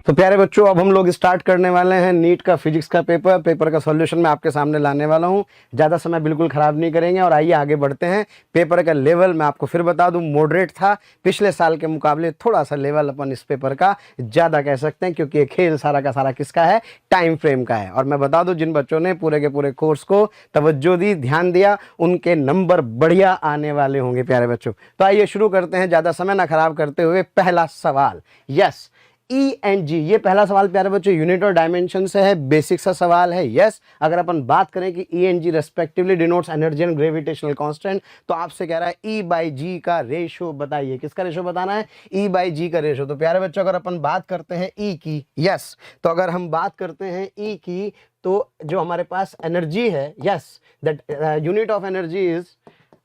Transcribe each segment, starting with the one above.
तो प्यारे बच्चों, अब हम लोग स्टार्ट करने वाले हैं नीट का फिजिक्स का पेपर का सॉल्यूशन मैं आपके सामने लाने वाला हूं। ज़्यादा समय बिल्कुल ख़राब नहीं करेंगे और आइए आगे बढ़ते हैं। पेपर का लेवल मैं आपको फिर बता दूं, मॉडरेट था। पिछले साल के मुकाबले थोड़ा सा लेवल अपन इस पेपर का ज़्यादा कह सकते हैं, क्योंकि ये खेल सारा का सारा किसका है, टाइम फ्रेम का है। और मैं बता दूँ, जिन बच्चों ने पूरे के पूरे कोर्स को तवज्जो दी, ध्यान दिया, उनके नंबर बढ़िया आने वाले होंगे प्यारे बच्चों। तो आइए शुरू करते हैं, ज़्यादा समय ना खराब करते हुए। पहला सवाल, यस, ई एंड जी, ये पहला सवाल प्यारे बच्चों यूनिट और डायमेंशन से है, बेसिक सा सवाल है। यस, अगर अपन बात करें कि E and G respectively denotes energy and gravitational constant, तो आपसे कह रहा है ई बाई जी का रेशो बताइए। किसका रेशो बताना है? ई बाई जी का रेशो। तो प्यारे बच्चों, अगर अपन बात करते हैं ई की, यस, तो अगर हम बात करते हैं ई की, तो जो हमारे पास एनर्जी है, yes, that unit of energy is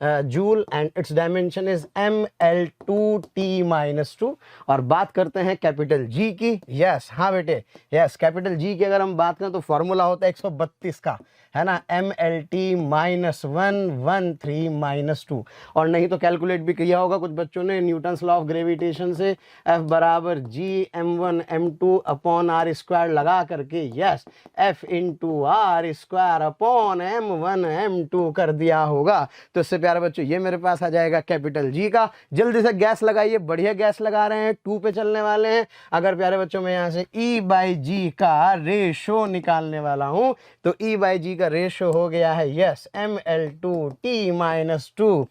joule and it's dimension is ml2t-2। और बात करते हैं कैपिटल जी की, यस, हाँ बेटे, यस, कैपिटल जी की अगर हम बात करें तो फॉर्मूला होता है 132 का, है ना, mlt-113-2। और नहीं तो कैलकुलेट भी किया होगा कुछ बच्चों ने न्यूटन्स लॉ ऑफ ग्रेविटेशन से, F बराबर जी m1m2 अपॉन आर स्क्वायर लगा करके, yes, F into R square upon m1m2 कर दिया होगा। तो इससे प्यारे बच्चों ये मेरे पास आ जाएगा कैपिटल जी का। जल्दी से गैस लगाइए, बढ़िया गैस लगा रहे हैं, 2 पे चलने वाले हैं। अगर प्यारे बच्चों मैं यहाँ से ई बाई जी का रेशो निकालने वाला हूं, तो ई बाई जी का रेशो हो गया है, यस, ml2t-2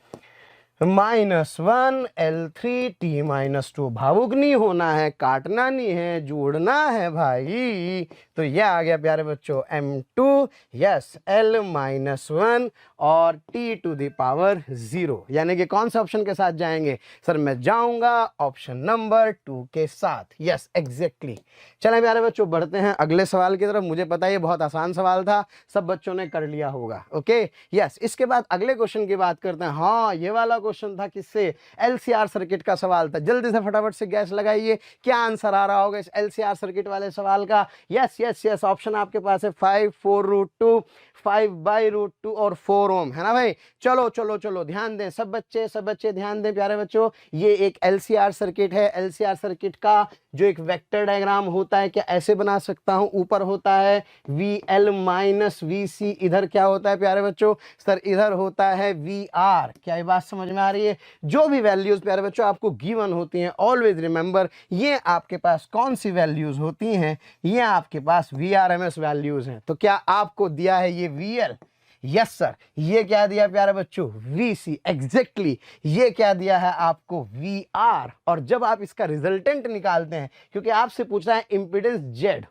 -1l3t-2। भावुक नहीं होना है, काटना नहीं है, जोड़ना है भाई। तो यह आ गया प्यारे बच्चों m2, यस, l-1 और t⁻0। यानी कि कौन सा ऑप्शन के साथ जाएंगे? सर मैं जाऊंगा ऑप्शन नंबर 2 के साथ। Yes, exactly. चलें प्यारे बच्चों, बढ़ते हैं अगले सवाल की तरफ। मुझे पता है ये बहुत आसान सवाल था, सब बच्चों ने कर लिया होगा। ओके, यस, इसके बाद अगले क्वेश्चन की बात करते हैं। हाँ, ये वाला क्वेश्चन था, किससे? एलसीआर सर्किट का सवाल था। जल्दी से फटाफट से गैस लगाइए, क्या आंसर आ रहा होगा इस एलसीआर सर्किट वाले सवाल का? यस यस यस, ऑप्शन आपके पास है 5 4√2, 5/√2 और 4 ओम, है ना भाई। चलो चलो चलो, ध्यान दें सब बच्चे ध्यान दें प्यारे बच्चों। ये एक एलसीआर सर्किट है। एलसीआर सर्किट का जो एक वेक्टर डायग्राम होता है, क्या ऐसे बना सकता हूं? ऊपर होता है VL माइनस VC, इधर क्या होता है प्यारे बच्चों? सर इधर होता है VR। क्या ये बात समझ में आ रही है? जो भी वैल्यूज प्यारे बच्चों आपको गिवन होती हैं, ऑलवेज रिमेंबर, ये आपके पास कौन सी वैल्यूज होती हैं? ये आपके पास VRMS वैल्यूज हैं। तो क्या आपको दिया है ये VL? Yes sir. ये क्या दिया प्यारे बच्चों? VC। एग्जैक्टली, ये क्या दिया है आपको? VR। और जब आप इसका रिजल्टेंट निकालते हैं, क्योंकि आपसे पूछ रहा है इंपीडेंस Z,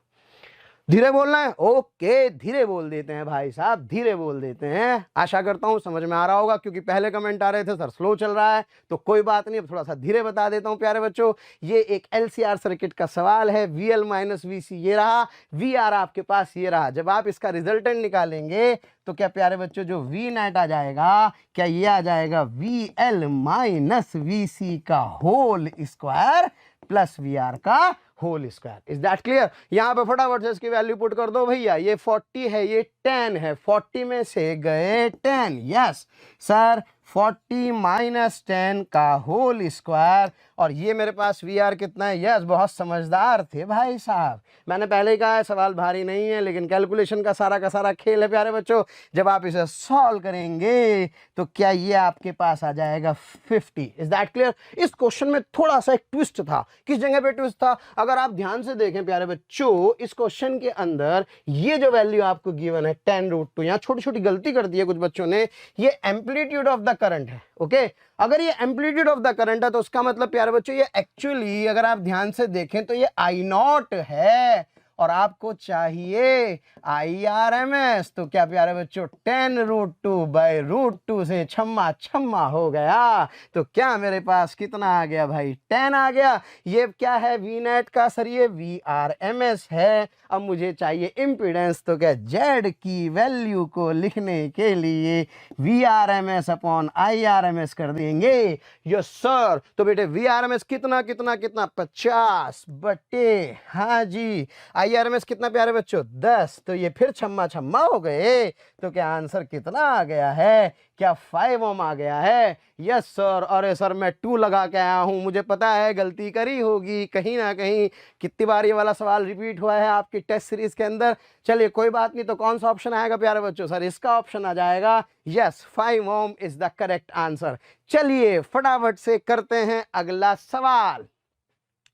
धीरे बोलना है, ओके, धीरे बोल देते हैं भाई साहब, धीरे बोल देते हैं। आशा करता हूं समझ में आ रहा होगा, क्योंकि पहले कमेंट आ रहे थे सर स्लो चल रहा है, तो कोई बात नहीं, अब थोड़ा सा धीरे बता देता हूं प्यारे बच्चों। ये एक एलसीआर सर्किट का सवाल है। VL माइनस VC ये रहा, VR आपके पास ये रहा। जब आप इसका रिजल्टेंट निकालेंगे तो क्या प्यारे बच्चों जो V नेट आ जाएगा, क्या ये आ जाएगा VL माइनस VC का होल स्क्वायर प्लस VR का whole square. Is that clear? यहां पे फटाफट से इसकी वैल्यू पुट कर दो भैया। ये 40 है, ये 10 है, 40 में से गए 10। यस सर, 40 माइनस 10 का होल स्क्वायर। और ये मेरे पास VR कितना है? यस, बहुत समझदार थे भाई साहब। मैंने पहले ही कहा है सवाल भारी नहीं है, लेकिन कैलकुलेशन का सारा खेल है प्यारे बच्चों। जब आप इसे सॉल्व करेंगे तो क्या ये आपके पास आ जाएगा 50। Is that clear? इस क्वेश्चन में थोड़ा सा एक ट्विस्ट था। किस जगह पे ट्विस्ट था? अगर आप ध्यान से देखें प्यारे बच्चों, इस क्वेश्चन के अंदर ये जो वैल्यू आपको गिवन है 10√2, यहाँ छोटी छोटी गलती कर दी है कुछ बच्चों ने। ये एम्पलीट्यूड ऑफ द करंट है। ओके, अगर ये एम्पलीट्यूड ऑफ द करंट है तो उसका मतलब प्यारे बच्चों ये एक्चुअली, अगर आप ध्यान से देखें तो ये I0 है, और आपको चाहिए IRMS। तो क्या प्यारे बच्चों 10√2/√2 से छम्मा छम्मा हो गया। तो क्या मेरे पास कितना आ गया भाई? 10 आ गया। ये क्या है V नेट का? सर ये VRMS है। अब मुझे चाहिए इम्पीडेंस, तो क्या Z की वैल्यू को लिखने के लिए VRMS अपॉन IRMS कर देंगे। Yes sir. तो बेटे VRMS कितना कितना कितना? 50 बटे, हाँ जी, IRMS कितना प्यारे बच्चों 10, तो ये फिर छम्मा छम्मा हो गए। तो क्या आंसर कितना आ गया है, क्या 5 ओम आ गया है? Yes sir. अरे सर मैं 2 लगा के आया हूं, मुझे पता है गलती करी होगी कहीं ना कहीं। कितनी बार ये वाला सवाल रिपीट हुआ है आपकी टेस्ट सीरीज के अंदर। चलिए कोई बात नहीं, तो कौन सा ऑप्शन आएगा प्यारे बच्चों? सर इसका ऑप्शन आ जाएगा, yes 5 ohm is the correct answer. चलिए फटाफट से करते हैं अगला सवाल।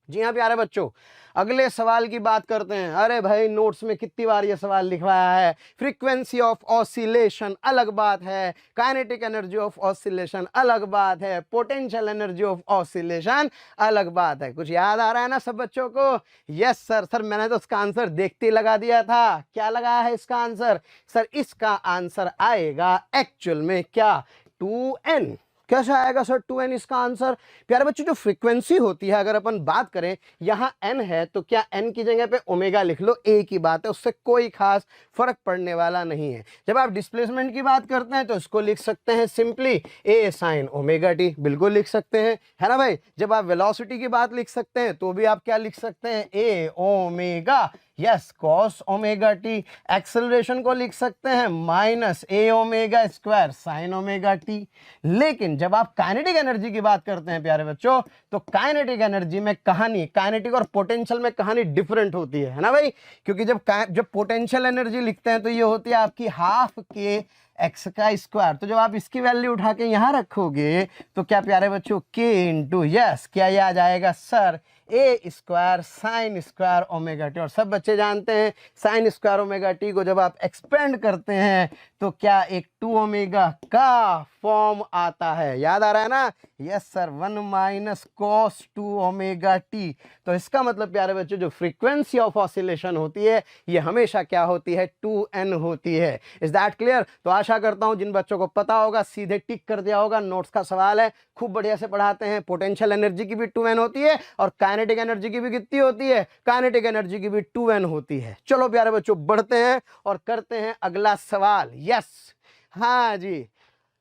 जी हाँ प्यारे बच्चों, अगले सवाल की बात करते हैं। अरे भाई नोट्स में कितनी बार ये सवाल लिखवाया है। फ्रीक्वेंसी ऑफ ऑसिलेशन अलग बात है, काइनेटिक एनर्जी ऑफ ऑसिलेशन अलग बात है, पोटेंशियल एनर्जी ऑफ ऑसिलेशन अलग बात है। कुछ याद आ रहा है ना सब बच्चों को? Yes sir. सर मैंने तो उसका आंसर देखते ही लगा दिया था। क्या लगाया है इसका आंसर? सर इसका आंसर आएगा एक्चुअल में क्या 2n। कैसे आएगा सर 2n इसका आंसर? प्यारे बच्चों जो फ्रीक्वेंसी होती है, अगर अपन बात करें यहाँ n है, तो क्या n की जगह पे ओमेगा लिख लो, एक ही बात है, उससे कोई खास फर्क पड़ने वाला नहीं है। जब आप डिस्प्लेसमेंट की बात करते हैं तो इसको लिख सकते हैं simply a sin omega T, बिल्कुल लिख सकते हैं, है ना भाई। जब आप वेलोसिटी की बात लिख सकते हैं तो भी आप क्या लिख सकते हैं, a omega yes cos omega T. Acceleration को लिख सकते हैं minus a omega square sine omega T. लेकिन जब आप काइनेटिक एनर्जी की बात करते हैं प्यारे बच्चों, तो काइनेटिक एनर्जी में कहानी, काइनेटिक और पोटेंशियल में कहानी डिफरेंट होती है ना भाई। क्योंकि जब पोटेंशियल एनर्जी लिखते हैं तो ये होती है आपकी हाफ के एक्स का स्क्वायर। तो जब आप इसकी वैल्यू उठा के यहां रखोगे तो क्या प्यारे बच्चों के इंटू यस क्या ये आ जाएगा sir A square sine square omega T. और सब बच्चे जानते हैं साइन स्क्वायर ओमेगा टी को जब आप एक्सपेंड करते हैं तो क्या एक 2 ओमेगा का फॉर्म आता है। याद आ रहा है ना? Yes sir 1 minus cos 2 omega T. तो इसका मतलब प्यारे बच्चों जो फ्रीक्वेंसी ऑफ ऑसिलेशन होती है ये हमेशा क्या होती है 2n होती है। Is that clear? तो आशा करता हूं जिन बच्चों को पता होगा सीधे टिक कर दिया होगा। नोट्स का सवाल है, खूब बढ़िया से पढ़ाते हैं। पोटेंशियल एनर्जी की भी 2n होती है और काइनेटिक एनर्जी की भी कितनी होती है? काइनेटिक एनर्जी की भी 2n होती है। चलो प्यारे बच्चों बढ़ते हैं और करते हैं अगला सवाल। यस हाँ जी,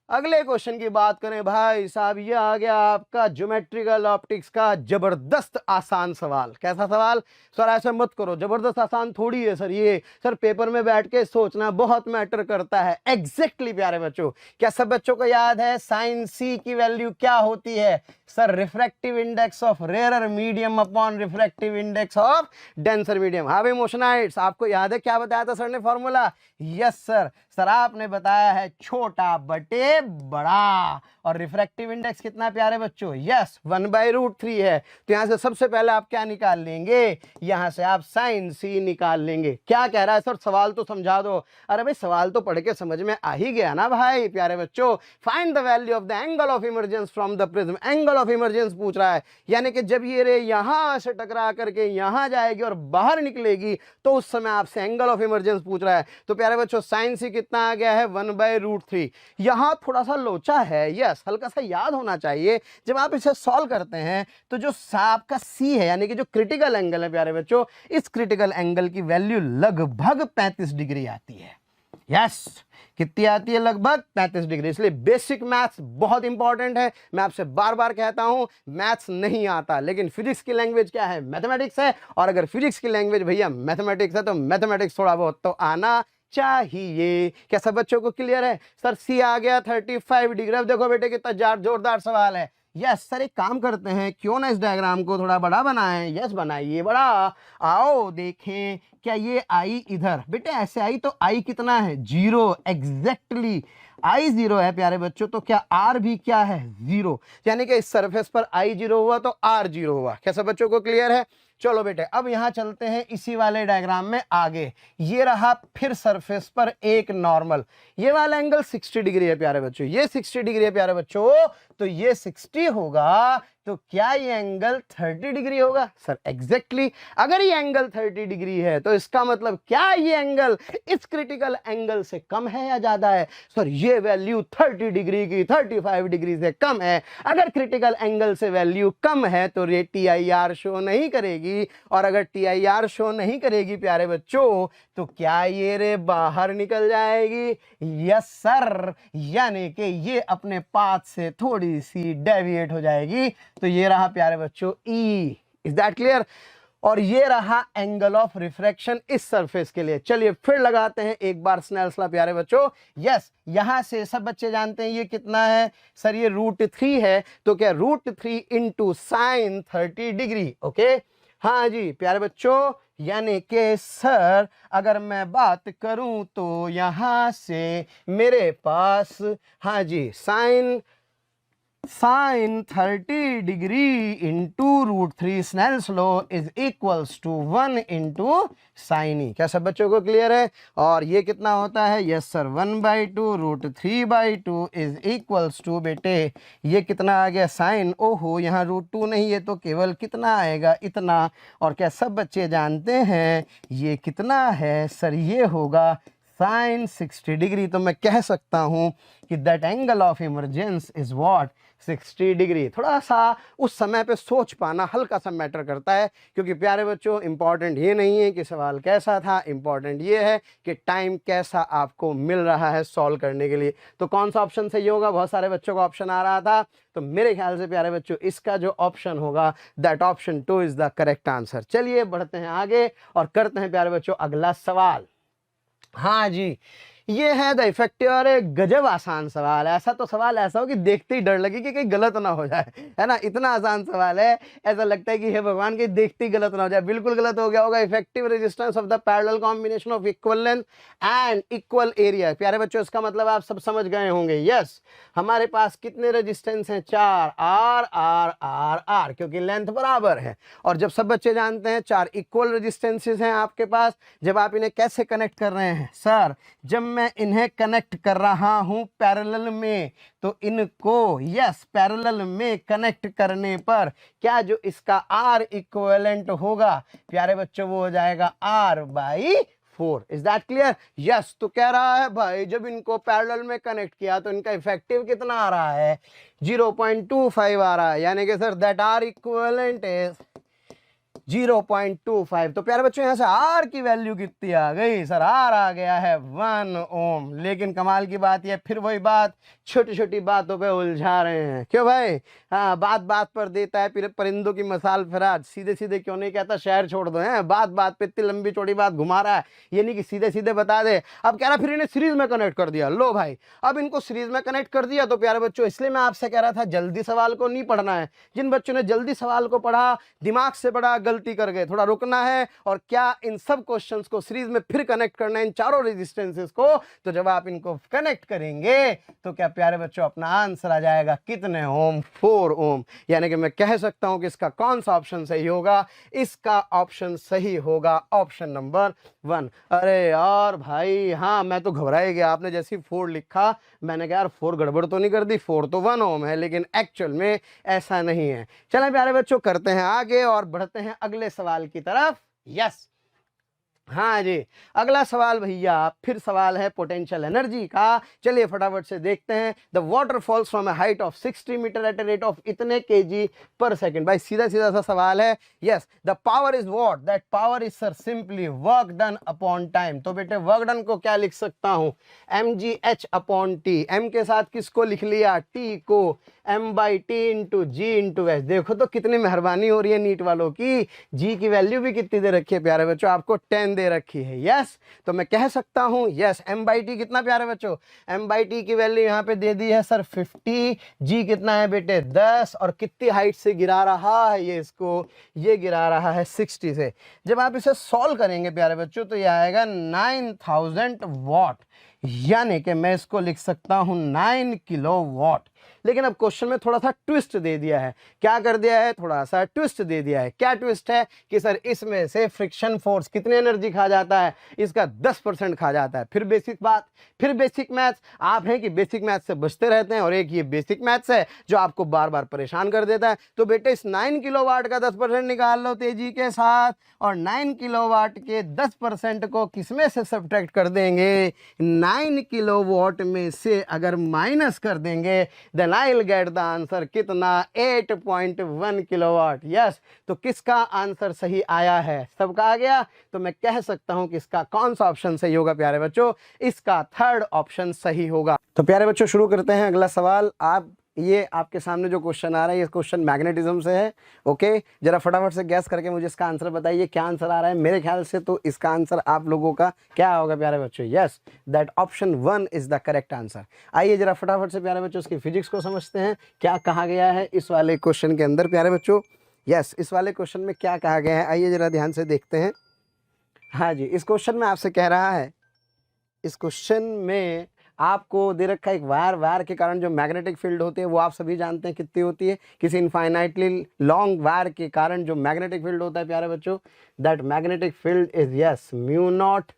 अगले क्वेश्चन की बात करें भाई साहब, ये आ गया आपका ज्योमेट्रिकल ऑप्टिक्स का जबरदस्त आसान सवाल। कैसा सवाल? सर ऐसा मत करो, जबरदस्त आसान थोड़ी है सर ये। सर पेपर में बैठ के सोचना बहुत मैटर करता है। एग्जैक्टली प्यारे बच्चों, क्या सब बच्चों को याद है साइन सी की वैल्यू क्या होती है? Sir refractive index of rare medium upon refractive index of denser medium. हाँ भाई मोशनाइट्स, आपको याद है क्या बताया था सर ने फॉर्मूला? Yes sir. सर आपने बताया है छोटा बटे बड़ा। और रिफ्रैक्टिव इंडेक्स कितना प्यारे बच्चों? यस 1/√3 है। तो यहां से सबसे पहले आप क्या निकाल लेंगे? यहां से आप साइन सी निकाल लेंगे। क्या कह रहा है सर? सवाल तो समझा दो। अरे भाई सवाल तो पढ़ के समझ में आ ही गया ना भाई प्यारे बच्चों। Find the value of the angle of emergence from the prism. Angle of emergence पूछ रहा है, यानी कि जब ये रे यहां से टकरा करके यहां जाएगी और बाहर निकलेगी तो उस समय आपसे एंगल ऑफ इमर्जेंस पूछ रहा है। तो प्यारे बच्चों साइन सी कितना आ गया है 1/√3। यहां थोड़ा सा लोचा है, यस हल्का सा याद होना चाहिए। जब आप इसे सॉल्व करते हैं तो जो आपका सी है यानी कि जो क्रिटिकल एंगल है प्यारे बच्चों, इस क्रिटिकल एंगल की वैल्यू लगभग 35 डिग्री आती है। यस कितनी आती है? लगभग 35 डिग्री। इसलिए बेसिक मैथ्स बहुत इंपॉर्टेंट है। मैं आपसे बार बार कहता हूं मैथ्स नहीं आता, लेकिन फिजिक्स की लैंग्वेज क्या है? मैथमेटिक्स है। और अगर फिजिक्स की लैंग्वेज भैया मैथमेटिक्स है तो मैथमेटिक्स थोड़ा बहुत तो आना चाहिए। क्या सब बच्चों को क्लियर है? सर सी आ गया 35 डिग्री। अब देखो बेटे कितना जोरदार सवाल है। यस सर एक काम करते हैं, क्यों ना इस डायग्राम को थोड़ा बड़ा बनाएं। यस बनाइए बड़ा। आओ देखें, क्या ये आई इधर बेटे ऐसे आई तो आई कितना है? 0। एग्जैक्टली आई 0 है प्यारे बच्चों। तो क्या आर भी क्या है? 0। यानी कि इस सरफेस पर आई 0 हुआ तो आर 0 हुआ। क्या सब बच्चों को क्लियर है? चलो बेटे अब यहां चलते हैं इसी वाले डायग्राम में आगे। ये रहा फिर सरफेस पर एक नॉर्मल। ये वाला एंगल 60 डिग्री है प्यारे बच्चों, ये 60 डिग्री है प्यारे बच्चों। तो ये 60 होगा तो क्या ये एंगल 30 डिग्री होगा? Sir exactly. अगर ये एंगल 30 डिग्री है तो इसका मतलब क्या ये एंगल इस क्रिटिकल एंगल से कम है या ज्यादा है? सर ये वैल्यू 30 डिग्री की 35 डिग्री से कम है। अगर क्रिटिकल एंगल से वैल्यू कम है तो ये TIR शो नहीं करेगी। और अगर TIR शो नहीं करेगी प्यारे बच्चों तो क्या ये रे बाहर निकल जाएगी? यस सर, यानी कि ये अपने पाथ से थोड़ी सी डेविएट हो जाएगी। तो ये रहा प्यारे बच्चों E। Is that clear? और ये रहा एंगल ऑफ रिफ्रैक्शन इस सरफेस के लिए। चलिए फिर लगाते हैं एक बार स्नेल्स लॉ प्यारे बच्चों। यस, यहां से सब बच्चे जानते हैं ये कितना है सर, ये √3 है, तो क्या √3 इंटू साइन 30 डिग्री। ओके, हाँ जी प्यारे बच्चों, यानी कि सर अगर मैं बात करूं तो यहां से मेरे पास, हाँ जी, sine 30 degree into √3 Snell's law is equals to 1 into sine E. क्या सब बच्चों को क्लियर है? और ये कितना होता है? Yes sir, 1/2 √3/2 is equals to, बेटे ये कितना आ गया साइन, ओहो यहाँ √2 नहीं, ये तो केवल कितना आएगा, इतना। और क्या सब बच्चे जानते हैं ये कितना है सर? ये होगा साइन 60 डिग्री। तो मैं कह सकता हूं कि that angle of emergence is what, 60 degree. थोड़ा सा उस समय पे सोच पाना हल्का सा मैटर करता है, क्योंकि प्यारे बच्चों इंपॉर्टेंट ये नहीं है कि सवाल कैसा था, इंपॉर्टेंट ये है कि टाइम कैसा आपको मिल रहा है सॉल्व करने के लिए। तो कौन सा ऑप्शन सही होगा? बहुत सारे बच्चों को ऑप्शन आ रहा था, तो मेरे ख्याल से प्यारे बच्चों इसका जो ऑप्शन होगा that option 2 is the correct answer. चलिए बढ़ते हैं आगे और करते हैं प्यारे बच्चों अगला सवाल। हाँ जी, ये है द इफेक्टिव, और एक गजब आसान सवाल है। ऐसा तो सवाल ऐसा हो कि देखते ही डर लगे कि कहीं गलत ना हो जाए, है ना, इतना आसान सवाल है, ऐसा लगता है कि हे भगवान के देखते ही गलत ना हो जाए। बिल्कुल गलत हो गया होगा। Effective resistance of the parallel combination of equal length and equal area. प्यारे बच्चों इसका मतलब आप सब समझ गए होंगे। यस, हमारे पास कितने रेजिस्टेंस हैं? 4, आर आर आर आर, क्योंकि लेंथ बराबर है। और जब सब बच्चे जानते हैं 4 इक्वल रेजिस्टेंसेस हैं आपके पास, जब आप इन्हें कैसे कनेक्ट कर रहे हैं? सर जब मैं इन्हें कनेक्ट कर रहा हूं पैरेलल में, तो इनको यस पैरेलल में कनेक्ट करने पर क्या जो इसका R इक्विवेलेंट होगा प्यारे बच्चों वो हो जाएगा R/4। Is that clear? Yes, तो कह रहा है भाई जब इनको पैरेलल में कनेक्ट किया तो इनका इफेक्टिव कितना आ रहा है? 0.25 आ रहा है, यानी कि sir that R equivalent is 0.25। तो प्यारे बच्चों यहां से R की वैल्यू कितनी आ गई? सर R आ गया है 1 ओम। लेकिन कमाल की बात यह, फिर वही बात, छोटी छोटी बातों पे उलझा रहे हैं। क्यों भाई? हाँ, बात बात पर देता है फिर परिंदों की मसाल फराज, सीधे सीधे क्यों नहीं कहता शहर छोड़ दो, है बात बात पे इतनी लंबी चौड़ी बात घुमा रहा है, ये नहीं कि सीधे सीधे बता दे। अब कह रहा फिर इन्हें सीरीज में कनेक्ट कर दिया। लो भाई, अब इनको सीरीज में कनेक्ट कर दिया तो प्यारे बच्चों इसलिए मैं आपसे कह रहा था जल्दी सवाल को नहीं पढ़ना है। जिन बच्चों ने जल्दी सवाल को पढ़ा, दिमाग से पढ़ा, गलती कर गए, थोड़ा रुकना है। और क्या इन सब क्वेश्चंस को सीरीज में फिर कनेक्ट करना है, इन चारों रेजिस्टेंसेस को। तो जब आप इनको कनेक्ट करेंगे तो क्या प्यारे बच्चों अपना आंसर आ जाएगा कितने ओम? 4 ओम। यानी कि मैं कह सकता हूं कि इसका कौन सा ऑप्शन सही होगा? इसका ऑप्शन सही होगा ऑप्शन नंबर 1। अरे यार भाई, हाँ मैं तो घबरा ही गया, आपने जैसे 4 लिखा मैंने कहा यार 4 गड़बड़ तो नहीं कर दी, 4 तो 1 ओम है, लेकिन एक्चुअल में ऐसा नहीं है। चलें प्यारे बच्चों करते हैं आगे और बढ़ते हैं अगले सवाल की तरफ। यस, हाँ जी, अगला सवाल भैया फिर सवाल है पोटेंशियल एनर्जी का। चलिए फटाफट से देखते हैं। The water falls from a height of 60 metre at a rate of इतने kg/सेकंड। भाई सीधा सीधा सा सवाल है। Yes, the power is what? That power is sir simply work done upon time. तो बेटे वर्क डन को क्या लिख सकता हूं? mgh/t। m के साथ किसको लिख लिया? t को। m/t इंटू जी इंटू एच। देखो तो कितनी मेहरबानी हो रही है नीट वालों की। g की वैल्यू भी कितनी दे रखी है प्यारे बच्चों? आपको 10 दे रखी है। यस, तो मैं कह सकता हूं यस m/t कितना प्यारे बच्चों? m/t की वैल्यू यहां पे दे दी है सर 50। g कितना है बेटे? 10। और कितनी हाइट से गिरा रहा है ये इसको? ये गिरा रहा है 60 से। जब आप इसे सॉल्व करेंगे प्यारे बच्चों तो ये आएगा 9000 वॉट, यानी कि मैं इसको लिख सकता हूं 9 किलोवाट। लेकिन अब क्वेश्चन में थोड़ा सा ट्विस्ट दे दिया है। क्या कर दिया है? थोड़ा सा ट्विस्ट दे दिया है। क्या ट्विस्ट है? कि सर इसमें से फ्रिक्शन फोर्स कितनी एनर्जी खा जाता है? इसका 10% खा जाता है। फिर बेसिक बात, फिर बेसिक मैथ्स। आप हैं कि बेसिक मैथ्स से बचते रहते हैं, और एक ये बेसिक मैथ्स है जो आपको बार बार परेशान कर देता है। तो बेटे इस 9 किलोवाट का 10% निकाल लो तेजी के साथ, और 9 किलोवाट के 10% को किसमें से सब्ट्रैक्ट कर देंगे? 9 किलोवाट में से अगर माइनस कर देंगे then I will get the answer कितना? 8.1 किलोवाट। यस, तो किसका आंसर सही आया है? सबका आ गया। तो मैं कह सकता हूं कि इसका कौन सा ऑप्शन सही होगा प्यारे बच्चों? इसका 3rd ऑप्शन सही होगा। तो प्यारे बच्चों शुरू करते हैं अगला सवाल। आप ये आपके सामने जो क्वेश्चन आ रहा है ये क्वेश्चन मैग्नेटिज्म से है। ओके, जरा फटाफट से गैस करके मुझे इसका आंसर बताइए क्या आंसर आ रहा है। मेरे ख्याल से तो इसका आंसर आप लोगों का क्या होगा प्यारे बच्चों? Yes, that option 1 is the correct answer. आइए जरा फटाफट से प्यारे बच्चों इसकी फिजिक्स को समझते हैं, क्या कहा गया है इस वाले क्वेश्चन के अंदर प्यारे बच्चों। यस, इस वाले क्वेश्चन में क्या कहा गया है, आइए जरा ध्यान से देखते हैं। हाँ जी, इस क्वेश्चन में आपसे कह रहा है, इस क्वेश्चन में आपको दे रखा है एक वायर, वायर के कारण जो मैग्नेटिक फील्ड होती है वो आप सभी जानते हैं कितनी होती है। किसी इनफाइनाइटली लॉन्ग वायर के कारण जो मैग्नेटिक फील्ड होता है प्यारे बच्चों, that magnetic field is yes mu naught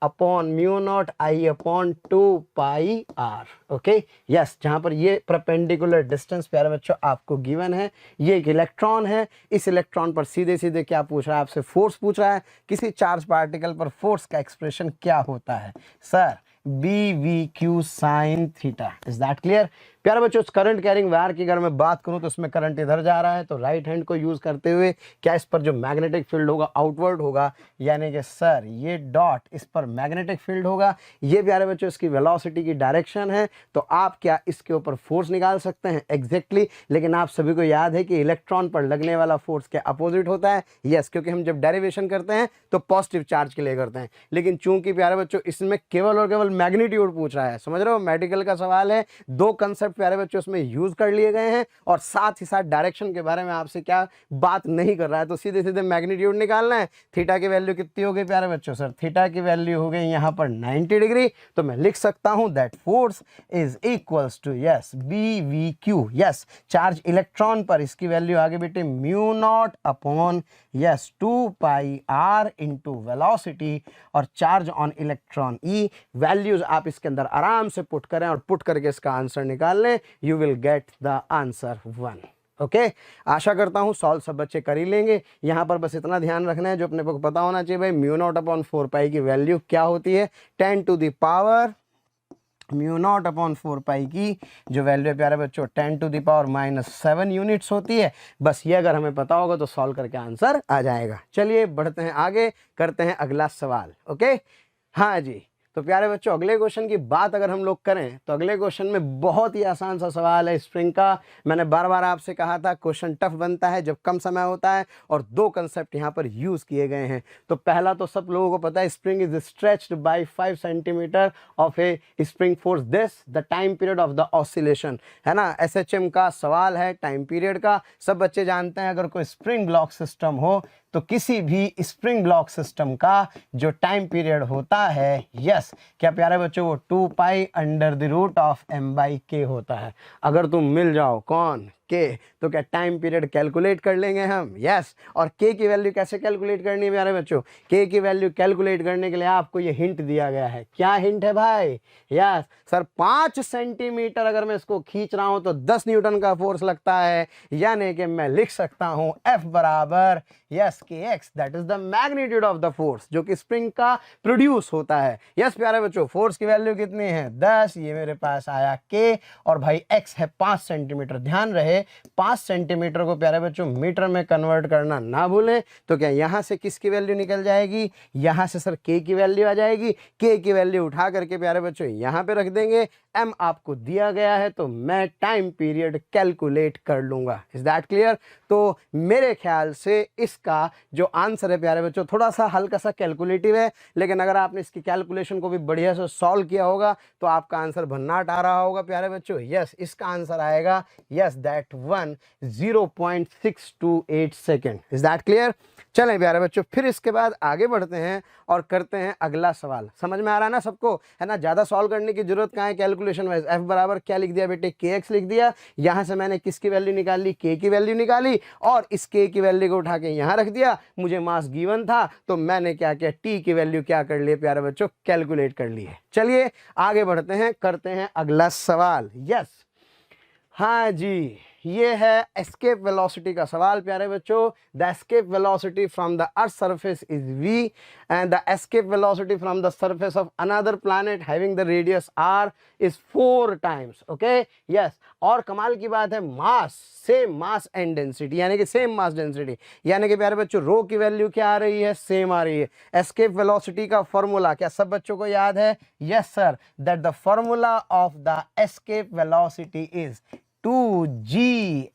upon mu naught I upon 2 pi R. Okay, yes, जहां पर ये परपेंडिकुलर डिस्टेंस प्यारे बच्चों आपको गिवन है, ये एक इलेक्ट्रॉन है, इस इलेक्ट्रॉन पर सीधे सीधे क्या पूछ रहा है आपसे? फोर्स पूछ रहा है। किसी चार्ज पार्टिकल पर फोर्स का एक्सप्रेशन क्या होता है? Sir B V Q sine theta. Is that clear प्यारे बच्चों? करंट कैरिंग वायर की अगर मैं बात करूं तो इसमें करंट इधर जा रहा है, तो राइट हैंड को यूज करते हुए क्या इस पर जो मैग्नेटिक फील्ड होगा आउटवर्ड होगा, यानी कि सर ये डॉट इस पर मैग्नेटिक फील्ड होगा। ये प्यारे बच्चों इसकी वेलोसिटी की डायरेक्शन है, तो आप क्या इसके ऊपर फोर्स निकाल सकते हैं एग्जैक्टली। लेकिन आप सभी को याद है कि इलेक्ट्रॉन पर लगने वाला फोर्स के अपोजिट होता है। यस, क्योंकि हम जब डेरिवेशन करते हैं तो पॉजिटिव चार्ज के लिए करते हैं, लेकिन चूंकि प्यारे बच्चों इसमें केवल और केवल मैग्नीट्यूड पूछ रहा है, समझ रहे हो, मेडिकल का सवाल है, दो कंसेप्ट प्यारे बच्चों इसमें यूज कर लिए गए हैं और साथ ही साथ डायरेक्शन के बारे में आपसे क्या बात नहीं कर रहा है, तो सीधे सीधे मैग्नीट्यूड निकालना है। थीटा की वैल्यू कितनी हो गई प्यारे बच्चों? सर थीटा की वैल्यू हो गई यहाँ पर 90 डिग्री, तो मैं लिख सकता हूं that force is equals to yes B V Q. Yes, charge electron पर इसकी वैल्यू आगे बेटे mu naught upon yes 2 pi R into velocity, और charge on electron E. Values आप इसके अंदर आराम से पुट करें और पुट करके इसका आंसर निकाल लें, you will get the answer 1। Okay, आशा करता हूं सॉल्व सब बच्चे कर ही लेंगे। यहां पर बस इतना ध्यान रखना है जो अपने को पता होना चाहिए भाई, म्यू नॉट अपॉन 4 पाई की वैल्यू क्या होती है? 10 to the power mu naught upon 4 pi की जो वैल्यू है प्यारे बच्चों 10 टू द पावर -7 यूनिट्स होती है। बस ये अगर हमें पता होगा तो सॉल्व करके आंसर आ जाएगा। चलिए बढ़ते हैं आगे, करते हैं अगला सवाल। ओके, हाँ जी, तो प्यारे बच्चों अगले क्वेश्चन की बात अगर हम लोग करें तो अगले क्वेश्चन में बहुत ही आसान सा सवाल है स्प्रिंग का। मैंने बार बार आपसे कहा था क्वेश्चन टफ बनता है जब कम समय होता है, और दो कंसेप्ट यहाँ पर यूज किए गए हैं। तो पहला तो सब लोगों को पता है, spring is stretched by 5 centimetre of a spring force, this the time period of the oscillation, है ना। एसएचएम का सवाल है टाइम पीरियड का, सब बच्चे जानते हैं अगर कोई स्प्रिंग ब्लॉक सिस्टम हो तो किसी भी स्प्रिंग ब्लॉक सिस्टम का जो टाइम पीरियड होता है, यस क्या प्यारे बच्चों, वो 2 pi under the root of m by K होता है। अगर तुम मिल जाओ कौन के, तो क्या टाइम पीरियड कैलकुलेट कर लेंगे हम। यस, और के की वैल्यू कैसे कैलकुलेट करनी है प्यारे बच्चों? के की वैल्यू कैलकुलेट करने के लिए आपको ये हिंट दिया गया है। क्या हिंट है भाई? यस सर, 5 सेंटीमीटर अगर मैं इसको खींच रहा हूं तो 10 न्यूटन का फोर्स लगता है, यानी कि मैं लिख सकता हूं F बराबर यस के x, that is the magnitude of the force जो कि स्प्रिंग का प्रोड्यूस होता है। यस प्यारे बच्चों, फोर्स की वैल्यू कितनी है? 10, ये मेरे पास आया के, और भाई एक्स है 5 सेंटीमीटर। ध्यान रहे 5 सेंटीमीटर को प्यारे बच्चों मीटर में कन्वर्ट करना ना भूलें। तो क्या यहां से किसकी वैल्यू निकल जाएगी? यहां से सर के की वैल्यू आ जाएगी। के की वैल्यू उठा करके प्यारे बच्चों यहां पे रख देंगे, एम आपको दिया गया है तो मैं टाइम पीरियड कैलकुलेट कर लूंगा। Is that clear? तो मेरे ख्याल से इसका जो आंसर है प्यारे बच्चों थोड़ा सा हल्का सा कैलकुलेटिव है, लेकिन अगर आपने इसकी कैलकुलेशन को भी बढ़िया से सॉल्व किया होगा तो आपका आंसर भन्नाट आ रहा होगा प्यारे बच्चों। यस, इसका आंसर आएगा yes that 0.628 second. Is that clear? चलें प्यारे बच्चों, फिर इसके बाद आगे बढ़ते हैं और करते हैं अगला सवाल। समझ में आ रहा है ना सबको, है ना? ज्यादा सॉल्व करने की जरूरत कहाँ है कैलकुलेशन वाइज। एफ बराबर क्या लिख दिया बेटे? के एक्स लिख दिया। यहां से मैंने किसकी वैल्यू निकाली? के की वैल्यू निकाली, और इस के की वैल्यू को उठा के यहां रख दिया। मुझे मास गिवन था तो मैंने क्या किया, टी की वैल्यू क्या कर ली प्यारे बच्चों? कैलकुलेट कर ली है। चलिए आगे बढ़ते हैं, करते हैं अगला सवाल। यस, हाँ जी, ये है एस्केप वेलोसिटी का सवाल प्यारे बच्चों। The escape velocity from the earth surface is v, and the escape velocity from the surface of another planet having the radius r is 4 times. Okay, yes, और कमाल की बात है मास, सेम मास एंड डेंसिटी, यानी कि same mass density, यानी कि प्यारे बच्चों रो की वैल्यू क्या आ रही है? सेम आ रही है। एस्केप वेलोसिटी का फॉर्मूला क्या सब बच्चों को याद है? Yes sir, that the formula of the escape velocity is 2gm/re।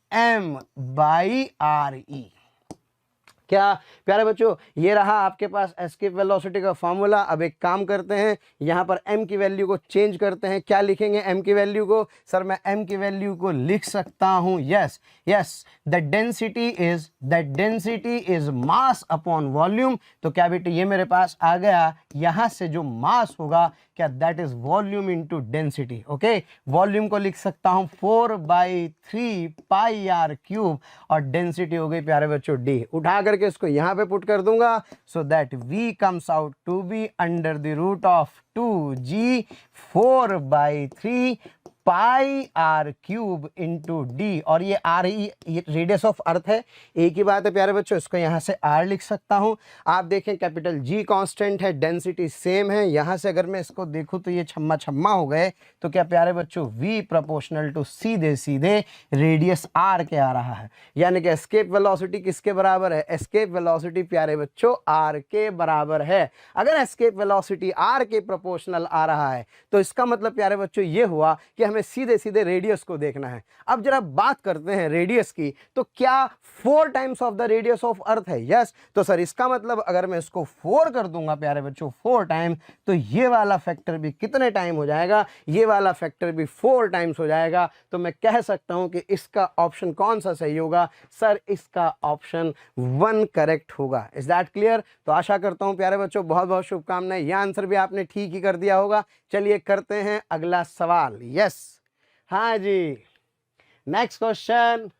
क्या प्यारे बच्चों, ये रहा आपके पास एस्केप वेलोसिटी का फॉर्मूला। अब एक काम करते हैं, यहाँ पर m की वैल्यू को चेंज करते हैं। क्या लिखेंगे m की वैल्यू को? सर मैं m की वैल्यू को लिख सकता हूँ, yes yes, the density is mass upon volume. तो क्या बेटे ये मेरे पास आ गया, यहाँ से जो मास होगा क्या, that is volume into density. Okay, volume को लिख सकता हूँ 4/3 पाई आर क्यूब, और डेंसिटी हो गई प्यारे बच्चों d। उठा करके इसको यहाँ पे पुट कर दूंगा, so that v comes out to be under the root of 2g 4/3 pi R cube into D. और ये आर ही रेडियस ऑफ अर्थ है, एक ही बात है प्यारे बच्चों, इसको यहाँ से आर लिख सकता हूँ। आप देखें कैपिटल जी कांस्टेंट है, डेंसिटी सेम है। यहाँ से अगर मैं इसको देखूँ तो ये छम्मा छम्मा हो गए, तो क्या प्यारे बच्चों v प्रोपोर्शनल टू सीधे सीधे रेडियस आर के आ रहा है। यानी कि एस्केप वेलोसिटी किसके बराबर है? एस्केप वेलोसिटी प्यारे बच्चों आर के बराबर है। अगर एस्केप वेलोसिटी आर के प्रोपोर्शनल आ रहा है तो इसका मतलब प्यारे बच्चों ये हुआ कि हमें सीधे सीधे रेडियस को देखना है। अब जरा बात करते हैं रेडियस की, तो क्या 4 times of the radius of earth है? यस। तो सर इसका मतलब अगर मैं इसको 4 कर दूंगा प्यारे बच्चों 4 टाइम, तो ये वाला फैक्टर भी कितने टाइम हो जाएगा? ये वाला फैक्टर भी 4 टाइम्स हो जाएगा। तो मैं कह सकता हूं कि इसका ऑप्शन कौन सा सही होगा? सर इसका ऑप्शन 1 करेक्ट होगा। Is that clear? तो आशा करता हूं प्यारे बच्चों, बहुत बहुत शुभकामनाएं। यह आंसर भी आपने ठीक ही कर दिया होगा। चलिए करते हैं अगला सवाल। यस, हाँ जी, next question.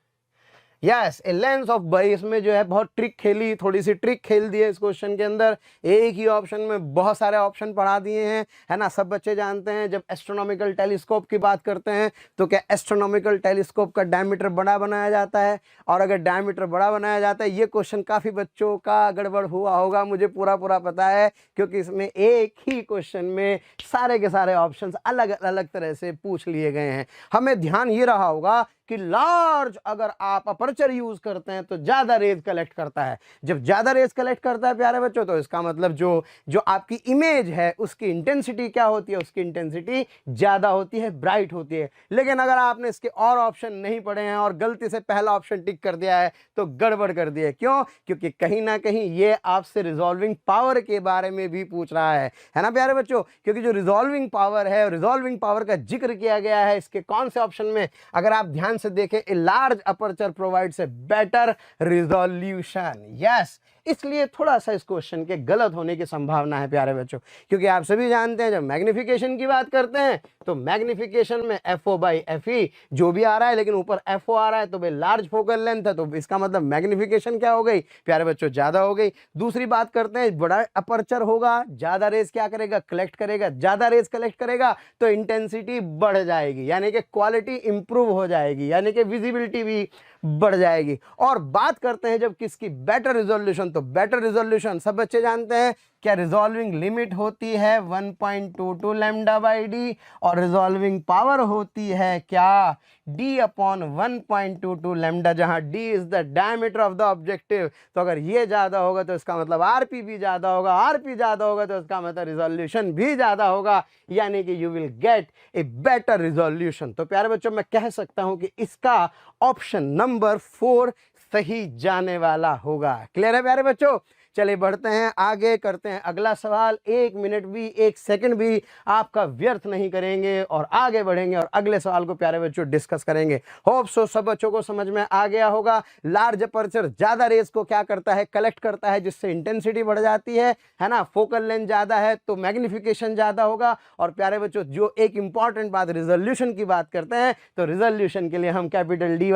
Yes, a lens of भाई, इसमें जो है बहुत ट्रिक खेली, थोड़ी सी ट्रिक खेल दी है इस क्वेश्चन के अंदर। एक ही ऑप्शन में बहुत सारे ऑप्शन पढ़ा दिए हैं, है ना। सब बच्चे जानते हैं जब एस्ट्रोनॉमिकल टेलीस्कोप की बात करते हैं तो क्या एस्ट्रोनॉमिकल टेलीस्कोप का डायमीटर बड़ा बनाया जाता है, और अगर डायमीटर बड़ा बनाया जाता है, ये क्वेश्चन काफ़ी बच्चों का गड़बड़ हुआ होगा, मुझे पूरा पूरा पता है, क्योंकि इसमें एक ही क्वेश्चन में सारे के सारे ऑप्शन अलग अलग तरह से पूछ लिए गए हैं। हमें ध्यान ये रहा होगा कि लार्ज अगर आप अपर्चर यूज करते हैं तो ज्यादा रेज कलेक्ट करता है। जब ज्यादा रेज कलेक्ट करता है प्यारे बच्चों, तो इसका मतलब जो आपकी इमेज है उसकी इंटेंसिटी क्या होती है? उसकी इंटेंसिटी ज्यादा होती है, ब्राइट होती है। लेकिन अगर आपने इसके और ऑप्शन नहीं पढ़े हैं और गलती से पहला ऑप्शन टिक कर दिया है तो गड़बड़ कर दिया है। क्यों? क्योंकि कहीं ना कहीं ये आपसे रिजॉल्विंग पावर के बारे में भी पूछ रहा है ना प्यारे बच्चों। क्योंकि जो रिजॉल्विंग पावर है, रिजॉल्विंग पावर का जिक्र किया गया है इसके कौन से ऑप्शन में? अगर आप ध्यान से देखें, a large aperture provides a better resolution. Yes, इसलिए थोड़ा सा इस क्वेश्चन के गलत होने की संभावना है प्यारे बच्चों। क्योंकि आप सभी जानते हैं जब मैग्निफिकेशन की बात करते हैं तो मैग्निफिकेशन में FO/FE जो भी आ रहा है, लेकिन ऊपर FO आ रहा है तो भाई लार्ज फोकल लेंथ है, तो इसका मतलब मैग्निफिकेशन क्या हो गई प्यारे बच्चों? ज्यादा हो गई। दूसरी बात करते हैं, बड़ा अपर्चर होगा, ज्यादा रेज क्या करेगा? कलेक्ट करेगा। ज्यादा रेज कलेक्ट करेगा तो इंटेंसिटी बढ़ जाएगी, यानी कि क्वालिटी इंप्रूव हो जाएगी, यानी कि विजिबिलिटी भी बढ़ जाएगी। और बात करते हैं जब किसकी? Better resolution. तो बेटर रिजोल्यूशन सब बच्चे जानते हैं क्या रिजॉल्विंग लिमिट होती है 1.22 λ/d, और रिजॉल्विंग पावर होती है क्या? d/1.22 λ, जहां d is the diameter of the objective. तो अगर ये ज्यादा होगा तो इसका मतलब rp भी ज्यादा होगा, rp ज्यादा होगा तो इसका मतलब रिजोल्यूशन भी ज्यादा होगा, यानी कि you will gate a better resolution. तो प्यारे बच्चों मैं कह सकता हूं कि इसका ऑप्शन नंबर 4 सही जाने वाला होगा। क्लियर है प्यारे बच्चों? चलिए बढ़ते हैं आगे, करते हैं अगला सवाल। 1 मिनट भी 1 सेकंड भी आपका व्यर्थ नहीं करेंगे और आगे बढ़ेंगे और अगले सवाल को प्यारे बच्चों डिस्कस करेंगे। होप सो सब बच्चों को समझ में आ गया होगा। लार्ज अपर्चर ज्यादा रेज को क्या करता है? कलेक्ट करता है, जिससे इंटेंसिटी बढ़ जाती है ना। फोकल लेंथ ज्यादा है तो मैग्निफिकेशन ज्यादा होगा। और प्यारे बच्चों जो एक इंपॉर्टेंट बात, रिजोल्यूशन की बात करते हैं, तो रिजोल्यूशन के लिए हम कैपिटल डी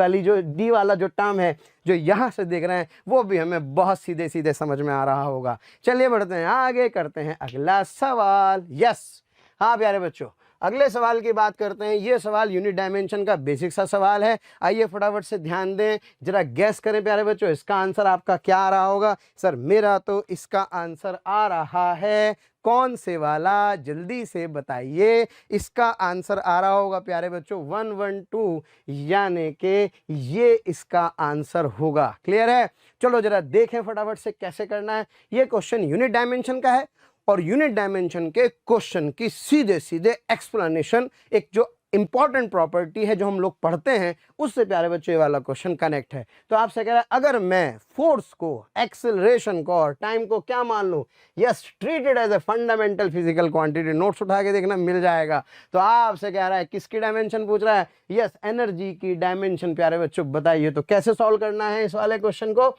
वाला जो टर्म है जो यहां से देख रहे हैं वो भी हमें बहुत सीधे सीधे समझ में आ रहा होगा। चलिए बढ़ते हैं आगे, करते हैं अगला सवाल। यस, हाँ प्यारे बच्चों अगले सवाल की बात करते हैं। ये सवाल यूनिट डायमेंशन का बेसिक सा सवाल है। आइए फटाफट से ध्यान दें, जरा गैस करें प्यारे बच्चों इसका आंसर आपका क्या आ रहा होगा। सर मेरा तो इसका आंसर आ रहा है कौन से वाला, जल्दी से बताइए। इसका आंसर आ रहा होगा प्यारे बच्चों 112, यानी कि ये इसका आंसर होगा। क्लियर है? चलो जरा देखें फटाफट से कैसे करना है। ये क्वेश्चन यूनिट डायमेंशन का है और यूनिट डायमेंशन के क्वेश्चन की सीधे सीधे एक्सप्लेनेशन, एक जो इंपॉर्टेंट प्रॉपर्टी है जो हम लोग पढ़ते हैं, उससे प्यारे बच्चों ये वाला क्वेश्चन कनेक्ट है। तो आपसे कह रहा है अगर मैं फोर्स को, एक्सेलरेशन को और टाइम को क्या मान लूं, yes, treated as a fundamental physical quantity, notes उठा के देखना मिल जाएगा। तो आपसे कह रहा है किसकी डायमेंशन पूछ रहा है, यस, एनर्जी की डायमेंशन प्यारे बच्चों बताइए। तो कैसे सॉल्व करना है इस वाले क्वेश्चन को,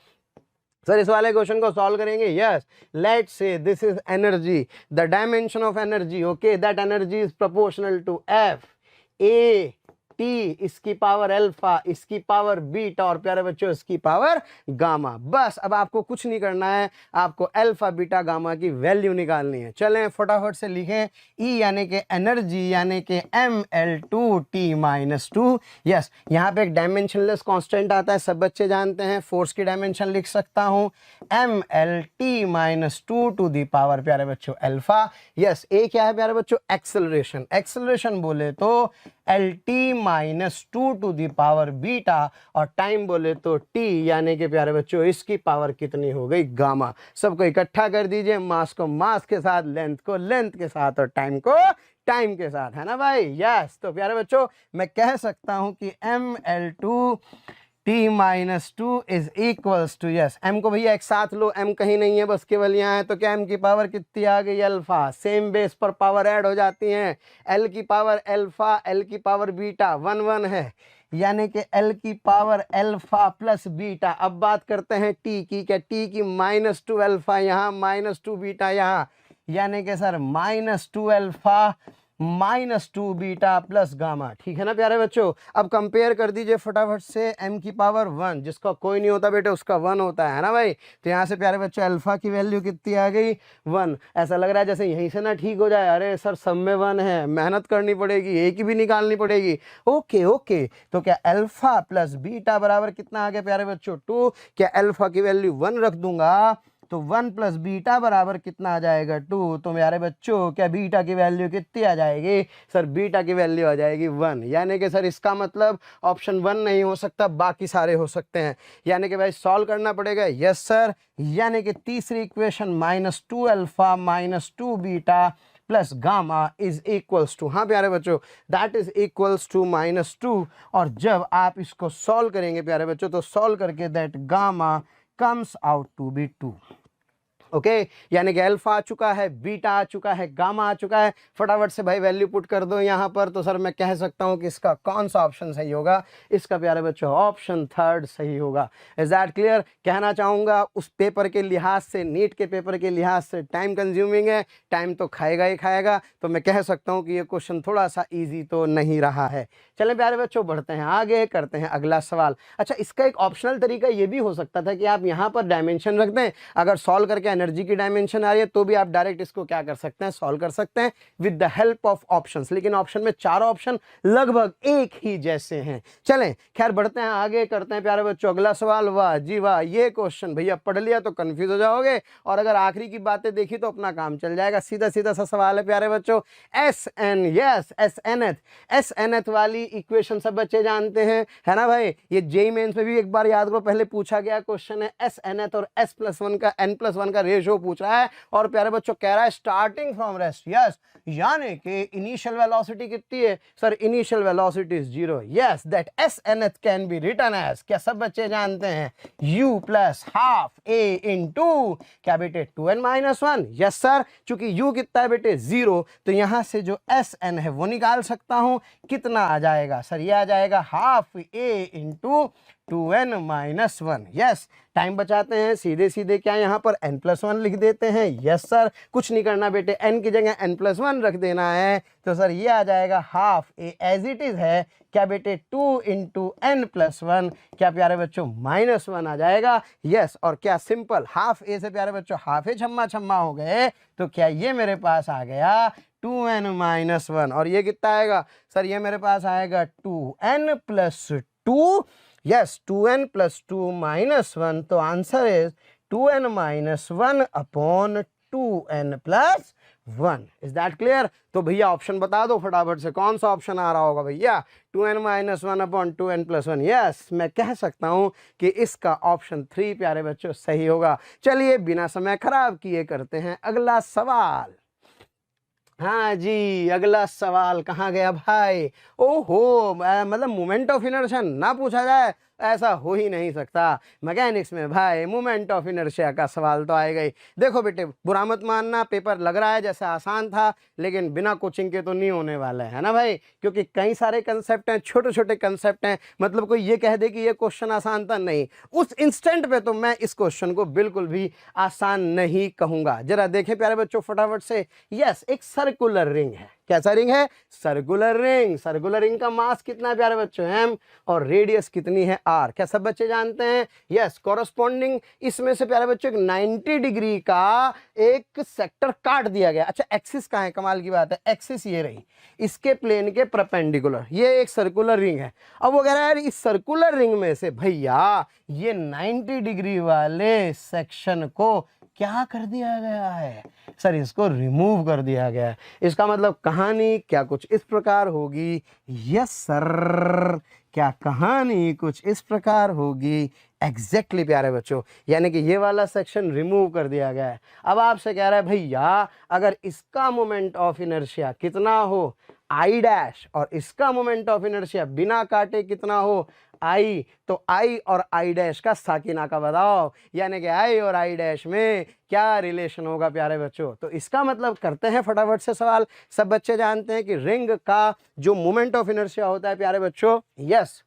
सर इस वाले क्वेश्चन को सॉल्व करेंगे, yes, let's say this is energy, the dimension of energy, okay, that energy is proportional to F A T, इसकी पावर अल्फा, इसकी पावर बीटा और प्यारे बच्चों इसकी पावर गामा। बस अब आपको कुछ नहीं करना है, आपको अल्फा बीटा गामा की वैल्यू निकालनी है। चलें फटाफट से लिखें, ई यानी कि एनर्जी यानी कि mL2T-2, यस, यहाँ पे एक डायमेंशनलेस कांस्टेंट आता है, सब बच्चे जानते हैं। फोर्स की डायमेंशन लिख सकता हूँ mL2 टू दी पावर प्यारे बच्चों अल्फा, यस। ए क्या है प्यारे बच्चों, एक्सेलरेशन, एक्सेलरेशन बोले तो LT-2 to the power beta, और टाइम बोले तो T यानी कि प्यारे बच्चों इसकी पावर कितनी हो गई, गामा। सबको इकट्ठा कर दीजिए, मास को मास के साथ, लेंथ को लेंथ के साथ और टाइम को टाइम के साथ, है ना भाई, यस। तो प्यारे बच्चों मैं कह सकता हूं कि mL2T-2 is equals to, yes, m को भैया एक साथ लो, m कहीं नहीं है, बस केवल यहाँ है, तो क्या m की पावर कितनी आ गई, अल्फा। सेम बेस पर पावर ऐड हो जाती हैं, l की पावर अल्फा, l की पावर बीटा, 1 1 है, यानी कि l की पावर अल्फा प्लस बीटा। अब बात करते हैं t की, क्या t की -2 अल्फा यहाँ, -2 बीटा यहाँ, यानी कि sir -2 alpha -2 beta plus gamma, ठीक है ना प्यारे बच्चों। अब कंपेयर कर दीजिए फटाफट से, m की पावर 1, जिसका कोई नहीं होता बेटे उसका 1 होता है ना भाई। तो यहाँ से प्यारे बच्चों अल्फा की वैल्यू कितनी आ गई, 1। ऐसा लग रहा है जैसे यहीं से ना ठीक हो जाए, अरे सर सब में 1 है, मेहनत करनी पड़ेगी, एक ही भी निकालनी पड़ेगी। ओके ओके, तो क्या अल्फा प्लस बीटा बराबर कितना आ गया प्यारे बच्चों, 2। क्या अल्फा की वैल्यू 1 रख दूंगा तो 1 प्लस बीटा बराबर कितना आ जाएगा, 2। तो मेरे बच्चों क्या बीटा की वैल्यू कितनी आ जाएगी, सर बीटा की वैल्यू आ जाएगी 1। यानी कि सर इसका मतलब ऑप्शन 1 नहीं हो सकता, बाकी सारे हो सकते हैं। यानी कि भाई सॉल्व करना पड़ेगा, यस सर। यानी कि तीसरी equation -2 alpha -2 beta plus gamma is equals to, हाँ प्यारे बच्चों, दैट इज इक्वल्स टू -2। और जब आप इसको सॉल्व करेंगे प्यारे बच्चों, तो सॉल्व करके that gamma comes out to be 2। Okay, यानी कि अल्फा आ चुका है, बीटा आ चुका है, गामा आ चुका है। फटाफट से भाई वैल्यू पुट कर दो यहाँ पर। तो सर मैं कह सकता हूँ कि इसका कौन सा ऑप्शन सही होगा, इसका प्यारे बच्चों ऑप्शन 3 सही होगा। Is that clear. कहना चाहूँगा उस पेपर के लिहाज से, नीट के पेपर के लिहाज से टाइम कंज्यूमिंग है, टाइम तो खाएगा ही खाएगा। तो मैं कह सकता हूँ कि ये क्वेश्चन थोड़ा सा ईजी तो नहीं रहा है। चलें प्यारे बच्चों बढ़ते हैं आगे, करते हैं अगला सवाल। अच्छा, इसका एक ऑप्शनल तरीका ये भी हो सकता था कि आप यहाँ पर डायमेंशन रख दें, अगर सॉल्व करके एनर्जी की डायमेंशन आ रही है तो भी आप डायरेक्ट इसको क्या कर सकते हैं, सॉल्व कर सकते हैं with the help of options. लेकिन ऑप्शन में चारों ऑप्शन लगभग एक ही जैसे हैं। चलें खैर बढ़ते हैं आगे, करते हैं प्यारे बच्चों अगला सवाल। वाह जी वाह, ये क्वेश्चन भैया पढ़ लिया तो कंफ्यूज हो जाओगे, और अगर आखिरी की बातें देखी तो अपना काम चल जाएगा। सीधा सीधा सा सवाल है प्यारे बच्चों, S N, yes S N th वाली इक्वेशन सब बच्चे जानते हैं, है ना भाई। ये जेईई मेंस में भी एक बार याद करो, पहले पूछा गया क्वेश्चन है। एस एन एथ और S+1 का n+1 का रेशियो पूछ रहा है, और प्यारे बच्चों कह रहा है स्टार्टिंग फ्रॉम रेस्ट, यस, यानी कि इनिशियल वेलोसिटी कितनी है sir, initial velocity is 0। Yes, that S N th can be written as, क्या सब बच्चे जानते हैं, u + ½ a इंटू क्या बेटे 2n-1। यस सर, चूंकि u कितना है बेटे 0, तो यहां से जो एस एन है वो निकाल सकता हूं। कितना आ जाएगा सर, ये आ जाएगा ½ a into 2n-1। Yes, time बचाते हैं, सीधे सीधे क्या यहाँ पर n+1 लिख देते हैं। यस सर, कुछ नहीं करना बेटे, n की जगह n+1 रख देना है। तो सर ये आ जाएगा ½ a एज इट इज है, क्या बेटे 2 इंटू n+1, क्या प्यारे बच्चों -1 आ जाएगा। यस, और क्या सिंपल ½ a से प्यारे बच्चों ½ a छम्मा छम्मा हो गए, तो क्या ये मेरे पास आ गया 2n-1। और ये कितना आएगा सर, ये मेरे पास आएगा 2n+2। यस, 2n + 2 -1, तो answer is 2n-1 upon 2n+1। Is that clear. तो भैया ऑप्शन बता दो फटाफट से, कौन सा ऑप्शन आ रहा होगा भैया, 2n-1 अपॉन 2n+1। यस, मैं कह सकता हूं कि इसका ऑप्शन 3 प्यारे बच्चों सही होगा। चलिए बिना समय खराब किए करते हैं अगला सवाल। हाँ जी, अगला सवाल कहाँ गया भाई? ओहो, मतलब मोमेंट ऑफ इनर्शिया ना पूछा जाए, ऐसा हो ही नहीं सकता। मैकेनिक्स में भाई मोमेंट ऑफ इनर्शिया का सवाल तो आएगा ही। देखो बेटे, बुरा मत मानना, पेपर लग रहा है जैसे आसान था, लेकिन बिना कोचिंग के तो नहीं होने वाला है ना भाई, क्योंकि कई सारे कंसेप्ट हैं, छोटे छोटे कंसेप्ट हैं। मतलब कोई ये कह दे कि ये क्वेश्चन आसान था, नहीं, उस इंस्टेंट पे तो मैं इस क्वेश्चन को बिल्कुल भी आसान नहीं कहूंगा। जरा देखें प्यारे बच्चों फटाफट से। यस, एक सर्कुलर रिंग है। कैसा रिंग है? Circular ring. सर्कुलर रिंग का मास कितना है प्यारे बच्चों? m, और रेडियस कितनी है? r। क्या सब बच्चे जानते हैं? यस, कॉरस्पॉन्डिंग इसमें से प्यारे बच्चों एक 90 डिग्री का एक सेक्टर काट दिया गया। अच्छा, एक्सिस कहाँ है? कमाल की बात है, एक्सिस ये रही, इसके प्लेन के परपेंडिकुलर। ये एक सर्कुलर रिंग है। अब वो कह रहा है यार, इस सर्कुलर रिंग में से भैया ये 90 डिग्री वाले सेक्शन को क्या कर दिया गया है? सर, इसको रिमूव कर दिया गया है। इसका मतलब कहानी क्या कुछ इस प्रकार होगी। यस सर, क्या कहानी कुछ इस प्रकार होगी? एग्जैक्टली प्यारे बच्चों, यानी कि ये वाला सेक्शन रिमूव कर दिया गया है। अब आपसे कह रहा है भैया, अगर इसका मोमेंट ऑफ इनर्शिया कितना हो, आई डैश, और इसका मोमेंट ऑफ इनर्शिया बिना काटे कितना हो, आई, तो आई और आई डैश का साकिना का बताओ, यानी कि आई और आई डैश में क्या रिलेशन होगा प्यारे बच्चों? तो इसका मतलब करते हैं फटाफट से सवाल। सब बच्चे जानते हैं कि रिंग का जो मोमेंट ऑफ इनर्शिया होता है प्यारे बच्चों, yes,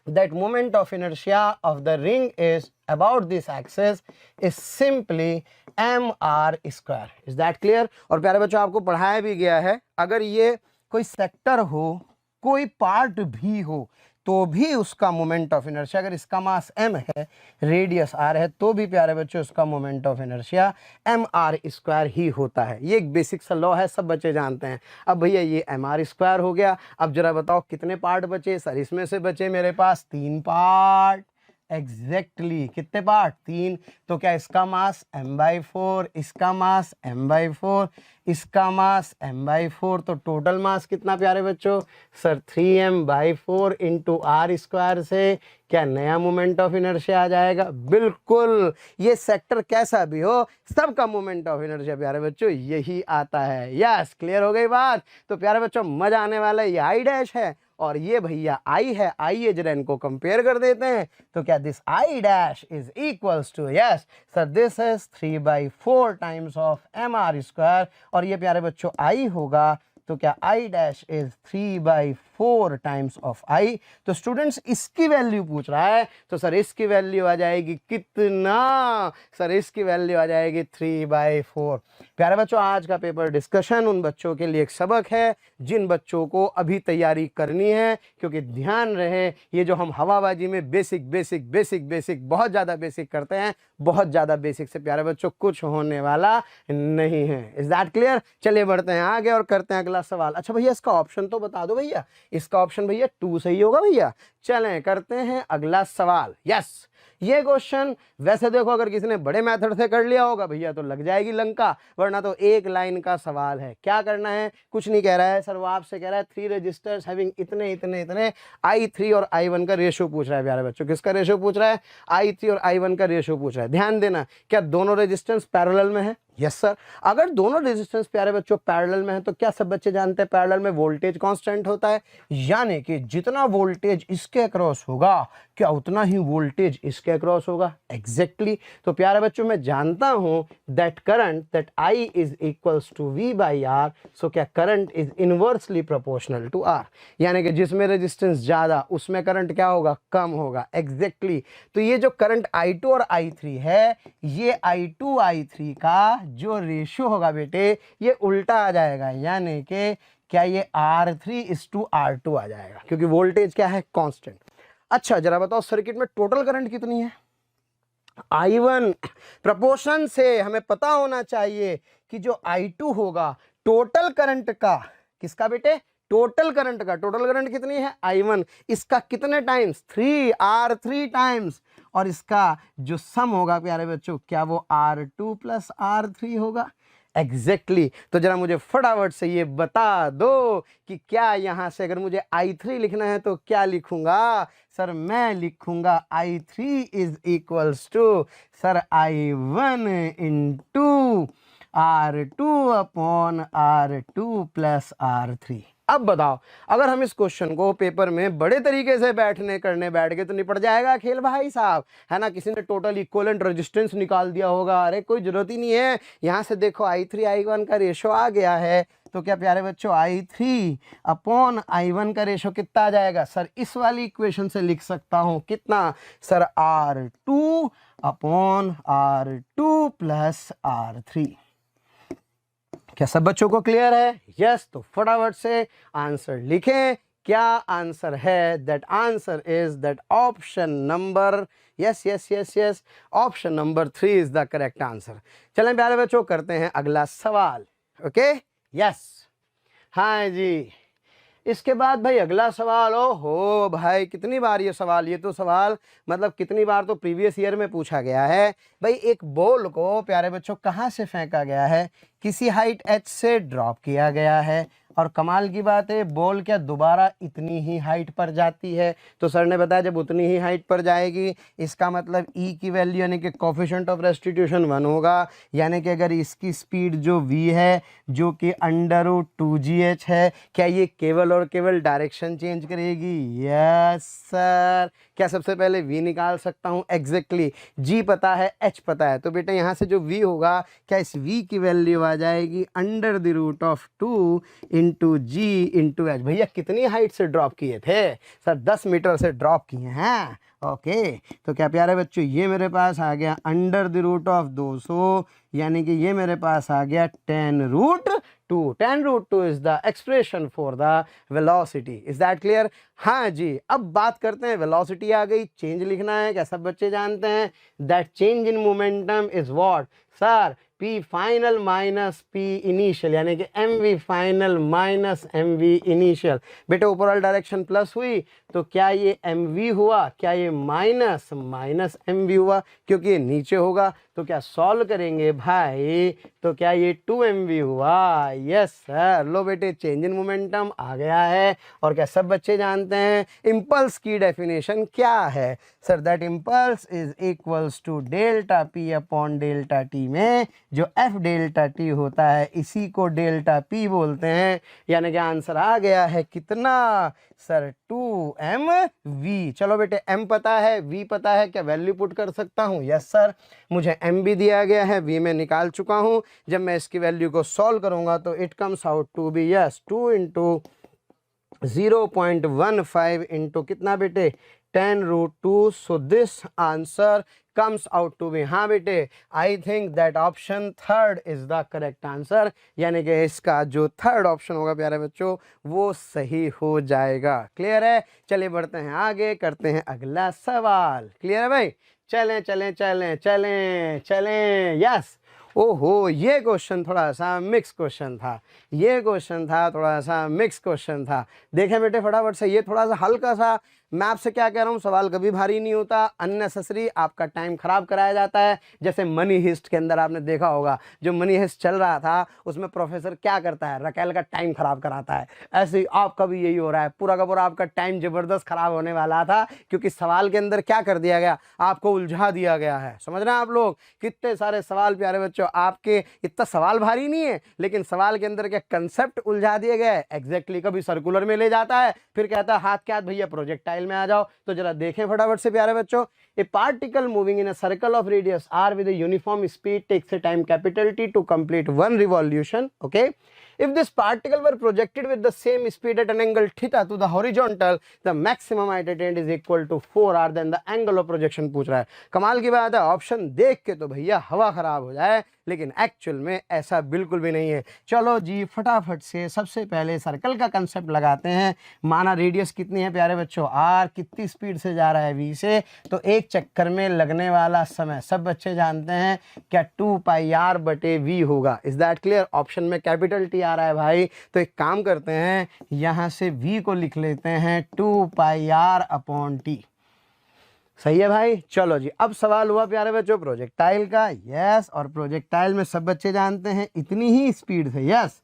that moment of inertia of the ring is about this axis is simply mr square. Is that clear? और प्यारे बच्चों आपको पढ़ाया भी गया है, अगर ये कोई सेक्टर हो, कोई पार्ट भी हो, तो भी उसका मोमेंट ऑफ इनर्शिया, अगर इसका मास m है, रेडियस r है, तो भी प्यारे बच्चों उसका मोमेंट ऑफ इनर्शिया mr² ही होता है। ये एक बेसिक सा लॉ है, सब बच्चे जानते हैं। अब भैया ये mr² हो गया। अब जरा बताओ कितने पार्ट बचे? सर, इसमें से बचे मेरे पास 3 पार्ट। एग्जैक्टली कितने पार्ट? 3। तो क्या इसका मास m/4, इसका मास m/4, इसका मास m/4, तो टोटल मास कितना प्यारे बच्चों? Sir 3m/4 into R square से क्या नया मोमेंट ऑफ इनर्शिया आ जाएगा? बिल्कुल, ये सेक्टर कैसा भी हो, सबका मोमेंट ऑफ इनर्शिया प्यारे बच्चों यही आता है। यस, क्लियर हो गई बात? तो प्यारे बच्चों मजा आने वाला है। ये आई डैश है और ये भैया आई है। आइए जरा इनको कंपेयर कर देते हैं। तो क्या this I dash is equals to, yes sir, this is 3/4 times of mr², और ये प्यारे बच्चों आई होगा। तो क्या I dash is 3/4 times of I. तो स्टूडेंट्स इसकी वैल्यू पूछ रहा है, तो सर इसकी वैल्यू आ जाएगी कितना? सर इसकी वैल्यू आ जाएगी 3/4। प्यारे बच्चों, आज का पेपर डिस्कशन उन बच्चों के लिए एक सबक है जिन बच्चों को अभी तैयारी करनी है, क्योंकि ध्यान रहे ये जो हम हवाबाजी में बेसिक बेसिक बेसिक बेसिक बहुत ज़्यादा बेसिक करते हैं, बहुत ज़्यादा बेसिक से प्यारे बच्चों कुछ होने वाला नहीं है। Is that clear? चलिए बढ़ते हैं आगे और करते हैं अगला सवाल। अच्छा भैया, इसका ऑप्शन तो बता दो भैया। इसका ऑप्शन भैया 2 सही होगा भैया। चलें करते हैं अगला सवाल। यस, ये क्वेश्चन वैसे देखो अगर किसी ने बड़े मेथड से कर लिया होगा भैया तो लग जाएगी लंका, वरना तो एक लाइन का सवाल है। क्या करना है? कुछ नहीं कह रहा है सर, वो आपसे कह रहा है 3 रजिस्टर्स हैविंग इतने इतने इतने, i3 और i1 का रेशियो पूछ रहा है प्यारे बच्चों। किसका रेशियो पूछ रहा है? i3 और i1 का रेशियो पूछ रहा है। ध्यान देना, क्या दोनों रेजिस्टेंस पैरेलल में है? Yes sir. अगर दोनों रेजिस्टेंस प्यारे बच्चों पैरेलल में है तो क्या सब बच्चे जानते हैं पैरेलल में वोल्टेज कांस्टेंट होता है, यानी कि जितना वोल्टेज इसके अक्रॉस होगा क्या उतना ही वोल्टेज इसके अक्रॉस होगा। एग्जैक्टली। तो प्यारे बच्चों मैं जानता हूं that current that I is equals to V/R। So क्या current is inversely proportional to R, यानी कि जिसमें रेजिस्टेंस ज्यादा उसमें करंट क्या होगा? कम होगा। एग्जैक्टली। तो ये जो करंट I2 और I3 है, ये I2 I3 का जो रेशियो होगा बेटे ये उल्टा आ जाएगा, यानी कि क्या ये R3:R2 आ जाएगा, क्योंकि वोल्टेज क्या है? कांस्टेंट। अच्छा जरा बताओ सर्किट में टोटल करंट कितनी है? I1। प्रोपोर्शन से हमें पता होना चाहिए कि जो I2 होगा टोटल करंट का, किसका बेटे? टोटल करंट का। टोटल करंट कितनी है? I1। इसका कितने टाइम्स? 3, R3 times. और इसका जो सम होगा प्यारे बच्चों, क्या वो R2 + R3 होगा? एग्जैक्टली। तो जरा मुझे फटाफट से ये बता दो कि क्या यहां से अगर मुझे I3 लिखना है तो क्या लिखूंगा? सर मैं लिखूंगा I3 is equals to sir I1 into R2 upon R2 plus R3। अब बताओ, अगर हम इस क्वेश्चन को पेपर में बड़े तरीके से करने बैठ गए तो निपट जाएगा खेल भाई साहब, है ना। किसी ने टोटल इक्विवेलेंट रेजिस्टेंस निकाल दिया होगा, अरे कोई जरूरत ही नहीं है। यहाँ से देखो I3 I1 का रेशो आ गया है, तो क्या प्यारे बच्चों I3 अपॉन I1 का रेशो कितना आ जाएगा सर? इस वाली इक्वेशन से लिख सकता हूँ कितना sir? R2 upon R2 plus R3। क्या सब बच्चों को क्लियर है? यस, तो फटाफट से आंसर लिखें। क्या आंसर है? That answer is that option number, yes yes yes yes, option number 3 is the correct answer. चलें प्यारे बच्चों, करते हैं अगला सवाल। ओके, यस, हाँ जी। इसके बाद भाई अगला सवाल, ओ हो भाई कितनी बार ये सवाल, ये तो सवाल मतलब कितनी बार तो प्रीवियस ईयर में पूछा गया है। भाई एक बॉल को प्यारे बच्चों कहाँ से फेंका गया है? किसी हाइट h से ड्रॉप किया गया है, और कमाल की बात है बॉल क्या दोबारा इतनी ही हाइट पर जाती है? तो सर ने बताया जब उतनी ही हाइट पर जाएगी, इसका मतलब E की वैल्यू यानी कि कोफिशिएंट ऑफ रेस्टिट्यूशन 1 होगा। यानी कि अगर इसकी स्पीड जो v है जो कि √2gh है, क्या ये केवल और केवल डायरेक्शन चेंज करेगी? Yes sir. क्या सबसे पहले v निकाल सकता हूँ? एग्जैक्टली, g पता है, h पता है, तो बेटा यहाँ से जो v होगा, क्या इस v की वैल्यू आ जाएगी √2 इंटू जी इंटू एच। भैया कितनी हाइट से ड्रॉप किए थे सर? 10 मीटर से ड्रॉप किए हैं। ओके, तो क्या प्यारे बच्चों ये मेरे पास आ गया √200, यानी कि ये मेरे पास आ गया 10√2। 10√2 is the expression for the velocity. Is that clear? हाँ जी। अब बात करते हैं, वेलोसिटी आ गई, चेंज लिखना है। क्या सब बच्चे जानते हैं? That change in momentum is what sir? P final minus P initial, यानी कि mv final minus mv initial. बेटे ओवरऑल डायरेक्शन प्लस हुई, तो क्या ये mv हुआ? क्या ये माइनस mv हुआ? क्योंकि ये नीचे होगा, तो क्या सॉल्व करेंगे भाई, तो क्या ये 2mv हुआ? Yes sir. लो बेटे, चेंज इन मोमेंटम आ गया है। और क्या सब बच्चे जानते हैं इम्पल्स की डेफिनेशन क्या है sir? That impulse is equals to delta p upon delta t में जो f डेल्टा t होता है इसी को डेल्टा p बोलते हैं। यानी कि आंसर आ गया है कितना सर? 2mv। चलो बेटे, m पता है, v पता है, क्या वैल्यू पुट कर सकता हूँ? Yes sir. मुझे m भी दिया गया है, v में निकाल चुका हूँ। जब मैं इसकी वैल्यू को सॉल्व करूंगा तो it comes out to be yes 2 into 0.15 into कितना बेटे? 10√2। So this answer comes out to be, हाँ बेटे, I think that option third is the correct answer. यानी कि इसका जो थर्ड ऑप्शन होगा प्यारे बच्चों वो सही हो जाएगा। क्लियर है? चलिए बढ़ते हैं आगे, करते हैं अगला सवाल। क्लियर है भाई? चलें चलें चलें चलें चलें। यस। ओहो, ये क्वेश्चन थोड़ा सा मिक्स क्वेश्चन था, ये क्वेश्चन था थोड़ा सा मिक्स क्वेश्चन था। देखें बेटे फटाफट से, ये थोड़ा सा हल्का सा, मैं आपसे क्या कह रहा हूँ, सवाल कभी भारी नहीं होता, अननेसेसरी आपका टाइम खराब कराया जाता है। जैसे मनी हिस्ट के अंदर आपने देखा होगा, जो मनी हिस्ट चल रहा था उसमें प्रोफेसर क्या करता है? रकेल का टाइम खराब कराता है। ऐसे ही आपका भी यही हो रहा है, पूरा का पूरा आपका टाइम जबरदस्त खराब होने वाला था, क्योंकि सवाल के अंदर क्या कर दिया गया? आपको उलझा दिया गया है। समझ रहे हैं आप लोग? कितने सारे सवाल प्यारे बच्चों आपके, इतना सवाल भारी नहीं है लेकिन सवाल के अंदर क्या कंसेप्ट उलझा दिए गए। एग्जैक्टली, कभी सर्कुलर में ले जाता है, फिर कहता है हाथ क्या भैया प्रोजेक्टाइल में आ जाओ। तो जरा देखें फटाफट से प्यारे बच्चों, ए particle moving in a circle of radius r with a uniform speed takes a time capital T to complete one revolution. Okay, if this particle were projected with the same speed at an angle theta to the horizontal, the maximum height attained is equal to 4r, then the angle of projection पूछ रहा है। कमाल की बात है, option देख के तो भैया हवा खराब हो जाए, लेकिन एक्चुअल में ऐसा बिल्कुल भी नहीं है। चलो जी फटाफट से सबसे पहले सर्कल का कंसेप्ट लगाते हैं। माना रेडियस कितनी है प्यारे बच्चों? r कितनी स्पीड से जा रहा है? v से। तो एक चक्कर में लगने वाला समय सब बच्चे जानते हैं क्या? 2πr/v होगा। Is that clear? ऑप्शन में कैपिटल T आ रहा है भाई, तो एक काम करते हैं, यहाँ से v को लिख लेते हैं 2πr/t। सही है भाई? चलो जी, अब सवाल हुआ प्यारे बच्चों प्रोजेक्टाइल का। यस, और प्रोजेक्टाइल में सब बच्चे जानते हैं इतनी ही स्पीड से, यस,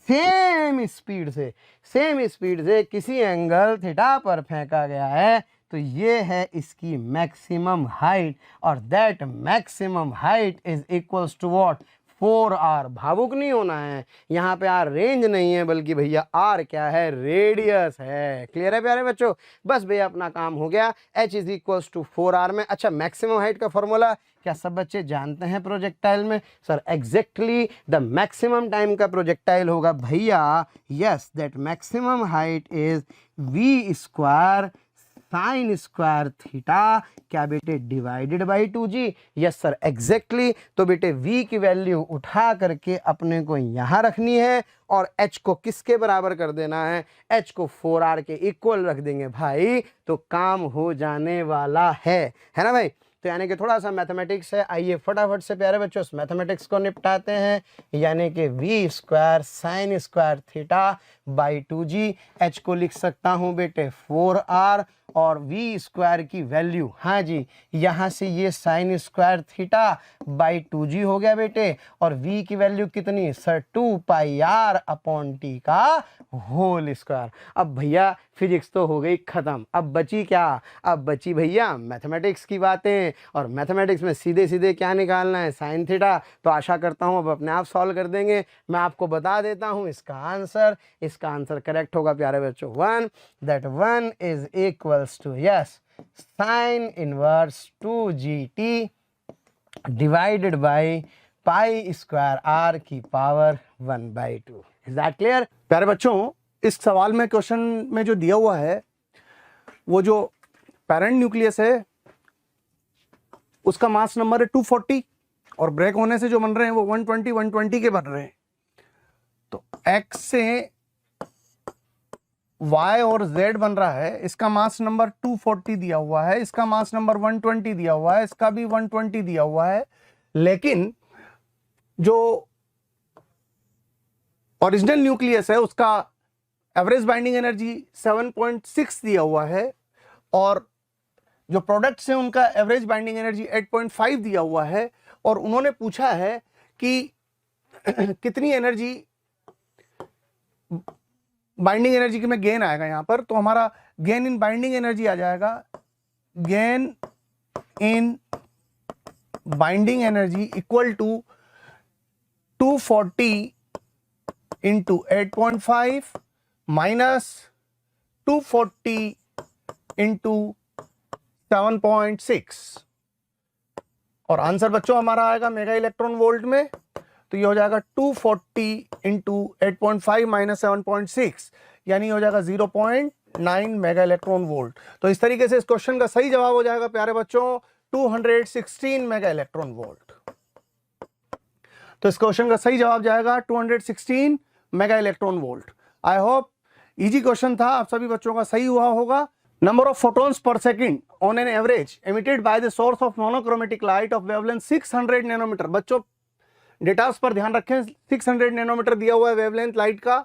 सेम स्पीड से किसी एंगल थीटा पर फेंका गया है, तो ये है इसकी मैक्सिमम हाइट, और that maximum height is equals to what? 4r, भावुक नहीं होना है। यहाँ पे r रेंज नहीं है बल्कि भैया r क्या है, रेडियस है। क्लियर है प्यारे बच्चों? बस भैया अपना काम हो गया। h is equal to 4r में। अच्छा, मैक्सिमम हाइट का फॉर्मूला क्या सब बच्चे जानते हैं प्रोजेक्टाइल में? Sir exactly the maximum time का प्रोजेक्टाइल होगा भैया, yes, that maximum height is v square sine square theta, क्या बेटे, divided by 2g। Yes sir, exactly. तो बेटे v की वैल्यू उठा करके अपने को यहाँ रखनी है और h को किसके बराबर कर देना है, h को 4r के इक्वल रख देंगे भाई, तो काम हो जाने वाला है ना भाई? तो यानी कि थोड़ा सा मैथमेटिक्स है। आइए फटाफट से प्यारे बच्चों उस मैथमेटिक्स को निपटाते हैं। यानी कि v square sine square theta by 2g, h को लिख सकता हूँ बेटे 4r और v स्क्वायर की वैल्यू, हाँ जी, यहाँ से ये sine square theta by 2g हो गया बेटे, और v की वैल्यू कितनी सर, 2 पाई r अपॉन t का होल स्क्वायर। अब भैया फिजिक्स तो हो गई खत्म, अब बची क्या, अब बची भैया मैथमेटिक्स की बातें। और मैथमेटिक्स में सीधे सीधे क्या निकालना है, साइन थीटा। तो आशा करता हूँ अब अपने आप सॉल्व कर देंगे। मैं आपको बता देता हूँ इसका आंसर करेक्ट होगा प्यारे बच्चों 1, that 1 is equals to, yes, sine inverse 2gt divided by pi square r की पावर 1/2। इज दैट क्लियर प्यारे बच्चों? इस सवाल में, क्वेश्चन में जो दिया हुआ है, वो जो पेरेंट न्यूक्लियस है उसका मास नंबर है 240 और ब्रेक होने से जो बन रहे हैं वो 120 के बन रहे हैं। तो x से y और z बन रहा है, इसका मास नंबर 240 दिया हुआ है, इसका मास नंबर 120 दिया हुआ है, इसका भी 120 दिया हुआ है। लेकिन जो ओरिजिनल न्यूक्लियस है उसका एवरेज बाइंडिंग एनर्जी 7.6 दिया हुआ है और जो प्रोडक्ट्स हैं उनका एवरेज बाइंडिंग एनर्जी 8.5 दिया हुआ है। और उन्होंने पूछा है कि कितनी एनर्जी, बाइंडिंग एनर्जी की में गेन आएगा यहाँ पर, तो हमारा गेन इन बाइंडिंग एनर्जी आ जाएगा, gain in binding energy equal to 240 into 8.5 minus 240 into 7.6 और आंसर बच्चों हमारा आएगा मेगा इलेक्ट्रॉन वोल्ट में। तो ये हो जाएगा 240 इंटू 8.5 माइनस 7.6, यानी हो जाएगा 0.9 मेगा इलेक्ट्रॉन वोल्ट। तो इस तरीके से इस क्वेश्चन का सही जवाब हो जाएगा प्यारे बच्चों 216 मेगा इलेक्ट्रॉन वोल्ट। तो इस क्वेश्चन का सही जवाब जाएगा 216 mega electron volt. I hope easy question था, आप सभी बच्चों का सही हुआ होगा। Number of photons per second on an average emitted by the source of monochromatic light of wavelength 600 nanometre. बच्चों डेटास पर ध्यान रखें, 600 नैनोमीटर दिया हुआ है वेवलेंथ लाइट का।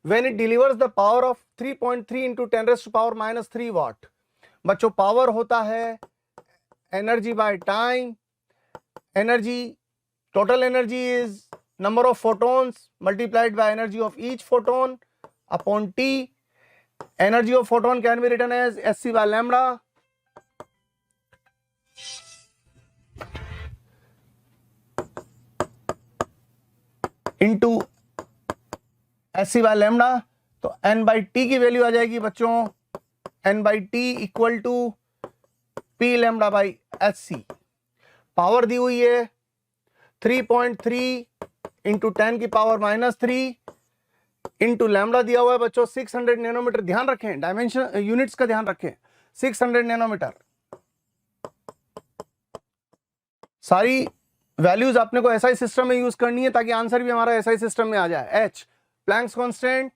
When it delivers the power of 3.3 into 10 raised to power minus 3 watt। बच्चों power होता है energy by time. Energy, total energy is number of photons multiplied by energy of each photon upon T. Energy of photon can be written as Sc by lambda into Sc by lambda। तो n by t की value आ जाएगी बच्चों n by t equal to p lambda by Sc। Power दी हुई है 3.3 into 10 की power minus 3 into lambda दिया हुआ है बच्चों 600 नैनोमीटर। ध्यान रखें, डायमेंशन यूनिट्स का ध्यान रखें, 600 नैनोमीटर। सारी वैल्यूज आपने को एसआई सिस्टम में यूज करनी है ताकि आंसर भी हमारा एसआई सिस्टम में आ जाए। एच प्लैंक्स कांस्टेंट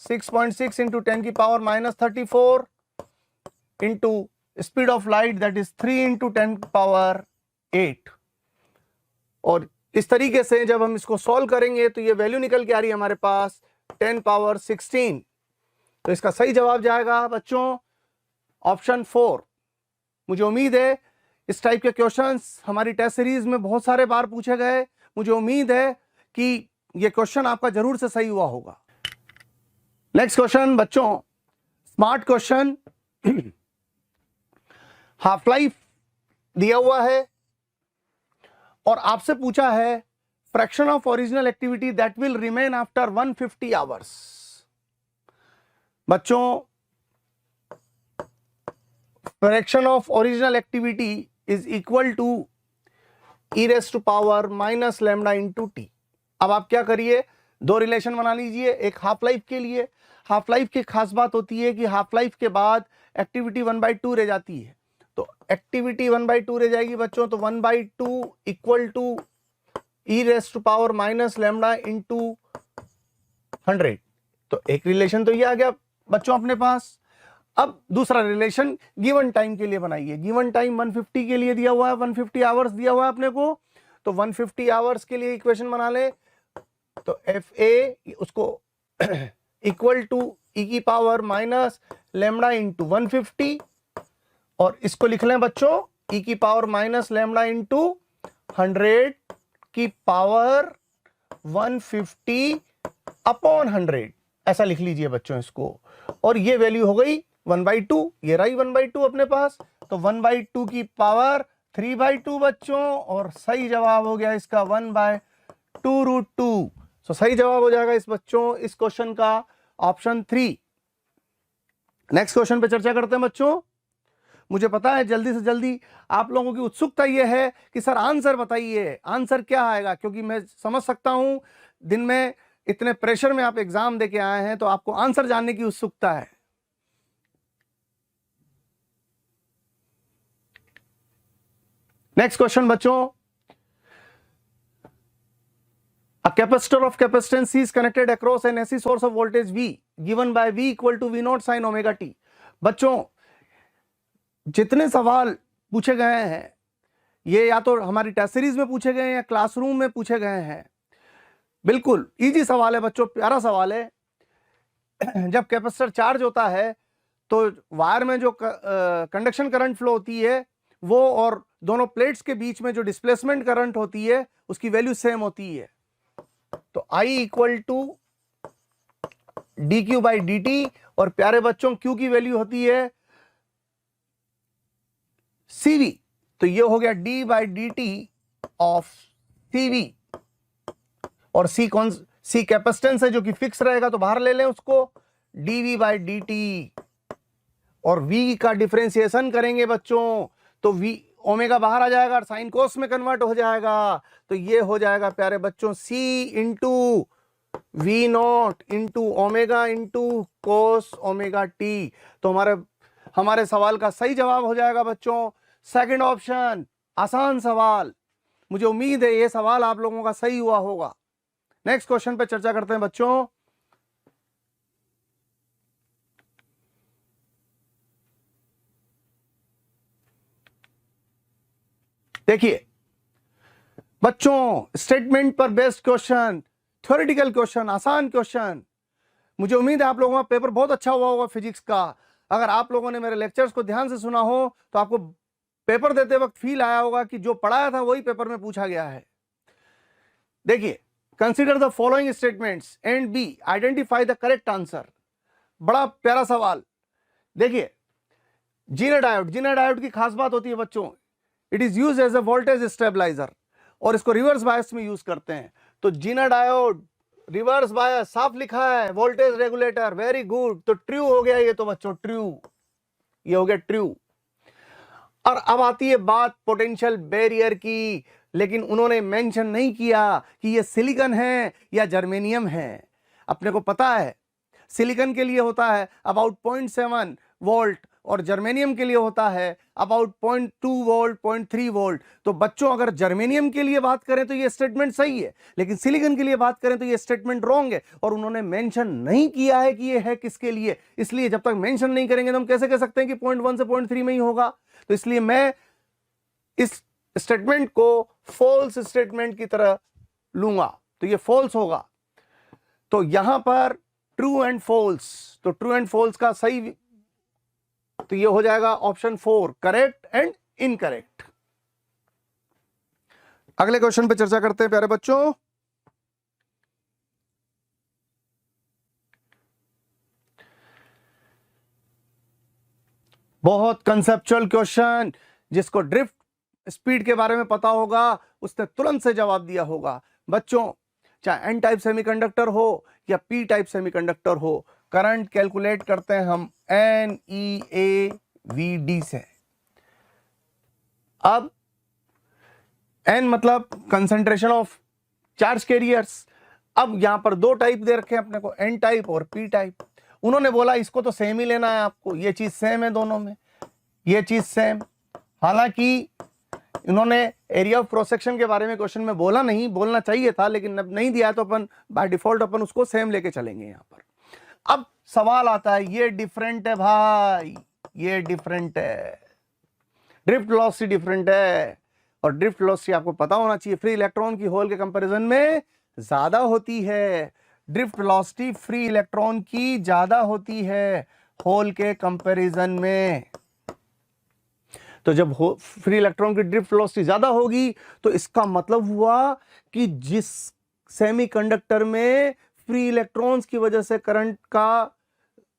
6.6 इंटू 10 की power minus 34 into speed of light that is 3 into 10 की पावर 8। और इस तरीके से जब हम इसको सॉल्व करेंगे तो ये वैल्यू निकल के आ रही है हमारे पास 10 पावर 16। तो इसका सही जवाब जाएगा बच्चों ऑप्शन 4। मुझे उम्मीद है इस टाइप के क्वेश्चंस हमारी टेस्ट सीरीज में बहुत सारे बार पूछे गए। मुझे उम्मीद है कि ये क्वेश्चन आपका जरूर से सही हुआ होगा। नेक्स्ट क्वेश्चन बच्चों, स्मार्ट क्वेश्चन। हाफ लाइफ दिया हुआ है और आपसे पूछा है fraction of original activity that will remain after 150 hours. बच्चों, fraction of original activity is equal to e raise to power minus lambda into T. अब आप क्या करिए, दो रिलेशन बना लीजिए। एक हाफ लाइफ के लिए, हाफ लाइफ की खास बात होती है कि हाफ लाइफ के बाद एक्टिविटी 1/2 रह जाती है। तो एक्टिविटी 1/2 रह जाएगी बच्चों, तो 1/2 equal to e raise to power minus lambda into 100। तो एक रिलेशन तो ये आ गया बच्चों अपने पास। अब दूसरा रिलेशन गिवन टाइम के लिए बनाइए। गिवन टाइम 150 के लिए दिया हुआ है, 150 आवर्स दिया हुआ है अपने को। तो 150 आवर्स के लिए इक्वेशन बना ले, तो एफ ए उसको इक्वल टू ई की पावर माइनस लैम्डा इंटू 150, और इसको लिख लें बच्चों ई की पावर माइनस लैम्डा इंटू 100 की पावर 150 अपॉन 100, ऐसा लिख लीजिए बच्चों इसको। और ये वैल्यू हो गई 1/2, ये रही 1/2 अपने पास। तो 1/2 की पावर 3/2 बच्चों, और सही जवाब हो गया इसका 1/2√2। तो सही जवाब हो जाएगा इस बच्चों इस क्वेश्चन का ऑप्शन 3। नेक्स्ट क्वेश्चन पे चर्चा करते हैं बच्चों। मुझे पता है जल्दी से जल्दी आप लोगों की उत्सुकता यह है कि सर आंसर बताइए, आंसर क्या आएगा, क्योंकि मैं समझ सकता हूं दिन में इतने प्रेशर में आप एग्जाम देके आए हैं, तो आपको आंसर जानने की उत्सुकता है। नेक्स्ट क्वेश्चन बच्चों, a capacitor of capacitance C is connected across an AC source of voltage V given by V equal to V naught sin omega t। बच्चों, जितने सवाल पूछे गए हैं ये या तो हमारी टेस्ट सीरीज में पूछे गए हैं या क्लासरूम में पूछे गए हैं। बिल्कुल इजी सवाल है बच्चों, प्यारा सवाल है। जब कैपेसिटर चार्ज होता है तो वायर में जो कंडक्शन करंट फ्लो होती है वो और दोनों प्लेट्स के बीच में जो डिस्प्लेसमेंट करंट होती है उसकी वैल्यू सेम होती है। तो I equal to D Q by D T, और प्यारे बच्चों Q की वैल्यू होती है CV। तो ये हो गया D by D T of CV, और C कैपेसिटेंस है जो कि फिक्स रहेगा तो बाहर ले लें उसको, dV बाई डी टी, और V का डिफरेंशिएशन करेंगे बच्चों तो V ओमेगा बाहर आ जाएगा और साइन कोस में कन्वर्ट हो जाएगा। तो ये हो जाएगा प्यारे बच्चों C into V naught into omega into cos omega T. तो हमारे सवाल का सही जवाब हो जाएगा बच्चों सेकंड ऑप्शन। आसान सवाल, मुझे उम्मीद है ये सवाल आप लोगों का सही हुआ होगा। नेक्स्ट क्वेश्चन पे चर्चा करते हैं बच्चों। देखिए बच्चों, स्टेटमेंट पर बेस्ड क्वेश्चन, थ्योरेटिकल क्वेश्चन, आसान क्वेश्चन। मुझे उम्मीद है आप लोगों का पेपर बहुत अच्छा हुआ होगा फिजिक्स का। अगर आप लोगों ने मेरे लेक्चर्स को ध्यान से सुना हो तो आपको पेपर देते वक्त फील आया होगा कि जो पढ़ाया था वही पेपर में पूछा गया है। देखिए, consider the following statements and be identify the correct answer. बड़ा प्यारा सवाल। देखिए, जीना डायोड की खास बात होती है बच्चों, it is use as a voltage stabiliser, और इसको रिवर्स बायस में यूज करते हैं। तो जीना डायोड रिवर्स बायस साफ लिखा है, वोल्टेज रेगुलेटर, वेरी गुड। तो ट्रू हो गया ये तो बच्चों, ट्रू, ये हो गया ट्रू। और अब आती है बात पोटेंशियल बैरियर की, लेकिन उन्होंने मेंशन नहीं किया कि ये सिलिकॉन है या जर्मेनियम है। अपने को पता है सिलिकॉन के लिए होता है अबाउट 0.7 वोल्ट और जर्मेनियम के लिए होता है अबाउट 0.2 वोल्ट 0.3 वोल्ट। तो बच्चों, अगर जर्मेनियम के लिए बात करें तो ये स्टेटमेंट सही है, लेकिन सिलिकॉन के लिए बात करें तो ये स्टेटमेंट रॉन्ग है, और उन्होंने मेंशन नहीं किया है कि ये है किसके लिए। इसलिए जब तक मेंशन नहीं करेंगे तो हम कैसे कह सकते हैं कि 0.1 से 0.3 में ही होगा। तो इसलिए मैं इस स्टेटमेंट को फॉल्स स्टेटमेंट की तरह लूंगा, तो ये फॉल्स होगा। तो यहां पर ट्रू एंड फॉल्स, तो ट्रू एंड फॉल्स का सही तो ये हो जाएगा ऑप्शन 4, करेक्ट एंड इनकरेक्ट। अगले क्वेश्चन पे चर्चा करते हैं प्यारे बच्चों। बहुत कंसेप्चुअल क्वेश्चन, जिसको ड्रिफ्ट स्पीड के बारे में पता होगा उसने तुरंत से जवाब दिया होगा। बच्चों चाहे एन टाइप सेमीकंडक्टर हो या पी टाइप सेमीकंडक्टर हो, करंट कैलकुलेट करते हैं हम NeAVD से। अब N मतलब कंसंट्रेशन ऑफ चार्ज कैरियर्स। अब यहां पर दो टाइप दे रखे हैं अपने को, N टाइप और P टाइप। उन्होंने बोला इसको तो सेम ही लेना है आपको, ये चीज सेम है दोनों में, ये चीज सेम। हालांकि इन्होंने एरिया ऑफ क्रॉस सेक्शन के बारे में क्वेश्चन में बोला नहीं, बोलना चाहिए था, लेकिन अब नहीं दिया तो अपन बाय डिफॉल्ट अपन उसको सेम लेके चलेंगे यहां पर। अब सवाल आता है, ये डिफरेंट है भाई, ये डिफरेंट है, ड्रिफ्ट वेलोसिटी डिफरेंट है, और ड्रिफ्ट वेलोसिटी आपको पता होना चाहिए फ्री इलेक्ट्रॉन की होल के कंपैरिजन में ज्यादा होती है। ड्रिफ्ट वेलोसिटी फ्री इलेक्ट्रॉन की ज्यादा होती है होल के कंपैरिजन में। तो जब फ्री इलेक्ट्रॉन की ड्रिफ्ट वेलोसिटी ज्यादा होगी तो इसका मतलब हुआ कि जिस सेमीकंडक्टर में फ्री इलेक्ट्रॉन्स की वजह से करंट का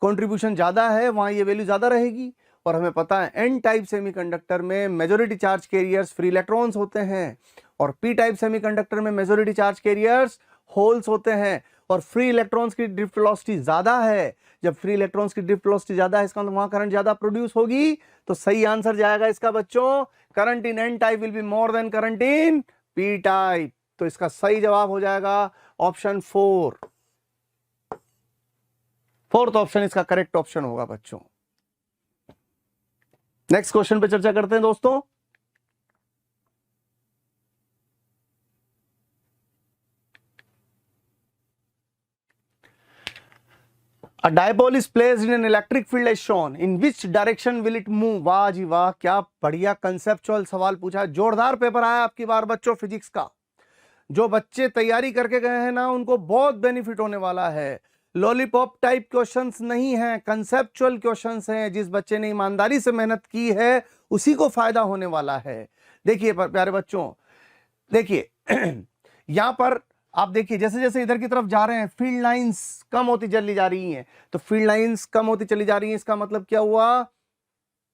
कंट्रीब्यूशन ज्यादा है वहां ये वैल्यू ज्यादा रहेगी। और हमें पता है एन टाइप सेमीकंडक्टर में majority charge carriers free electrons होते हैं, और पी टाइप सेमीकंडक्टर में मेजॉरिटी चार्ज कैरियर्स होल्स होते हैं, और फ्री इलेक्ट्रॉन्स की ड्रिफ्ट वेलोसिटी ज्यादा है। जब फ्री इलेक्ट्रॉन्स की ड्रिफ्ट वेलोसिटी ज्यादा है इसका मतलब वहां करंट ज्यादा प्रोड्यूस होगी। तो सही आंसर जाएगा इसका बच्चों, current in an type will be more than current in P type. तो इसका सही जवाब हो जाएगा ऑप्शन 4। फोर्थ ऑप्शन इसका करेक्ट ऑप्शन होगा बच्चों। नेक्स्ट क्वेश्चन पे चर्चा करते हैं दोस्तों। A dipole is placed in an electric field as shown. In which direction will it move? वाह जी वाह, क्या बढ़िया कंसेप्चुअल सवाल पूछा है। जोरदार पेपर आया आपकी बार बच्चों फिजिक्स का। जो बच्चे तैयारी करके गए हैं ना उनको बहुत बेनिफिट होने वाला है। लॉलीपॉप टाइप क्वेश्चंस नहीं हैं, कंसेप्चुअल क्वेश्चंस हैं। जिस बच्चे ने ईमानदारी से मेहनत की है उसी को फायदा होने वाला है। देखिए प्यारे बच्चों, देखिए यहां पर आप देखिए जैसे जैसे इधर की तरफ जा रहे हैं फील्ड लाइंस कम होती चली जा रही हैं। तो फील्ड लाइंस कम होती चली जा रही हैं, इसका मतलब क्या हुआ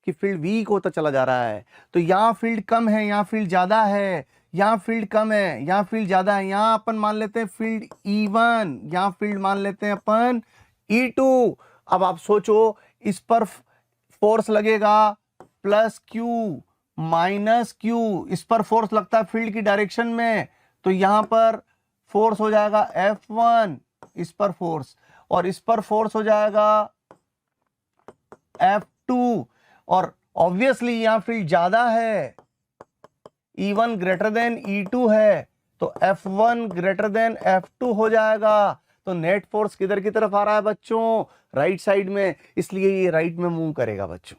कि फील्ड वीक होता चला जा रहा है। तो यहाँ फील्ड कम है, यहाँ फील्ड ज्यादा है, यहाँ फील्ड कम है, यहाँ फील्ड ज्यादा है। यहाँ अपन मान लेते हैं फील्ड E1, यहाँ फील्ड मान लेते हैं अपन E2। अब आप सोचो इस पर फोर्स लगेगा प्लस Q माइनस Q, इस पर फोर्स लगता है फील्ड की डायरेक्शन में, तो यहां पर फोर्स हो जाएगा F1, इस पर फोर्स, और इस पर फोर्स हो जाएगा F2। और ऑब्वियसली यहां फील्ड ज्यादा है, E1 ग्रेटर देन E2 है, तो F1 ग्रेटर देन F2 हो जाएगा। तो नेट फोर्स किधर की तरफ आ रहा है बच्चों, राइट साइड में, इसलिए ये राइट में मूव करेगा बच्चों।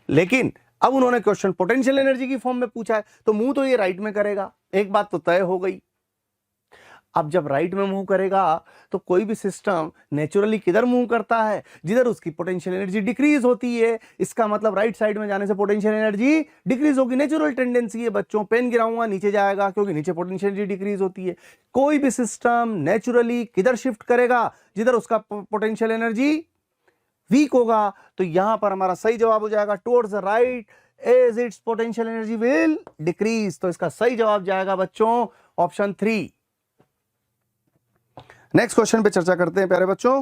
लेकिन अब उन्होंने क्वेश्चन पोटेंशियल एनर्जी की फॉर्म में पूछा है, तो मूव तो ये राइट में करेगा, एक बात तो तय हो गई। अब जब राइट में मूव करेगा तो कोई भी सिस्टम नेचुरली किधर मूव करता है, जिधर उसकी पोटेंशियल एनर्जी डिक्रीज होती है। इसका मतलब राइट साइड में जाने से पोटेंशियल एनर्जी डिक्रीज होगी, नेचुरल टेंडेंसी है बच्चों। पेन गिराऊंगा नीचे जाएगा क्योंकि नीचे पोटेंशियल एनर्जी डिक्रीज होती है। कोई भी सिस्टम नेचुरली किधर शिफ्ट करेगा, जिधर उसका पोटेंशियल एनर्जी वीक होगा। तो यहां पर हमारा सही जवाब हो जाएगा towards the right as its potential energy will decrease. तो इसका सही जवाब जाएगा बच्चों ऑप्शन 3। नेक्स्ट क्वेश्चन पे चर्चा करते हैं प्यारे बच्चों।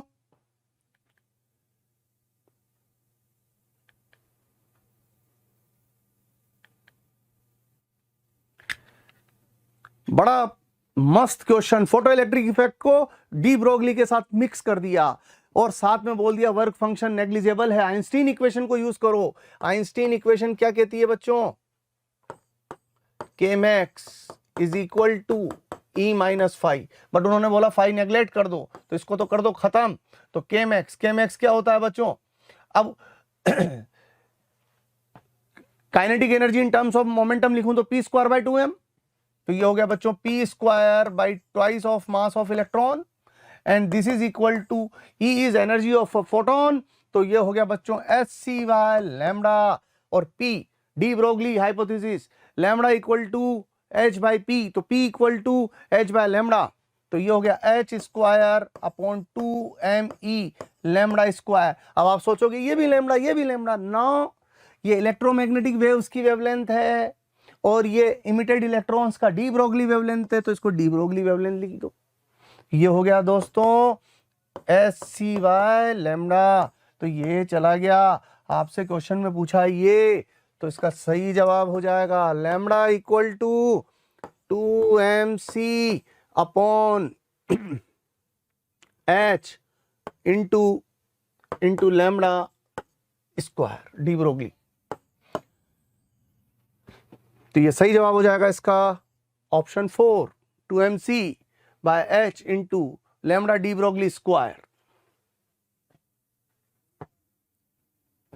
बड़ा मस्त क्वेश्चन, फोटो इलेक्ट्रिक इफेक्ट को डी ब्रोगली के साथ मिक्स कर दिया और साथ में बोल दिया वर्क फंक्शन नेग्लिजिबल है। आइंस्टीन इक्वेशन को यूज करो। आइंस्टीन इक्वेशन क्या कहती है बच्चों, Kmax is equal to E minus five, but उन्होंने बोला फाइव नेग्लेक्ट कर दो, तो इसको तो कर दो खत्म। तो Kmax क्या होता है बच्चों, अब kinetic energy in terms of momentum लिखूं तो p²/2m, तो ये हो गया बच्चों p² twice of mass of electron, and this is equal to E is energy of photon, तो ये हो गया बच्चों hc लैम्डा, और p de Broglie hypothesis lambda equal to h/p, तो p इक्वल टू h/लैम्डा, तो ये हो गया h²/2me लैम्डा स्क्वायर। अब आप सोचोगे ये भी लैम्डा ये भी लैम्डा, नो, ये इलेक्ट्रोमैग्नेटिक वेव्स की वेवलेंथ है और ये इमिटेड इलेक्ट्रॉन्स का डी ब्रोगली वेवलेंथ है, तो इसको डी ब्रोगली वेवलेंथ लिख दो। ये हो गया दोस्तों SCy लैम्डा। तो ये चला गया, आपसे क्वेश्चन में पूछा ये, तो इसका सही जवाब हो जाएगा lambda equal to 2mc upon h into lambda square de Broglie. तो ये सही जवाब हो जाएगा इसका option 4, 2mc by h into lambda de Broglie square.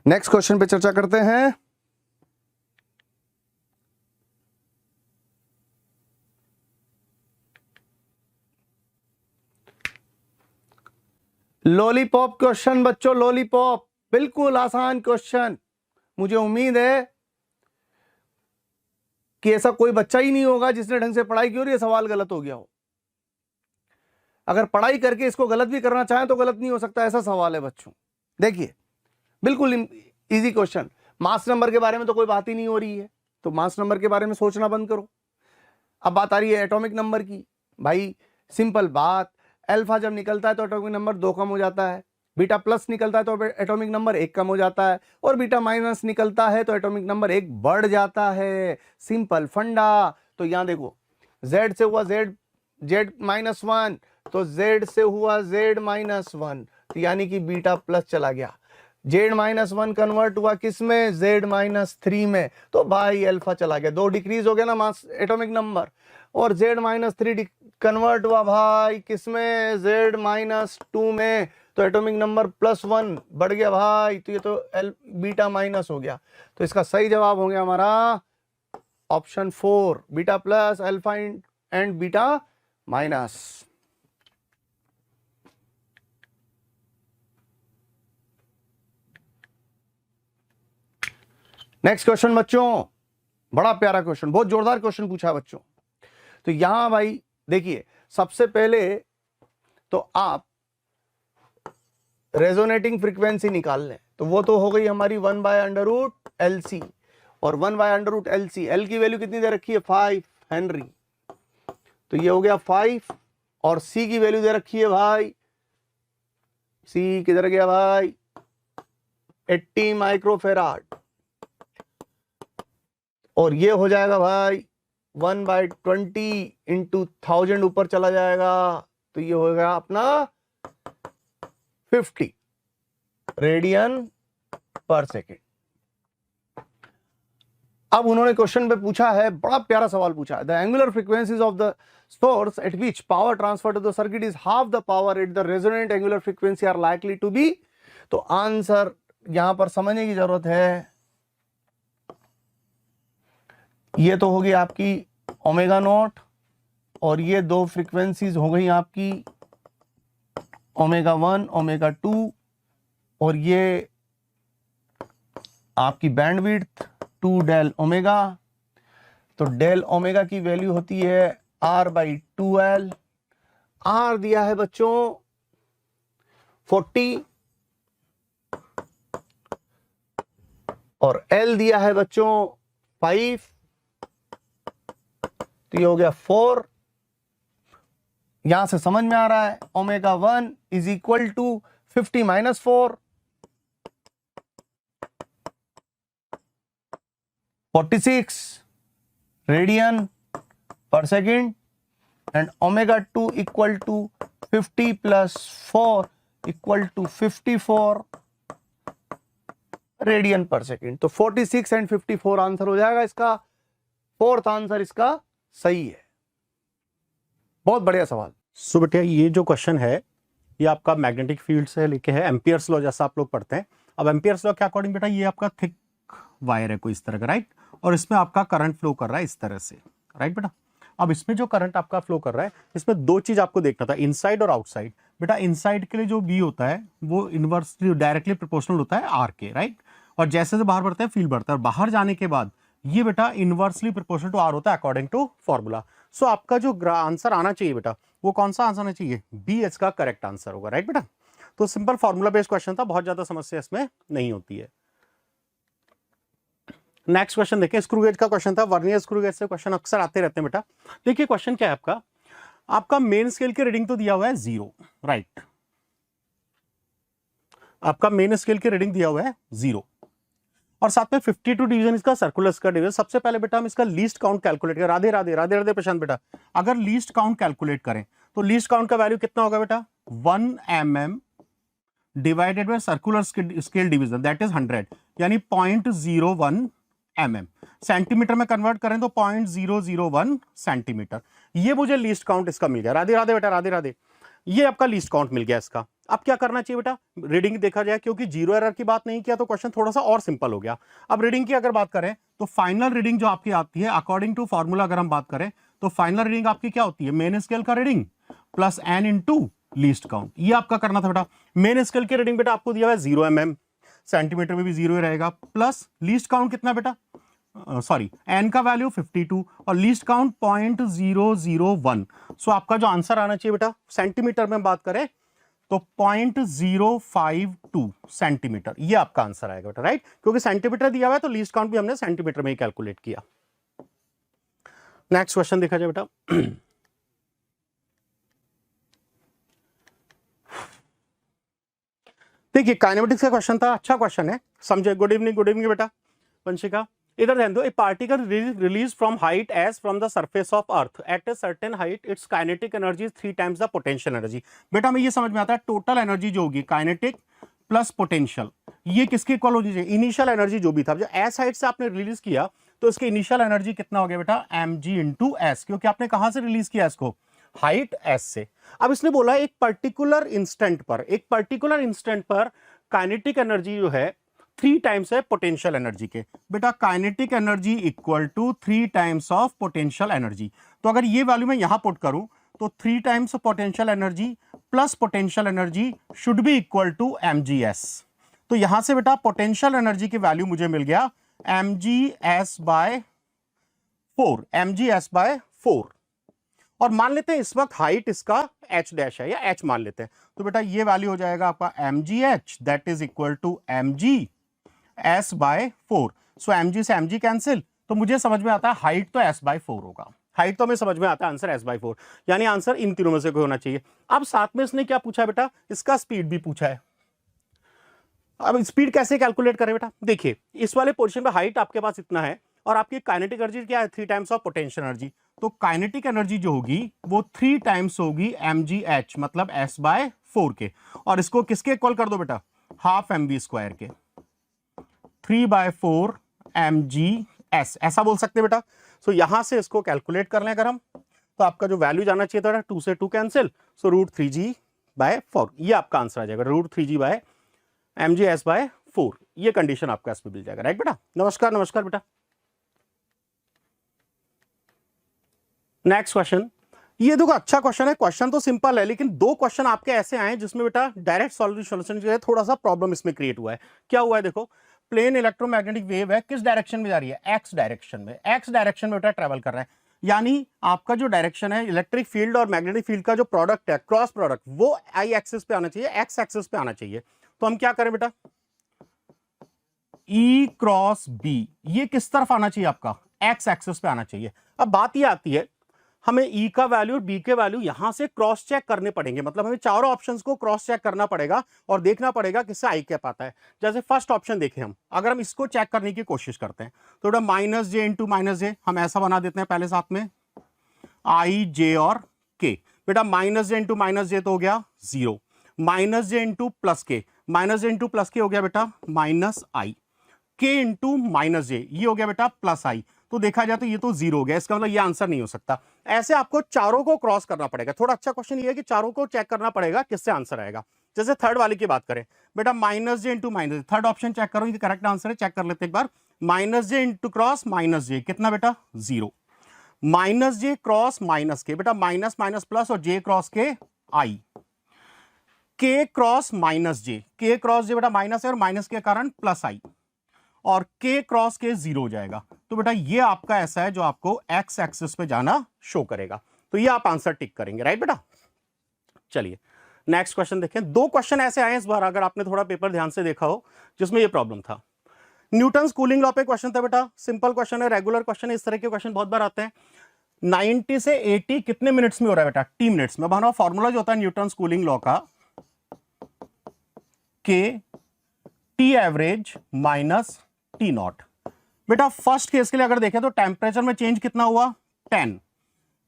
Next question पे चर्चा करते हैं। लॉलीपॉप क्वेश्चन बच्चों, लॉलीपॉप बिल्कुल आसान क्वेश्चन। मुझे उम्मीद है कि ऐसा कोई बच्चा ही नहीं होगा जिसने ढंग से पढ़ाई की और ये सवाल गलत हो गया हो। अगर पढ़ाई करके इसको गलत भी करना चाहें तो गलत नहीं हो सकता, ऐसा सवाल है बच्चों। देखिए बिल्कुल इजी क्वेश्चन। मास नंबर के बारे में तो कोई बात ही नहीं हो रही है, तो मास नंबर के बारे में सोचना बंद करो। अब बात आ रही है एटॉमिक नंबर की। भाई सिंपल बात, अल्फा जब निकलता है तो एटॉमिक नंबर 2 कम हो जाता है, बीटा प्लस निकलता है तो एटॉमिक नंबर 1 कम हो जाता है, और बीटा माइनस निकलता है तो एटॉमिक नंबर 1 बढ़ जाता है। सिंपल फंडा। तो यहां देखो Z से हुआ Z-1, तो Z से हुआ Z-1, तो यानी कि बीटा प्लस चला गया। Z-1 कन्वर्ट हुआ किस में? Z-3 में, तो भाई अल्फा चला गया। 2 डिक्रीज हो गया ना मास एटॉमिक नंबर। और Z-3 कन्वर्ट हुआ भाई किस में? Z-2 में, तो एटॉमिक नंबर +1 बढ़ गया भाई, तो ये तो बीटा माइनस हो गया। तो इसका सही जवाब हो गया हमारा option 4, beta plus alpha and beta minus. Next question बच्चों, बड़ा प्यारा क्वेश्चन, बहुत जोरदार क्वेश्चन पूछा है बच्चों। तो यहां भाई देखिए, सबसे पहले तो आप रेजोनेटिंग फ्रीक्वेंसी निकाल लें, तो वो तो हो गई हमारी 1/√LC, और 1/√LC, एल की वैल्यू कितनी दे रखी है? 5 हेनरी, तो ये हो गया 5, और सी की वैल्यू दे रखी है भाई, सी किधर गया भाई? 80 माइक्रोफेराड, और ये हो जाएगा भाई 1/20 इंटू 1000 ऊपर चला जाएगा, तो ये होगा अपना 50 रेडियन पर सेकेंड। अब उन्होंने क्वेश्चन पे पूछा है, बड़ा प्यारा सवाल पूछा है, the angular frequencies of the source at which power transfer to the circuit is half the power at the resonant angular frequency are likely to be. तो आंसर यहां पर समझने की जरूरत है। ये तो होगी आपकी ओमेगा नॉट, और ये 2 फ्रीक्वेंसीज हो गई आपकी ओमेगा 1 ओमेगा 2, और ये आपकी बैंडविड्थ 2 डेल ओमेगा। तो डेल ओमेगा की वैल्यू होती है R/2L। R दिया है बच्चों 40, और L दिया है बच्चों 5, तो ये हो गया 4। यहां से समझ में आ रहा है omega 1 is equal to 50 minus 4, 46 radian per second, and omega 2 equal to 50 plus 4 equal to 54 radian per second. तो 46 एंड 54 आंसर हो जाएगा इसका, 4th आंसर इसका सही है। बहुत बढ़िया सवाल। सो बेटा ये जो क्वेश्चन है ये आपका मैग्नेटिक फील्ड से लेके है एम्पियर्स लॉ, जैसा आप लोग पढ़ते हैं। अब एम्पियर्स लॉ के अकॉर्डिंग बेटा ये आपका थिक वायर है कोई इस तरह का, राइट, और इसमें आपका करंट फ्लो कर रहा है इस तरह से, राइट बेटा। अब इसमें जो करंट आपका फ्लो कर रहा है, इसमें 2 चीज आपको देखना था, इनसाइड और आउटसाइड। बेटा इनसाइड के लिए जो बी होता है वो इनवर्सली डायरेक्टली प्रोपोर्शनल होता है आर के, राइट, और जैसे बाहर बढ़ता है फील्ड बढ़ता है, और बाहर जाने के बाद ये बेटा इनवर्सली प्रोपोर्शनल टू आर होता है अकॉर्डिंग टू फॉर्मूला। सो आपका जो आंसर आना चाहिए बेटा वो कौन सा आंसर आना चाहिए? बी इसका करेक्ट आंसर होगा, राइट बेटा। तो सिंपल फॉर्मूला बेस्ड क्वेश्चन था, बहुत ज्यादा समस्या इसमें नहीं होती है। नेक्स्ट क्वेश्चन देखें, स्क्रू गेज का क्वेश्चन था, वर्नियर स्क्रू गेज से क्वेश्चन अक्सर आते रहते हैं बेटा। देखिए क्वेश्चन क्या है आपका, आपका मेन स्केल की रीडिंग तो दिया हुआ है 0, राइट, आपका मेन स्केल की रीडिंग दिया हुआ है 0 और साथ में 52 डिवीजन इसका सर्कुलर का डिवीजन। सबसे पहले बेटा हम इसका लीस्ट काउंट कैलकुलेट करें। राधे राधे राधे राधे प्रशांत बेटा, अगर लीस्ट काउंट कैलकुलेट करें तो लीस्ट काउंट का वैल्यू कितना होगा बेटा, 1 mm divided by circular scale division, that is 100, यानी 0.01 mm। सेंटीमीटर में कन्वर्ट करें तो 0.001 सेंटीमीटर। ये मुझे लीस्ट काउंट इसका मिल गया। राधे राधे बेटा, राधे राधे, ये आपका लीस्ट काउंट मिल गया इसका। अब क्या करना चाहिए बेटा, रीडिंग देखा जाए, क्योंकि जीरो एरर की बात नहीं किया तो क्वेश्चन थोड़ा सा और सिंपल हो गया। अब रीडिंग की अगर बात करें तो फाइनल रीडिंग जो आपकी आती है अकॉर्डिंग टू फॉर्मूला, अगर हम बात करें तो फाइनल रीडिंग आपकी क्या होती है, मेन स्केल का reading plus n into least count. ये आपका करना था बेटा। मेन स्केल की रीडिंग बेटा आपको दिया हुआ है 0 mm, सेंटीमीटर में भी 0 ही रहेगा, प्लस लीस्ट काउंट कितना बेटा, सॉरी n का वैल्यू 52 और लीस्ट काउंट 0.001। सो आपका जो आंसर आना चाहिए बेटा, सेंटीमीटर में बात करें तो 0.052 सेंटीमीटर, ये आपका आंसर आएगा बेटा, राइट, क्योंकि सेंटीमीटर दिया हुआ है तो लीस्ट काउंट भी हमने सेंटीमीटर में ही कैलकुलेट किया। नेक्स्ट क्वेश्चन देखा जाए बेटा। देखिए काइनेमेटिक्स का क्वेश्चन था, अच्छा क्वेश्चन है, समझे। गुड इवनिंग बेटा वंशिका, इधर ध्यान दो। A particle release from height as from the surface of earth at a certain height, its kinetic energy 3 times the potential energy. बेटा हमें ये समझ में आता है टोटल एनर्जी जो होगी काइनेटिक प्लस पोटेंशियल, ये किसके इक्वल होनी चाहिए, इनिशियल एनर्जी जो भी था। जो एस हाइट से आपने रिलीज किया तो इसकी इनिशियल एनर्जी कितना हो गया बेटा, mg इंटू एस, क्योंकि आपने कहां से रिलीज किया इसको, हाइट एस से। अब इसने बोला एक पर्टिकुलर इंस्टेंट पर काइनेटिक एनर्जी जो है 3 टाइम्स है पोटेंशियल एनर्जी के। बेटा kinetic energy equal to 3 times of potential energy. तो अगर ये वैल्यू मैं यहां पुट करूं तो 3 times potential energy plus potential energy should be equal to mgs। तो यहां से बेटा पोटेंशियल एनर्जी की वैल्यू मुझे मिल गया mgs बाय 4, और मान लेते हैं इस वक्त हाइट इसका h डैश है या h मान लेते हैं, तो बेटा ये वैल्यू हो जाएगा आपका mgh that is equal to mg s by 4। So mg से mg कैंसिल, तो मुझे समझ में आता है हाइट तो s बाय 4 होगा। हाइट तो हमें समझ में आता है, आंसर s बाय 4, यानी आंसर इन तीनों में से कोई होना चाहिए। अब साथ में इसने क्या पूछा है बेटा, इसका स्पीड भी पूछा है। अब स्पीड कैसे कैलकुलेट करें बेटा, देखिए इस वाले पोजीशन पे हाइट आपके पास इतना है और आपकी काइनेटिक एनर्जी क्या है, 3 टाइम्स ऑफ पोटेंशियल एनर्जी। तो काइनेटिक एनर्जी जो होगी वो 3 टाइम्स होगी mgh मतलब s बाय 4 के, और इसको किसके इक्वल कर दो बेटा, हाफ mv स्क्वायर के, 3/4 mgs, ऐसा बोल सकते बेटा। सो यहां से इसको कैलकुलेट कर लें अगर हम, तो आपका जो वैल्यू जाना चाहिए था 2 से 2 कैंसिल, सो √3g/4, ये आपका आंसर आ जाएगा, √3g/mgs/4। ये कंडीशन आपका इसमें मिल जाएगा, राइट बेटा। नमस्कार बेटा। नेक्स्ट क्वेश्चन, ये देखो अच्छा क्वेश्चन है, क्वेश्चन तो सिंपल है लेकिन 2 क्वेश्चन आपके ऐसे आए जिसमें बेटा डायरेक्ट सॉल्यूशन जो है थोड़ा सा प्रॉब्लम इसमें क्रिएट हुआ है। क्या हुआ है देखो, प्लेन इलेक्ट्रोमैग्नेटिक वेव है, किस डायरेक्शन में जा रही है, एक्स डायरेक्शन में, एक्स डायरेक्शन में बेटा ट्रेवल कर रहा है, यानी आपका जो डायरेक्शन है इलेक्ट्रिक फील्ड और मैग्नेटिक फील्ड का जो प्रोडक्ट है, क्रॉस प्रोडक्ट, वो आई एक्सिस पे आना चाहिए, एक्स एक्सिस पे आना चाहिए। तो हम क्या करें बेटा, E क्रॉस B ये किस तरफ आना चाहिए आपका, एक्स एक्सिस पे आना चाहिए। अब बात ये आती है हमें E का वैल्यू और B के वैल्यू यहां से क्रॉस चेक करने पड़ेंगे, मतलब हमें चारों ऑप्शंस को क्रॉस चेक करना पड़ेगा और देखना पड़ेगा किससे I क्या पाता है। जैसे फर्स्ट ऑप्शन देखें हम, अगर हम इसको चेक करने की कोशिश करते हैं तो बेटा -j इंटू -j हम ऐसा बना देते हैं पहले साथ में, I J और K। बेटा -j इंटू -j तो हो गया 0, -j into +k, -j into +k हो गया बेटा -i, k इंटू -j ये हो गया बेटा +i। तो देखा जाए तो ये तो 0 हो गया, इसका मतलब ये आंसर नहीं हो सकता। ऐसे आपको चारों को क्रॉस करना पड़ेगा। थोड़ा अच्छा क्वेश्चन ये है कि चारों को चेक करना पड़ेगा किससे आंसर आएगा। जैसे थर्ड वाली की बात करें बेटा, -j into -j, third option check करो ये करेक्ट आंसर है, चेक कर लेते एक बार। -j इंटू क्रॉस -j कितना बेटा 0, -j क्रॉस -k बेटा माइनस माइनस प्लस और j क्रॉस के i, k cross -j, k cross j बेटा माइनस है और माइनस के कारण +i, और k क्रॉस के 0 हो जाएगा। तो बेटा ये आपका ऐसा है जो आपको x एक्सिस पे जाना शो करेगा। तो ये आप आंसर टिक करेंगे, राइट बेटा। चलिए नेक्स्ट क्वेश्चन देखें। 2 क्वेश्चन ऐसे आए इस बार, अगर आपने थोड़ा पेपर ध्यान से देखा हो, जिसमें ये प्रॉब्लम था। न्यूटन कूलिंग लॉ पे क्वेश्चन था बेटा, सिंपल क्वेश्चन है, रेगुलर क्वेश्चन है, इस तरह के क्वेश्चन बहुत बार आते हैं। 90 से 80 कितने मिनट्स में हो रहा है बेटा? टी मिनट्स में। हमारा फॉर्मूला जो होता है न्यूटन कूलिंग लॉ का, के T average minus T not. बेटा फर्स्ट केस के लिए अगर देखें तो टेम्परेचर में चेंज कितना हुआ? 10।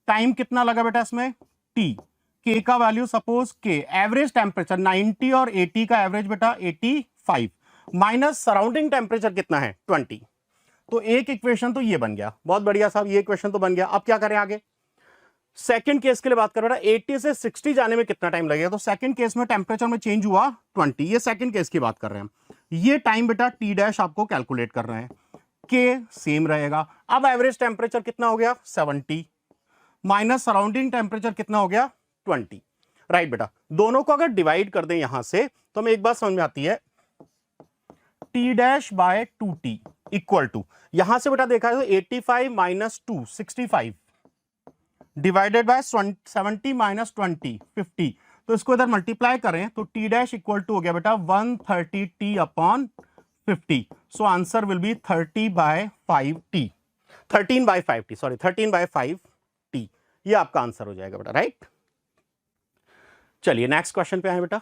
टाइम कितना लगा बेटा इसमें? टी। के का वैल्यू सपोज के, एवरेज टेम्परेचर 90 और 80 का एवरेज बेटा 85, माइनस सराउंडिंग टेम्परेचर कितना है? 20। तो एक इक्वेशन तो ये बन गया, बहुत बढ़िया साहब, ये इक्वेशन तो बन गया। अब क्या करें आगे? सेकंड केस के लिए बात करें बेटा, 80 से 60 जाने में कितना टाइम लगेगा? तो सेकंड केस में टेम्परेचर में चेंज हुआ 20, ये सेकंड केस की बात कर रहे हैं हम। ये टाइम बेटा टी डैश आपको कैलकुलेट कर रहे हैं, के सेम रहेगा। अब एवरेज टेम्परेचर कितना हो गया? 70, माइनस सराउंडिंग टेम्परेचर कितना हो गया? 20। राइट बेटा, दोनों को अगर डिवाइड कर दें यहां से तो हमें एक बात समझ में आती है, T dash by 2t equal to, यहां से बेटा देखा है तो 85 माइनस 2 65 डिवाइडेड बाय 70 माइनस 20 50। तो इसको इधर मल्टीप्लाई करें तो टी डैश इक्वल टू हो गया बेटा 130t upon 50। So answer will B 30/5t, 13/5t, sorry 13/5t। ये आपका आंसर हो जाएगा बेटा, राइट। चलिए नेक्स्ट क्वेश्चन पे आए बेटा।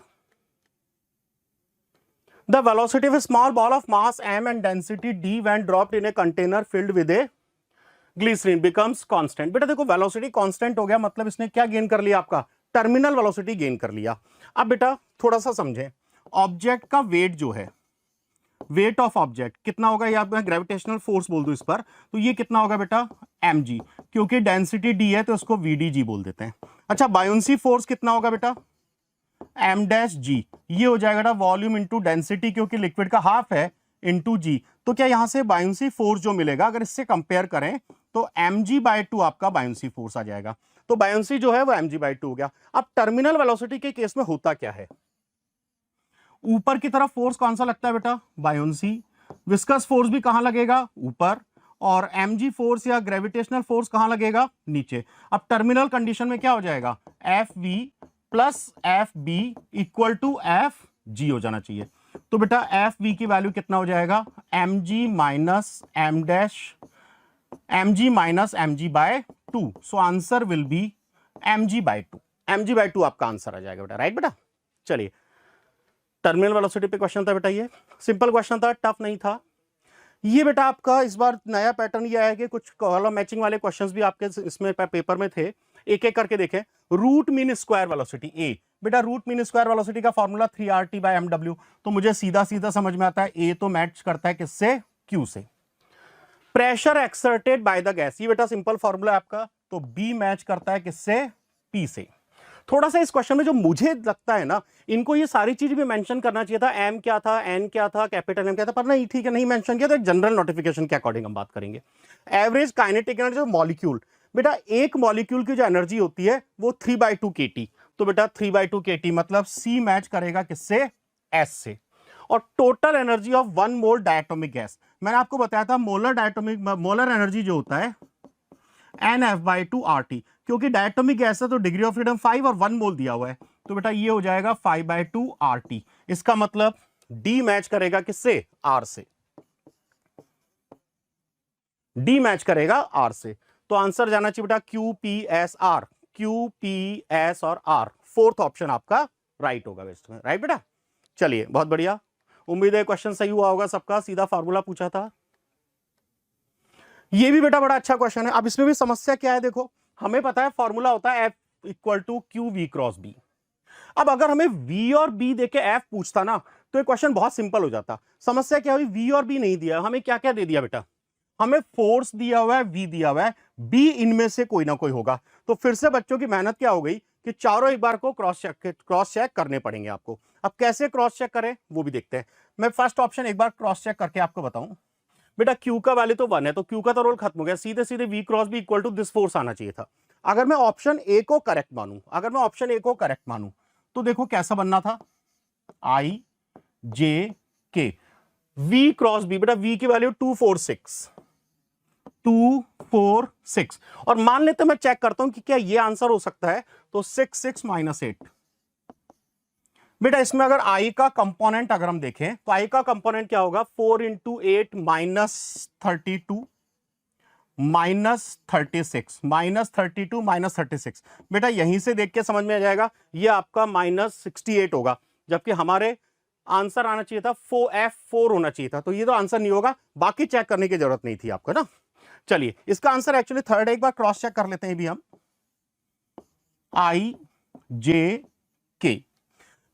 The velocity of a small ball of mass m and density d when dropped in a container filled with a glycerin becomes constant। बेटा देखो वेलोसिटी कांस्टेंट हो गया, मतलब इसने क्या गेन कर लिया? आपका टर्मिनल वेलोसिटी गेन कर लिया। अब बेटा थोड़ा सा समझें, ऑब्जेक्ट का वेट जो है, वेट ऑफ ऑब्जेक्ट कितना होगा? या मैं ग्रेविटेशनल फोर्स बोल दूं इस पर, तो ये कितना होगा बेटा? mg, क्योंकि डेंसिटी d है तो उसको vdg बोल देते हैं। अच्छा, बायोंसी फोर्स कितना होगा बेटा? m डैश जी, ये हो जाएगा बेटा वॉल्यूम इंटू डेंसिटी, क्योंकि लिक्विड का हाफ है, इंटू जी। तो क्या यहां से बायोंसी फोर्स जो मिलेगा अगर इससे कंपेयर करें तो mg/2 आपका बायोंसी फोर्स आ जाएगा। तो बायोंसी जो है वो mg/2 हो गया। अब टर्मिनल वेलोसिटी के केस में होता क्या है? ऊपर की तरफ फोर्स कौन सा लगता है बेटा? बायोंसी। विस्कस फोर्स भी कहां लगेगा? ऊपर। और mg फोर्स या ग्रेविटेशनल फोर्स कहां लगेगा? नीचे। अब टर्मिनल कंडीशन में क्या हो जाएगा? Fv plus F B equal to F G हो जाना चाहिए। तो बेटा एफ वी की वैल्यू कितना हो जाएगा? M G minus M dash, M G minus M G by 2। So answer will be M G by 2। M G by 2 आपका आंसर आ जाएगा बेटा, राइट बेटा। चलिए टर्मिनल वेलोसिटी पे क्वेश्चन था बेटा, ये सिंपल क्वेश्चन था, टफ नहीं था। ये बेटा आपका इस बार नया पैटर्न ये है कि कुछ कॉलम मैचिंग वाले क्वेश्चंस भी आपके इसमें पेपर में थे। एक एक करके देखें। रूट मीन स्क्वायर वेलोसिटी ए, बेटा रूट मीन स्क्वायर वेलोसिटी का फॉर्मूला 3RT/mw। तो मुझे सीधा सीधा समझ में आता है ए तो मैच करता है किससे? क्यू से। Pressure exerted by the gas, ये बेटा सिंपल फॉर्मूला है आपका, तो बी मैच करता है किससे? पी से। थोड़ा सा इस क्वेश्चन में जो मुझे लगता है ना, इनको ये सारी चीज भी मेंशन करना चाहिए था, एम क्या था, एन क्या था, कैपिटल एम क्या था, पर नहीं, ठीक है नहीं मेंशन किया, तो एक जनरल नोटिफिकेशन के अकॉर्डिंग हम बात करेंगे। Average kinetic energy of molecule, बेटा एक मॉलिक्यूल की जो एनर्जी होती है वो 3/2 kT। तो बेटा 3/2 kT मतलब सी मैच करेगा किससे? एस से। और total energy of 1 mole diatomic gas, मैंने आपको बताया था मोलर एनर्जी जो होता है NF/2RT, क्योंकि डायटोमिक गैस है तो डिग्री ऑफ फ्रीडम 5 और 1 मोल दिया हुआ है, तो बेटा ये हो जाएगा 5/2RT। इसका मतलब डी मैच करेगा किससे? आर से। डी मैच करेगा आर से। तो आंसर जाना चाहिए बेटा QPSR, QPS और R। फोर्थ ऑप्शन आपका राइट होगा वेस्ट में, राइट बेटा। चलिए बहुत बढ़िया, उम्मीद है क्वेश्चन सही हुआ होगा सबका। सीधा फार्मूला पूछा था, ये भी बेटा बड़ा अच्छा क्वेश्चन है। अब इसमें भी समस्या क्या है, देखो हमें पता है फॉर्मूला होता है F equal to QV cross B। अब अगर हमें V और B देके F पूछता ना तो ये क्वेश्चन बहुत सिंपल हो जाता। समस्या क्या हुई? V और B नहीं दिया, हमें क्या क्या दे दिया बेटा? हमें फोर्स दिया हुआ है, V दिया हुआ है, B इनमें से कोई ना कोई होगा। तो फिर से बच्चों की मेहनत क्या हो गई कि चारों एक बार को क्रॉस चेक करने पड़ेंगे आपको। अब कैसे क्रॉस चेक करें वो भी देखते हैं। मैं फर्स्ट ऑप्शन एक बार क्रॉस चेक करके आपको बताऊं। बेटा Q का वैल्यू तो 1 है, तो Q का तो रोल खत्म हो गया, सीधे सीधे V cross B equal to this force आना चाहिए था। अगर मैं ऑप्शन ए को करेक्ट मानूं, तो देखो कैसा बनना था? I J K V cross B, बेटा V की वैल्यू 246 और मान लेते मैं चेक करता हूं कि क्या ये आंसर हो सकता है, तो 6 6 -8 बेटा इसमें अगर I का कंपोनेंट अगर हम देखें तो I का कंपोनेंट क्या होगा, 4 इंटू 8 -32 -36 -32 बेटा यहीं से देख के समझ में आ जाएगा, ये आपका -68 होगा, जबकि हमारे आंसर आना चाहिए था F4 होना चाहिए था, तो ये तो आंसर नहीं होगा, बाकी चेक करने की जरूरत नहीं थी आपको ना। चलिए इसका आंसर एक्चुअली थर्ड है, एक बार क्रॉस चेक कर लेते हैं भी हम, I J K।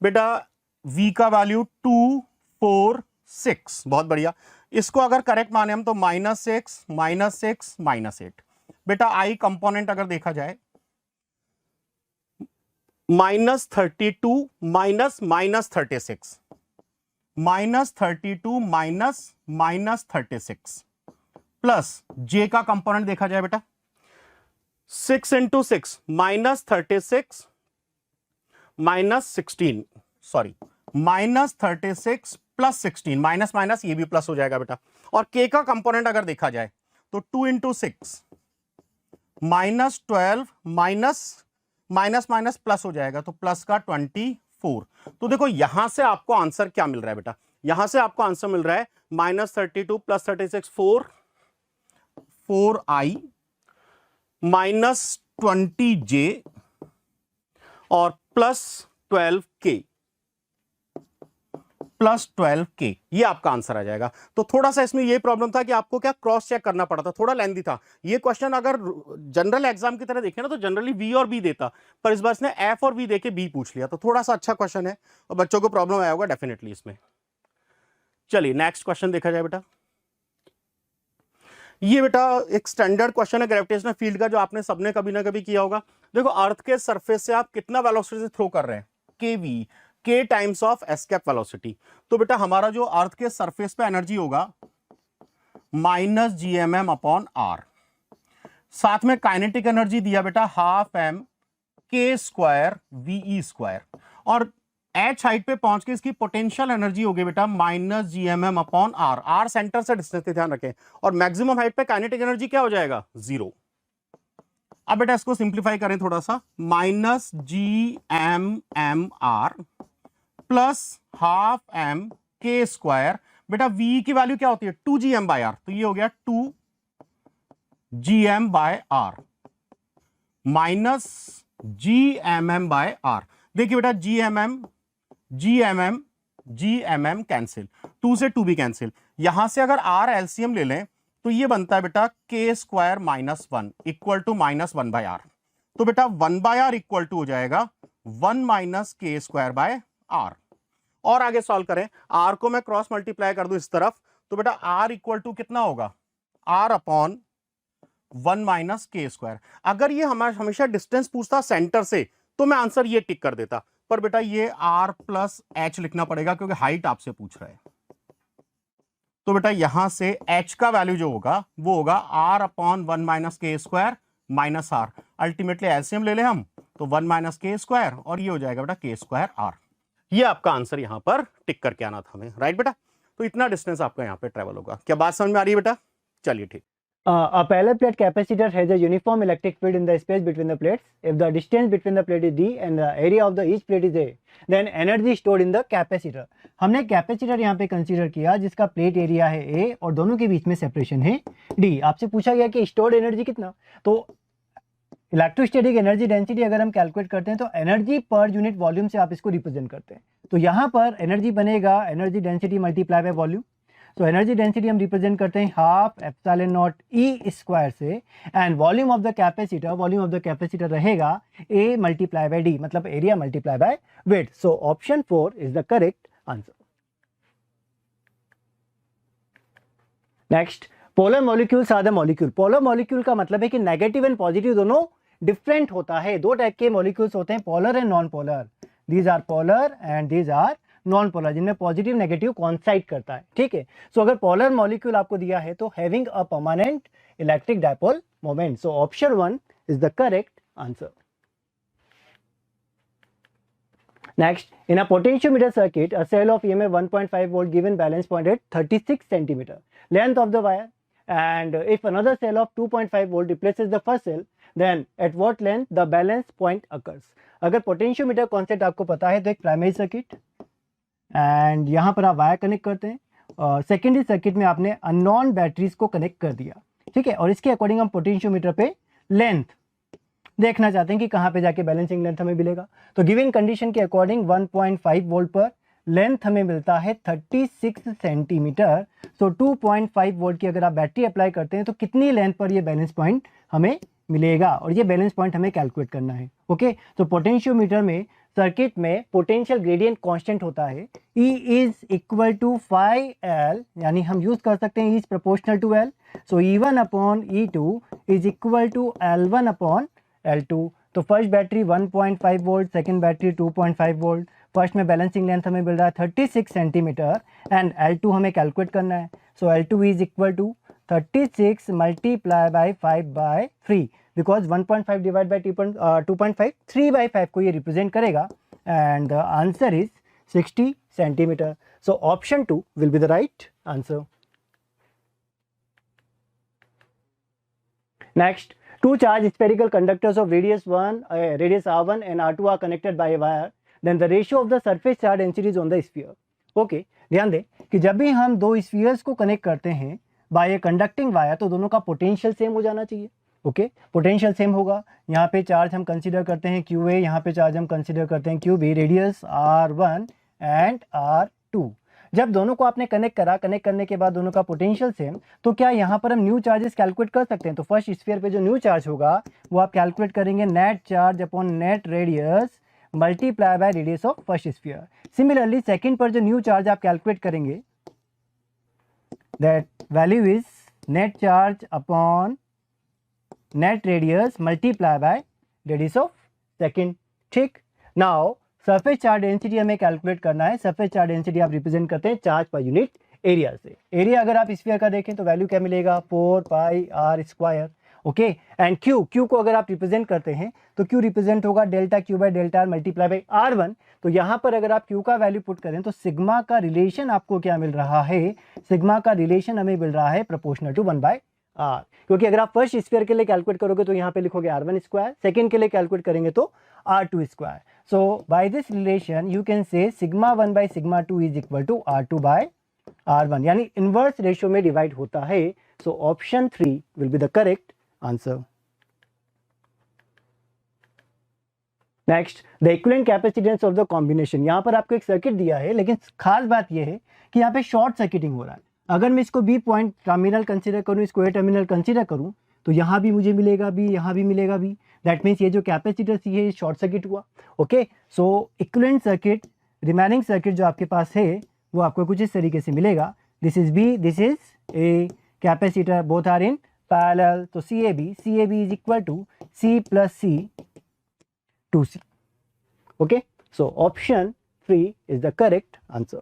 बेटा V का वैल्यू 2 4 6, बहुत बढ़िया। इसको अगर करेक्ट माने हम तो -6 -6 -8। बेटा I कंपोनेंट अगर देखा जाए -32 -36 -32 -36 प्लस J का कंपोनेंट देखा जाए बेटा 6 into 6 -36 -16, sorry -36 plus 16, minus minus ये भी प्लस हो जाएगा बेटा। और K का कंपोनेंट अगर देखा जाए तो 2 इंटू 6 -12 माइनस माइनस प्लस हो जाएगा, तो प्लस का 24। तो देखो यहां से आपको आंसर क्या मिल रहा है बेटा, यहां से आपको आंसर मिल रहा है -32 प्लस 36 4I -20J और +12K, ये आपका आंसर आ जाएगा। तो थोड़ा सा इसमें ये प्रॉब्लम था कि आपको क्या क्रॉस चेक करना पड़ा था, थोड़ा लेंथी था ये क्वेश्चन। अगर जनरल एग्जाम की तरह देखें ना तो जनरली V और B देता, पर इस बार इसने F और V देके B पूछ लिया, तो थोड़ा सा अच्छा क्वेश्चन है और बच्चों को प्रॉब्लम आया होगा डेफिनेटली इसमें। चलिए नेक्स्ट क्वेश्चन देखा जाए बेटा। ये बेटा एक स्टैंडर्ड क्वेश्चन है ग्रेविटेशनल फील्ड का, जो आपने सबने कभी ना कभी किया होगा। देखो अर्थ के सरफेस से आप कितना वेलोसिटी से थ्रो कर रहे हैं, KV, K times of escape velocity. तो बेटा हमारा जो अर्थ के सरफेस पे एनर्जी होगा -gmm अपॉन r, साथ में काइनेटिक एनर्जी दिया बेटा 12m k² ve², और h हाइट पे पहुंच के इसकी पोटेंशियल एनर्जी होगी बेटा -gmm upon r, r centre से डिस्टेंस ध्यान रखें, और मैक्सिमम हाइट पे काइनेटिक एनर्जी क्या हो जाएगा 0। अब बेटा इसको सिंप्लीफाई करें थोड़ा सा, -gmm प्लस 12m k², बेटा v की वैल्यू क्या होती है 2gm/r, तो ये हो गया 2gm/r माइनस gmm/r। देखिए बेटा gmm कैंसिल, 2 से 2 भी कैंसिल, यहां से अगर r एलसीएम ले लें तो ये बनता है बेटा k² -1 इक्वल टू -1/r। तो बेटा 1/r इक्वल टू हो जाएगा 1 - k² r। और आगे सॉल्व करें, r को मैं क्रॉस मल्टीप्लाई कर दूं इस तरफ, तो बेटा r इक्वल टू कितना होगा r अपॉन 1 - k²। अगर ये हमारा हमेशा डिस्टेंस पूछता सेंटर से तो मैं आंसर ये टिक कर देता, पर बेटा ये r प्लस h लिखना पड़ेगा क्योंकि हाइट आपसे पूछ रहा है। तो बेटा यहां से h का वैल्यू जो होगा वो होगा r upon 1 - k² minus r। Ultimately LCM ले ले हम तो 1 - k² और ये हो जाएगा बेटा k² r। ये आपका आंसर यहां पर टिक करके आना था हमें, राइट बेटा। तो इतना डिस्टेंस आपका यहां पे ट्रेवल होगा। क्या बात समझ में आ रही है बेटा? चलिए ठीक। A parallel plate capacitor has a uniform electric field in the space between the plates. If the distance between the plate is d and the area of the each plate is a, then energy stored in the capacitor. हमने capacitor यहाँ पे consider किया जिसका plate area है a और दोनों के बीच में सेपरेशन है d। आपसे पूछा गया कि स्टोर्ड एनर्जी कितना, तो इलेक्ट्रोस्टैटिक एनर्जी डेंसिटी अगर हम कैलकुलेट करते हैं तो एनर्जी पर यूनिट वॉल्यूम से आप इसको रिप्रेजेंट करते हैं। तो यहाँ पर एनर्जी बनेगा energy density multiply by volume. तो एनर्जी डेंसिटी हम रिप्रेजेंट करते हैं 12 एप्सिलॉन नॉट E² से, and volume of the capacitor रहेगा A मल्टीप्लाई बाय D, मतलब area multiply by weight. So option 4 is the correct answer. Next, polar molecules are the molecule. Polar molecule का मतलब है कि negative and positive दोनों different होता है। दो टाइप के मॉलिक्यूल्स होते हैं, polar and non polar. These are polar and these are non polar, जिनमें पॉजिटिव नेगेटिव कॉन्साइड करता है, ठीक है। सो अगर पोलर मॉलिक्यूल आपको दिया है तो having a permanent electric dipole moment. So option 1 is the correct answer. Next, in a potentiometer circuit, a cell of EMF 1.5 volt given balance point at 36 centimeter length of the wire, and if another cell of 2.5 volt replaces the first cell, then at what length the balance point occurs. अगर potentiometer concept आपको पता है तो एक primary circuit and यहाँ पर आप wire connect करते हैं, और सेकेंडरी सर्किट में आपने अननोन बैटरीज को कनेक्ट कर दिया, ठीक है। और इसके अकॉर्डिंग हम पोटेंशियोमीटर पे लेंथ देखना चाहते हैं कि कहाँ पे जाके बैलेंसिंग लेंथ हमें मिलेगा। तो गिवन कंडीशन के अकॉर्डिंग 1.5 वोल्ट पर लेंथ हमें मिलता है 36 सेंटीमीटर। सो 2.5 वोल्ट की अगर आप बैटरी अप्लाई करते हैं तो कितनी लेंथ पर ये बैलेंस पॉइंट हमें मिलेगा, और ये बैलेंस पॉइंट हमें कैलकुलेट करना है। ओके, तो पोटेंशियोमीटर में सर्किट में पोटेंशियल ग्रेडियंट कांस्टेंट होता है, E is equal to phi L, यानी हम यूज कर सकते हैं E is proportional to L। So E1 upon E2 is equal to L1 upon L2। तो first battery 1.5 volt, second battery 2.5 volt. First में balancing length हमें मिल रहा है 36 सेंटीमीटर एंड L2 हमें कैलकुलेट करना है। So L2 is equal to 36 multiply by 5/3, because 1.5 divide by 2.5 3/5 को ये रिप्रेजेंट करेगा and the answer is 60 centimetre. So option 2 will be the right answer. Next, two charged spherical conductors of radius R1 and R2 are connected by a wire, then the ratio of the surface charge density is on the sphere। Okay, ध्यान दें कि जब भी हम दो spheres को connect करते हैं बाय ए कंडक्टिंग वायर तो दोनों का पोटेंशियल सेम हो जाना चाहिए। ओके, पोटेंशियल सेम होगा। यहाँ पे चार्ज हम कंसीडर करते हैं QA, यहाँ पे चार्ज हम कंसीडर करते हैं QB, radius R1 and R2। जब दोनों को आपने कनेक्ट करा, कनेक्ट करने के बाद दोनों का पोटेंशियल सेम, तो क्या यहाँ पर हम न्यू चार्जेस कैलकुलेट कर सकते हैं? तो फर्स्ट स्फीयर पे जो न्यू चार्ज होगा वो आप कैलकुलेट करेंगे net charge upon net radius multiply by radius of first sphere. Similarly second पर जो न्यू चार्ज आप कैलकुलेट करेंगे that value is net charge upon net radius multiply by radius of second. ठीक, now surface charge density हमें calculate करना है। Surface charge density आप represent करते हैं चार्ज पर यूनिट एरिया से। एरिया अगर आप स्फीयर का देखें तो वैल्यू क्या मिलेगा 4πr²। ओके, एंड क्यू को अगर आप रिप्रेजेंट करते हैं तो क्यू रिप्रेजेंट होगा delta Q by delta R multiply by R1। तो यहाँ पर अगर आप क्यू का वैल्यू पुट करें तो सिग्मा का रिलेशन आपको क्या मिल रहा है? सिग्मा का रिलेशन हमें मिल रहा है प्रोपोर्शनल टू 1/r, क्योंकि अगर आप फर्स्ट स्फीयर के लिए कैलकुलेट करोगे तो यहाँ पे लिखोगे R1², सेकेंड के लिए कैलकुलेट करेंगे तो R2²। So by this relation you can say sigma 1 by sigma 2 is equal to R2 by R1, यानी इनवर्स रेशियो में डिवाइड होता है। So option 3 will be the correct answer. Next, the equivalent capacitance of the combination। यहाँ पर आपको एक circuit दिया है, लेकिन खास बात यह है कि यहाँ पे शॉर्ट सर्किटिंग हो रहा है। अगर मैं इसको B पॉइंट टर्मिनल कंसीडर करूँ, इसको A टर्मिनल कंसीडर करूँ, तो यहाँ भी मुझे मिलेगा B, यहाँ भी मिलेगा B। दैट मीन्स ये जो कैपेसिटर सी है शॉर्ट सर्किट हुआ। ओके, सो इक्विवेलेंट सर्किट, रिमेनिंग सर्किट जो आपके पास है वो आपको कुछ इस तरीके से मिलेगा। This is B, this is A, capacitor both are in parallel. तो CAB is equal to C plus C 2C। Okay, so option 3 is the correct answer.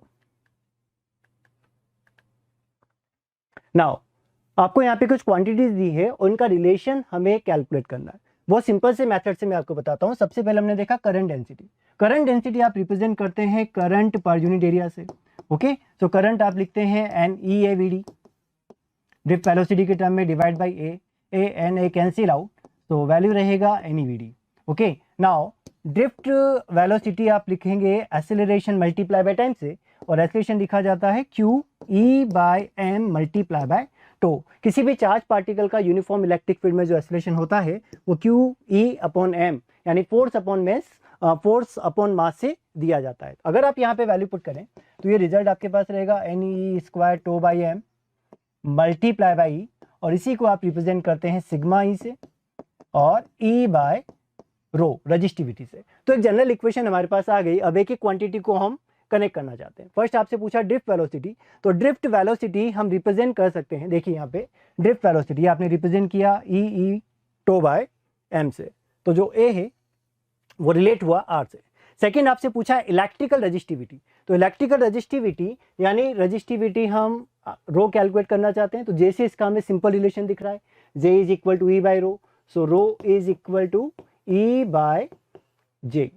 Now आपको यहाँ पे कुछ क्वांटिटीज दी है, उनका रिलेशन हमें कैलकुलेट करना है। बहुत सिंपल से मेथड से मैं आपको बताता हूँ। सबसे पहले हमने देखा करंट डेंसिटी। करंट डेंसिटी आप रिप्रेजेंट करते हैं करंट पर यूनिट एरिया से। ओके, सो करंट आप लिखते हैं NEAVD, ड्रिफ्ट वेलोसिटी के टर्म में divide by A cancel out, तो वैल्यू रहेगा NEVD। Okay, now drift velocity आप लिखेंगे एक्सेलरेशन मल्टीप्लाई बाय टाइम से, और एक्सेलरेशन लिखा जाता है QE/m मल्टीप्लाई बाय टो। किसी भी चार्ज पार्टिकल का यूनिफॉर्म इलेक्ट्रिक फील्ड में जो एक्सेलरेशन होता है वो QE/m यानी फोर्स अपॉन मास से दिया जाता है। अगर आप यहाँ पे वैल्यू पुट करें तो ये रिजल्ट आपके पास रहेगा NE² tau by m multiply by E, और इसी को आप रिप्रेजेंट करते हैं सिग्मा E से और E बाय रो रजिस्टिविटी से। तो एक जनरल इक्वेशन हमारे पास आ गई। अब एक एक क्वांटिटी को हम कनेक्ट करना चाहते हैं। फर्स्ट आपसे पूछा ड्रिफ्ट वेलोसिटी, तो ड्रिफ्ट वेलोसिटी हम रिप्रेजेंट कर सकते हैं। देखिए यहाँ पे ड्रिफ्ट वेलोसिटी आपने रिप्रेजेंट किया E टो बाय m से, तो जो A है वो रिलेट हुआ R से। सेकेंड आपसे पूछा इलेक्ट्रिकल रजिस्टिविटी, तो इलेक्ट्रिकल रजिस्टिविटी यानी रजिस्टिविटी हम रो कैलकुलेट करना चाहते हैं। तो जैसे इसका हमें सिंपल रिलेशन दिख रहा है, J is equal to E by rho, so rho is equal to E by J।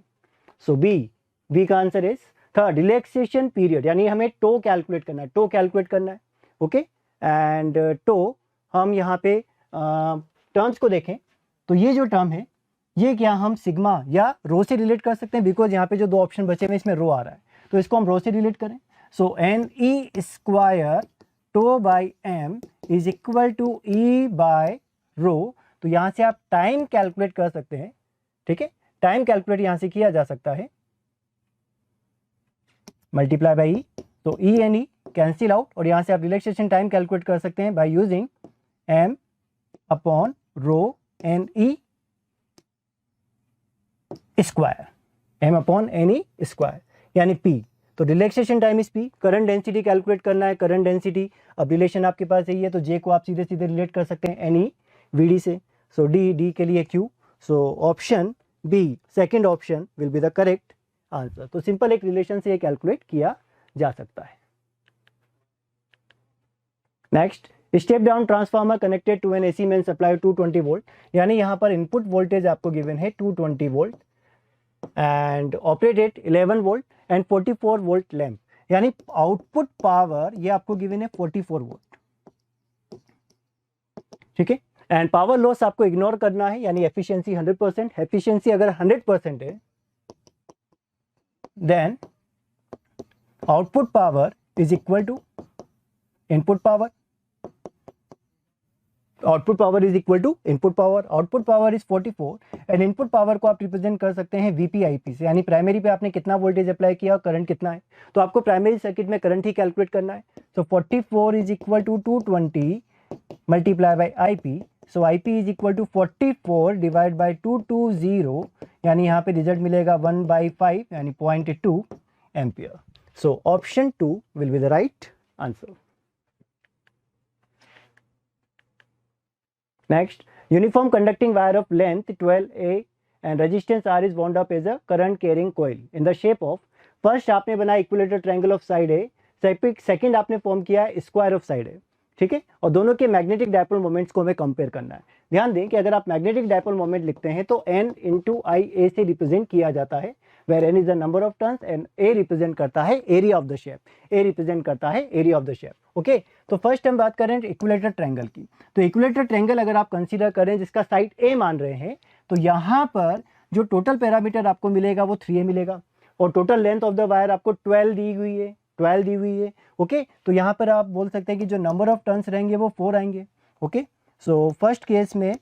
सो B का answer is third. Relaxation period यानी हमें टो कैलकुलेट करना है। ओके, एंड टो हम यहाँ पे टर्म्स को देखें तो ये जो टर्म है ये क्या हम सिग्मा या रो से रिलेट कर सकते हैं, बिकॉज यहाँ पे जो दो ऑप्शन बचे हुए इसमें रो आ रहा है, तो इसको हम रो से रिलेट करें। So N E square tau by M is equal to E by rho. तो यहाँ से आप टाइम कैलकुलेट कर सकते हैं, ठीक है, टाइम कैलकुलेट यहाँ से किया जा सकता है, मल्टीप्लाई बाई ई, तो E and E cancel out, और यहाँ से आप रिलैक्सेशन टाइम कैलकुलेट कर सकते हैं by using M upon rho N E square, M upon N E square यानी पी। तो relaxation time is P, current density calculate करना है, करंट डेंसिटी, अब रिलेशन आपके पास यही है तो जे को आप सीधे सीधे रिलेट कर सकते हैं एन ई वी डी से। सो डी, डी के लिए Q, so option B second option will be the correct answer. तो सिंपल एक रिलेशन से ये कैलकुलेट किया जा सकता है। Next, step down transformer connected to an AC main supply 220 volt, यानी यहाँ पर इनपुट वोल्टेज आपको गिवन है 220 volt and operated 11 volt and 44 volt lamp, यानी आउटपुट पावर ये आपको गिवन है 44 वोल्ट, ठीक है। एंड पावर लॉस आपको इग्नोर करना है, यानी एफिशिएंसी 100%, एफिशिएंसी अगर 100% है then output power is equal to input power, output power is equal to input power, output power is 44 and input power को आप रिप्रेजेंट कर सकते हैं वीपीआईपी से, यानी प्राइमरी पे आपने कितना वोल्टेज अप्लाई किया और करंट कितना है, तो आपको प्राइमरी सर्किट में करंट ही कैलकुलेट करना है। So 44 is equal to 220 multiply by IP, so IP is equal to 44 divide by 220, यानी यहाँ पे रिजल्ट मिलेगा 1/5 यानी 0.2 ampere. So option 2 will be the right answer. Next, uniform conducting wire of length 12A and resistance R is wound up as a current carrying coil in the shape of, first आपने बनाया equilateral triangle of side A, second आपने form किया square of side A, ठीक है, और दोनों के magnetic dipole moments को हमें कंपेयर करना है। ध्यान दें कि अगर आप मैग्नेटिक डायपोल मोमेंट लिखते हैं तो N इंटू आई ए से रिप्रेजेंट किया जाता है, where N is the number of turns and A represent करता है area of the shape, A represent करता है area of the shape, okay. तो फर्स्ट हम बात करें इक्विलेटरल ट्रायंगल की, तो इक्विलेटरल ट्रायंगल अगर आप कंसीडर करें जिसका साइड A मान रहे हैं, तो यहाँ पर जो टोटल पैरामीटर आपको मिलेगा वो 3A मिलेगा, और total length of the wire आपको 12 दी हुई है, 12 दी हुई है, ओके। तो यहाँ पर आप बोल सकते हैं कि जो नंबर ऑफ टर्न्स रहेंगे वो 4 आएंगे, ओके। सो फर्स्ट केस में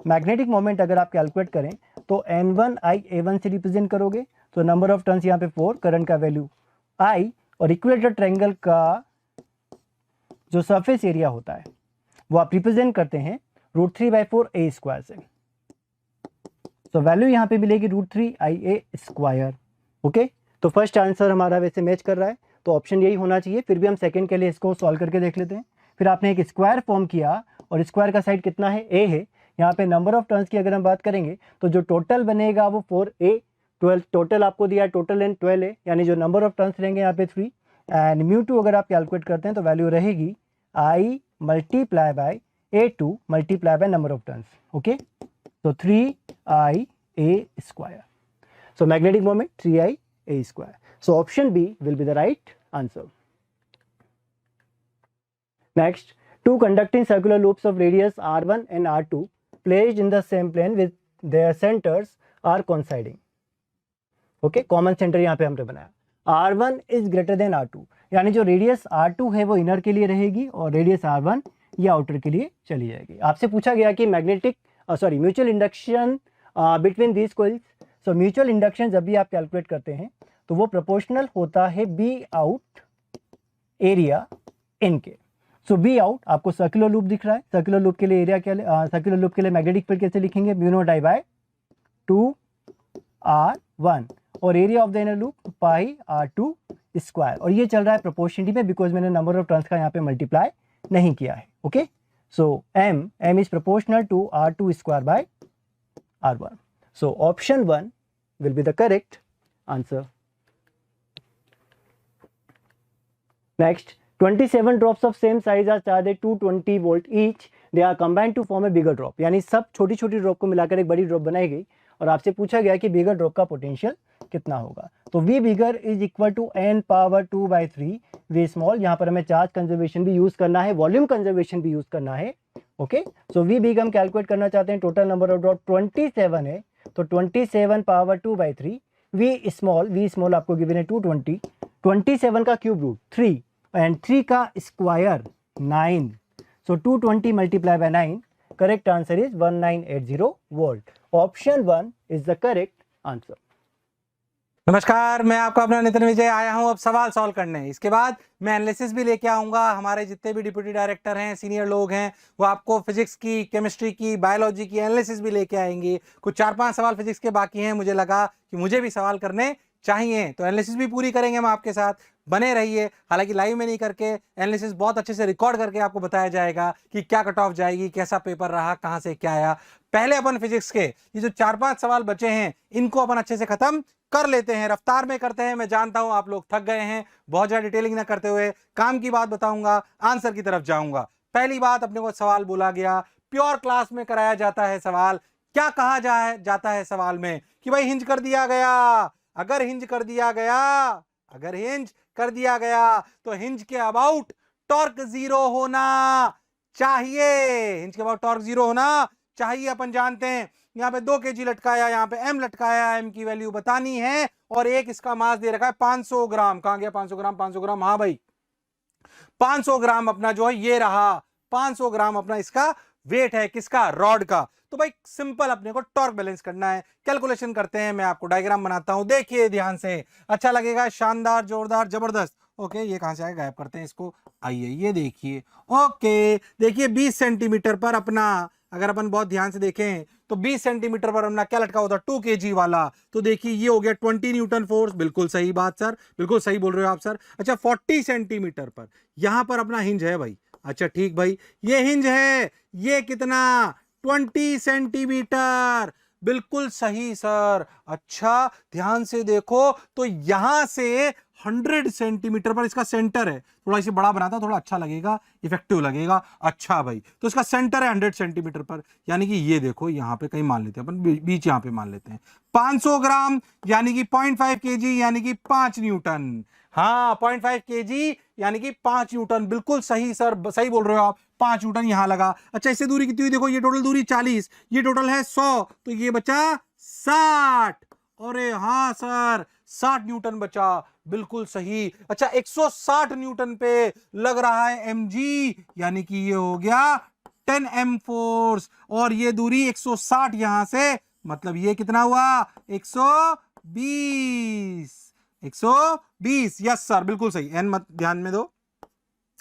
मैग्नेटिक मोमेंट अगर आप कैलकुलेट करें तो N1 IA1 से रिप्रेजेंट करोगे, तो नंबर ऑफ टर्न्स यहाँ पे 4, करंट का वैल्यू I, और इक्विलेटरल ट्रायंगल का जो सरफेस एरिया होता है वो आप रिप्रेजेंट करते हैं √3/4 A स्क्वायर से, तो वैल्यू यहाँ पे मिलेगी √3 IA स्क्वायर, ओके। तो फर्स्ट आंसर हमारा वैसे मैच कर रहा है, तो ऑप्शन यही होना चाहिए। फिर भी हम सेकंड के लिए इसको सॉल्व करके देख लेते हैं। फिर आपने एक स्क्वायर फॉर्म किया और स्क्वायर का साइड कितना है, A है। यहाँ पे नंबर ऑफ टर्न्स की अगर हम बात करेंगे तो जो टोटल बनेगा वो 4A, 12 टोटल आपको दिया, टोटल लेंथ 12 है, यानी जो नंबर ऑफ टर्न्स रहेंगे यहाँ पे 3, एंड μ2 अगर आप कैलकुलेट करते हैं तो वैल्यू रहेगी I multiply by A2 multiply by number of turns, okay. तो 3IA square, so magnetic moment 3IA square. So option B will be the right answer. Next, two conducting circular loops of radius R1 and R2 placed in the same plane with their centers are coinciding. Okay, common center यहाँ पे हमने बनाया। R1 is greater than R2, यानी जो radius R2 है वो inner के लिए रहेगी और रेडियस R1 ये आउटर के लिए चली जाएगी। आपसे पूछा गया कि magnetic mutual induction between these coils. So mutual induction जब भी आप कैलकुलेट करते हैं तो वो प्रोपोर्शनल होता है बी आउट एरिया इन के। सो बी आउट आपको सर्कुलर लूप दिख रहा है, सर्कुलर लूप के लिए एरिया क्या, सर्कुलर लूप के लिए मैग्नेटिक फील्ड कैसे लिखेंगे, μ0I/2R1, और area of the inner loop πr2 square, और ये चल रहा है प्रोपोर्शनलिटी में बिकॉज मैंने नंबर ऑफ टर्न्स का यहाँ पे मल्टीप्लाई नहीं किया है, okay. So m is proportional to R2 square by R1. So option 1 will be the correct answer. Next, 27 drops of same size are charged at 220 volt each. They are combined to form a bigger drop. यानी सब छोटी छोटी drop को मिलाकर एक बड़ी drop बनाई गई और आपसे पूछा गया कि बिगर ड्रॉप का पोटेंशियल कितना होगा। तो V bigger is equal to n power 2/3 V small. यहाँ पर हमें चार्ज कंजर्वेशन भी यूज करना है, वॉल्यूम कंजर्वेशन भी यूज करना है, ओके, सो वी बिग हम कैलकुलेट करना चाहते हैं, टोटल नंबर ऑफ ड्रॉप 27 है, तो 27 पावर 2/3, वी स्मॉल आपको गिवन है 220, 27 का क्यूब रूट 3 एंड 3 का square 9, so 220 multiply by 9, correct answer is 1980 volt. Option 1 is the correct answer. नमस्कार, मैं आपका अपना नितिन विजय आया हूं अब सवाल सॉल्व करने। इसके बाद मैं एनालिसिस भी लेके आऊंगा। हमारे जितने भी डिप्यूटी डायरेक्टर हैं, सीनियर लोग हैं, वो आपको फिजिक्स की, केमिस्ट्री की, बायोलॉजी की एनालिसिस भी लेके आएंगे। कुछ 4-5 सवाल फिजिक्स के बाकी हैं, मुझे लगा कि मुझे भी सवाल करने चाहिए, तो एनालिसिस भी पूरी करेंगे हम आपके साथ। बने रहिए। हालांकि लाइव में नहीं करके एनालिसिस बहुत अच्छे से रिकॉर्ड करके आपको बताया जाएगा कि क्या कट ऑफ जाएगी, कैसा पेपर रहा, कहां से क्या आया। पहले अपन फिजिक्स के ये जो 4-5 सवाल बचे हैं, इनको अपन अच्छे से खत्म कर लेते हैं, रफ्तार में करते हैं। मैं जानता हूं आप लोग थक गए हैं, बहुत ज्यादा डिटेलिंग ना करते हुए काम की बात बताऊंगा, आंसर की तरफ जाऊंगा। पहली बात, अपने को सवाल बोला गया, प्योर क्लास में कराया जाता है सवाल। क्या कहा जाता है सवाल में कि भाई हिंज कर दिया गया। अगर हिंज कर दिया गया तो हिंज के अबाउट टॉर्क 0 होना चाहिए। हिंज के अबाउट टॉर्क 0 होना चाहिए। अपन जानते हैं यहाँ पे 2 kg लटकाया, यहाँ पे m लटकाया, m की वैल्यू बतानी है, और एक इसका मास दे रखा है 500 ग्राम। कहां गया 500 ग्राम? 500 ग्राम, हाँ भाई 500 ग्राम अपना जो है ये रहा, 500 ग्राम अपना इसका वेट है, किसका? रॉड का। तो भाई सिंपल अपने को टॉर्क बैलेंस करना है, कैलकुलेशन करते हैं। मैं आपको डायग्राम बनाता हूं, देखिए ध्यान से, अच्छा लगेगा, शानदार, जोरदार, जबरदस्त। ओके, ये कहां से आया? गायब करते हैं इसको। आइए ये देखिए, ओके देखिए 20 सेंटीमीटर पर अपना, अगर अपन बहुत ध्यान से देखें तो 20 सेंटीमीटर पर अपना क्या लटका होता है? 2 kg वाला। तो देखिए ये हो गया 20 न्यूटन फोर्स। बिल्कुल सही बात सर, बिल्कुल सही बोल रहे हो आप सर। अच्छा 40 सेंटीमीटर पर यहां पर अपना हिंज है भाई। अच्छा ठीक भाई, ये हिंज है, ये कितना? 20 सेंटीमीटर। बिल्कुल सही सर। अच्छा ध्यान से देखो, तो यहां से 100 सेंटीमीटर पर इसका सेंटर है। थोड़ा इसे बड़ा बनाता, थोड़ा अच्छा लगेगा, इफेक्टिव लगेगा। अच्छा भाई, तो इसका सेंटर है 100 सेंटीमीटर पर, यानी कि ये देखो यहां पे कहीं मान लेते हैं अपन, बीच यहां पे मान लेते हैं। 500 ग्राम यानी कि 0.5 kg यानी कि 5 न्यूटन। हाँ 0.5 kg यानी कि 5 न्यूटन। बिल्कुल सही सर, सही बोल रहे हो आप, 5 न्यूटन यहां लगा। अच्छा इससे दूरी कितनी हुई? देखो ये टोटल दूरी 40, ये टोटल है 100, तो ये बचा 60। अरे हाँ सर, 60 न्यूटन बचा, बिल्कुल सही। अच्छा 160 न्यूटन पे लग रहा है mg, यानी कि ये हो गया 10 m फोर्स, और ये दूरी 160 यहां से, मतलब ये कितना हुआ? 120। यस सर, बिल्कुल सही। एन मत ध्यान में दो,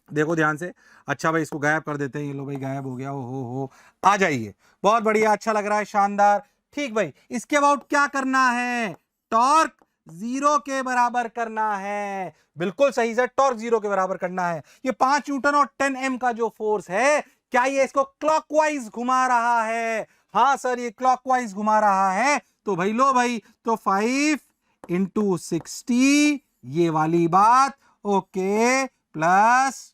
देखो ध्यान से। अच्छा भाई इसको गायब कर देते हैं, ये लो भाई गायब हो गया। हो आ जाइए, बहुत बढ़िया, अच्छा लग रहा है, शानदार। ठीक भाई, इसके अबाउट क्या करना है? टॉर्क 0 के बराबर करना है। बिल्कुल सही सर, टॉर्क 0 के बराबर करना है। ये 5 न्यूटन और 10 m का जो फोर्स है, क्या ये इसको क्लॉकवाइज घुमा रहा है? हाँ सर, ये क्लॉकवाइज घुमा रहा है। तो भाई लो भाई, तो 5 × 60 ये वाली बात, ओके, प्लस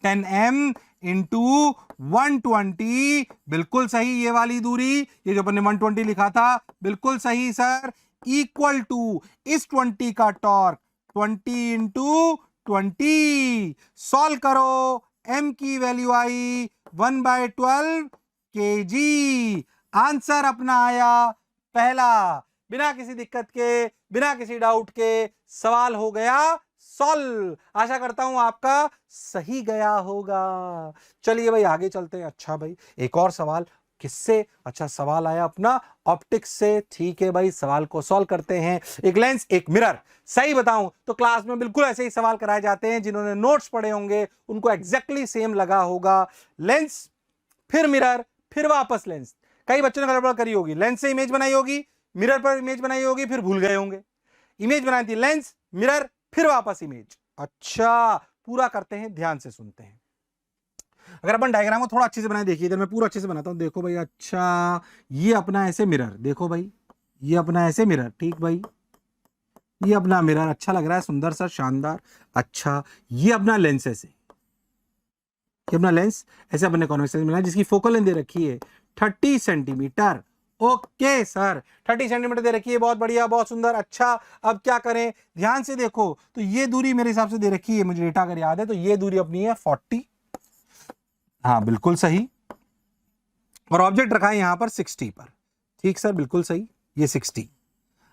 10m × 120, बिल्कुल सही, ये वाली दूरी, ये जो अपन ने 120 लिखा था, बिल्कुल सही सर, इक्वल टू इस 20 का टॉर्क 20 × 20। सॉल्व करो, m की वैल्यू आई 1/12 kg। आंसर अपना आया पहला, बिना किसी दिक्कत के, बिना किसी डाउट के सवाल हो गया सॉल्व। आशा करता हूं आपका सही गया होगा। चलिए भाई आगे चलते हैं। अच्छा भाई एक और सवाल, किससे? अच्छा सवाल आया अपना ऑप्टिक्स से। ठीक है भाई, सवाल को सॉल्व करते हैं। एक लेंस, एक मिरर। सही बताऊं तो क्लास में बिल्कुल ऐसे ही सवाल कराए जाते हैं, जिन्होंने नोट्स पढ़े होंगे उनको एग्जैक्टली सेम लगा होगा। लेंस, फिर मिरर, फिर वापस लेंस। कई बच्चों ने गड़बड़ करी होगी, लेंस से इमेज बनाई होगी, मिरर पर इमेज बनाई होगी, फिर भूल गए होंगे। इमेज बनाई थी लेंस, मिरर, फिर वापस इमेज। अच्छा पूरा करते हैं, ध्यान से सुनते हैं। अगर अपन डायग्राम को थोड़ा अच्छे से बनाए, देखिए इधर मैं पूरा अच्छे से बनाता हूं, देखो भाई। अच्छा ये अपना ऐसे मिरर, देखो भाई ये अपना ऐसे मिरर, ठीक भाई, ये अपना मिरर अच्छा लग रहा है, सुंदर सा, शानदार। अच्छा ये अपना लेंस, ऐसे ये अपना लेंस ऐसे अपने कॉन्वेक्स लेंस मिला, जिसकी फोकल लेंथ दे रखी है 30 सेंटीमीटर। ओके सर, 30 सेंटीमीटर दे रखी है, बहुत बढ़िया, बहुत सुंदर। अच्छा अब क्या करें? ध्यान से देखो, तो ये दूरी मेरे हिसाब से दे रखी है, मुझे डेटा अगर याद है, तो ये दूरी अपनी है 40। हाँ बिल्कुल सही, और ऑब्जेक्ट रखा है यहां पर 60 पर। ठीक सर, बिल्कुल सही, ये 60।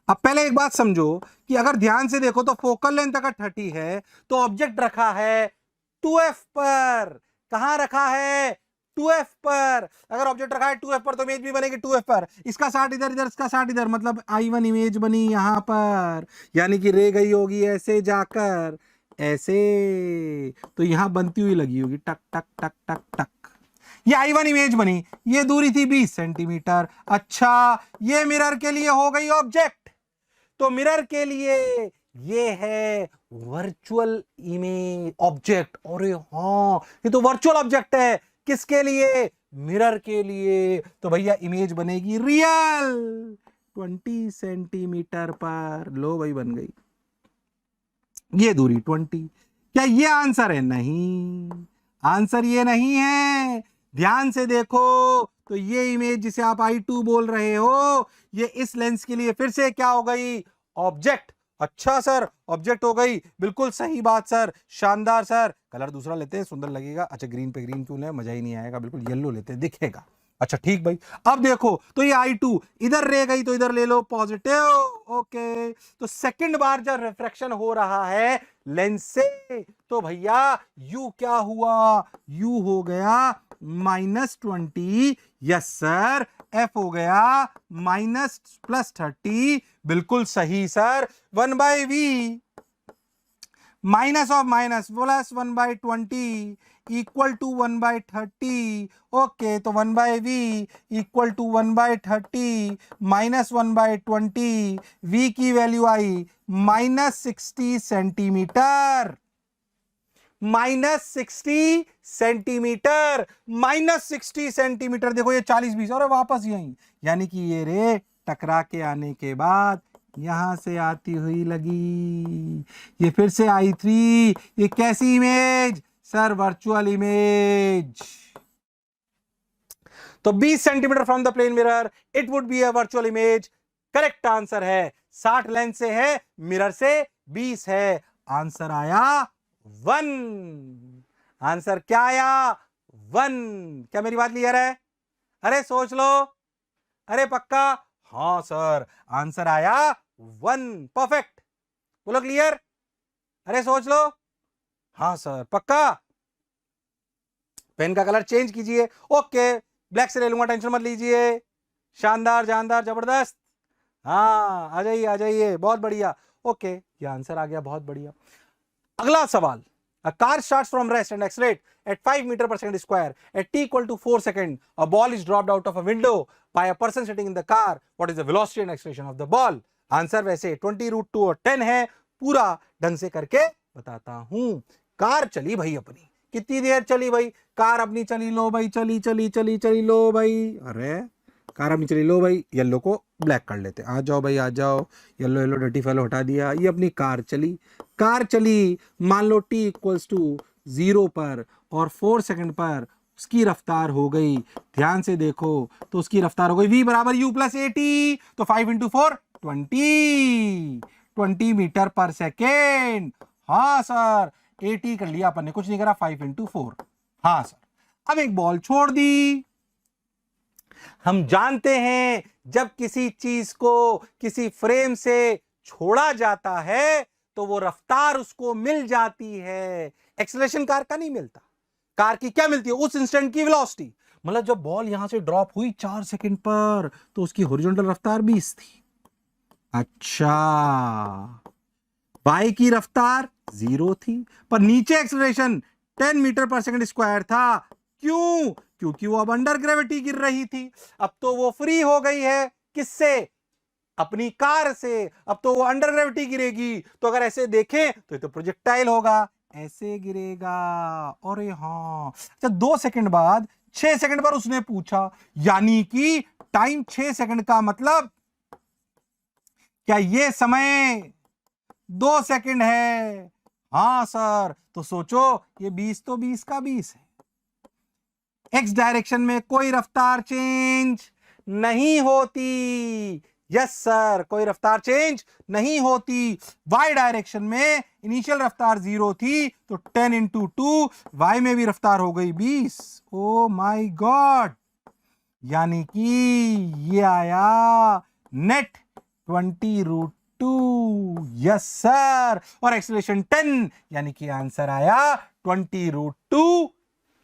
अब पहले एक बात समझो कि अगर ध्यान से देखो तो फोकल लेंथ अगर 30 है तो ऑब्जेक्ट रखा है 2f पर। कहां रखा है? 2f पर। अगर ऑब्जेक्ट रखा है 2f पर तो इमेज भी बनेगी 2f पर। इसका 60 इधर, इधर इसका 60 इधर, मतलब I1 इमेज बनी यहां पर, यानी कि रे गई होगी ऐसे जाकर ऐसे, तो यहां बनती हुई लगी होगी टक टक टक टक टक, ये I1 इमेज बनी। ये दूरी थी 20 सेंटीमीटर। अच्छा, ये मिरर के लिए हो गई ऑब्जेक्ट, तो मिरर के लिए ये है वर्चुअल इमेज ऑब्जेक्ट। अरे हाँ, ये तो वर्चुअल ऑब्जेक्ट है। किसके लिए? मिरर के लिए। तो भैया इमेज बनेगी रियल 20 सेंटीमीटर पर। लो भाई, बन गई ये दूरी 20। क्या ये आंसर है? नहीं, आंसर ये नहीं है। ध्यान से देखो तो ये इमेज जिसे आप I2 बोल रहे हो, ये इस लेंस के लिए फिर से क्या हो गई? ऑब्जेक्ट। अच्छा सर, ऑब्जेक्ट हो गई, बिल्कुल सही बात सर, शानदार सर। कलर दूसरा लेते हैं, सुंदर लगेगा। अच्छा, ग्रीन पे ग्रीन क्यों ले, मजा ही नहीं आएगा, बिल्कुल येलो लेते हैं, दिखेगा। अच्छा ठीक भाई, अब देखो तो ये I2 इधर रह गई तो इधर ले लो पॉजिटिव। ओके, तो सेकंड बार जब रिफ्रैक्शन हो रहा है लेंस से तो भैया U क्या हुआ? U हो गया -20। Yes sir. F हो गया -+30। बिल्कुल सही sir. 1/v minus of minus plus 1/20 equal to 1/30। Okay, तो 1/v equal to 1/30 minus 1/20। v की वैल्यू आई -60 सेंटीमीटर। -60 centimetre, -60 centimetre. देखो ये 40-20 और वापस यहीं, यानी कि ये रे टकरा के आने के बाद यहां से आती हुई लगी, ये फिर से I3। ये कैसी इमेज सर? Virtual image. तो 20 centimetre from the plane mirror it would be a virtual image. Correct answer है 60 लेंस से है, मिरर से 20 है। आंसर आया 1। आंसर क्या आया? 1। क्या मेरी बात क्लियर है? अरे सोच लो, अरे पक्का? हाँ सर, आंसर आया 1। परफेक्ट, बोलो क्लियर। अरे सोच लो। हाँ सर, पक्का? पेन का कलर चेंज कीजिए। ओके, ब्लैक से ले लूंगा, टेंशन मत लीजिए। शानदार, जानदार, जबरदस्त। हाँ, आ जाइए आ जाइए, बहुत बढ़िया। ओके, ये आंसर आ गया, बहुत बढ़िया। अगला सवाल। A car starts from rest and accelerates at 5 meters per second square at t equal to 4 seconds. A ball is dropped out of a window by a person sitting in the car. What is the velocity and acceleration of the ball? Answer वैसे 20√2 और 10 है। पूरा ढंग से करके बताता हूं। Car चली भाई अपनी, कितनी देर चली भाई? कार अपनी चली, लो भाई, चली चली चली चली, लो भाई। अरे कार अपनी चली, लो भाई, येलो को ब्लैक कर लेते, आ जाओ भाई आ जाओ, येलो येलो डर्टी फेलो हटा दिया। ये अपनी कार चली, कार चली, मान लो t इक्वल्स टू 0 पर और 4 सेकंड पर उसकी रफ्तार हो गई। ध्यान से देखो तो उसकी रफ्तार हो गई v बराबर u प्लस at। तो 5 इंटू 4 20 मीटर पर सेकेंड। हाँ सर, 80 कर लिया अपन ने, कुछ नहीं करा। 5 इंटू 4। हाँ सर। अब एक बॉल छोड़ दी। हम जानते हैं जब किसी चीज को किसी फ्रेम से छोड़ा जाता है तो वो रफ्तार उसको मिल जाती है। एक्सेलरेशन कार का नहीं मिलता। कार की क्या मिलती है? उस इंस्टेंट की वेलोसिटी। मतलब जब बॉल यहां से ड्रॉप हुई 4 सेकंड पर तो उसकी हॉरिजॉन्टल रफ्तार 20 थी। अच्छा, बाई की रफ्तार 0 थी, पर नीचे एक्सेलरेशन 10 मीटर पर सेकंड स्क्वायर था। क्यों? क्योंकि वो अब अंडर ग्रेविटी गिर रही थी। अब तो वो फ्री हो गई है, किससे? अपनी कार से। अब तो वो अंडर ग्रेविटी गिरेगी। तो अगर ऐसे देखें तो ये तो प्रोजेक्टाइल होगा, ऐसे गिरेगा। अरे हाँ, अच्छा 2 सेकंड बाद 6 सेकंड पर उसने पूछा, यानी कि टाइम 6 सेकंड का मतलब क्या ये समय 2 सेकंड है? हाँ सर। तो सोचो, ये 20 तो 20 का 20 है। एक्स डायरेक्शन में कोई रफ्तार चेंज नहीं होती, यस सर, कोई रफ्तार चेंज नहीं होती। वाई डायरेक्शन में इनिशियल रफ्तार 0 थी, तो 10 इंटू 2, वाई में भी रफ्तार हो गई 20। ओ माई गॉड, यानी कि ये आया नेट 20√2। यस सर, और एक्सेलरेशन 10, यानी कि आंसर आया 20√2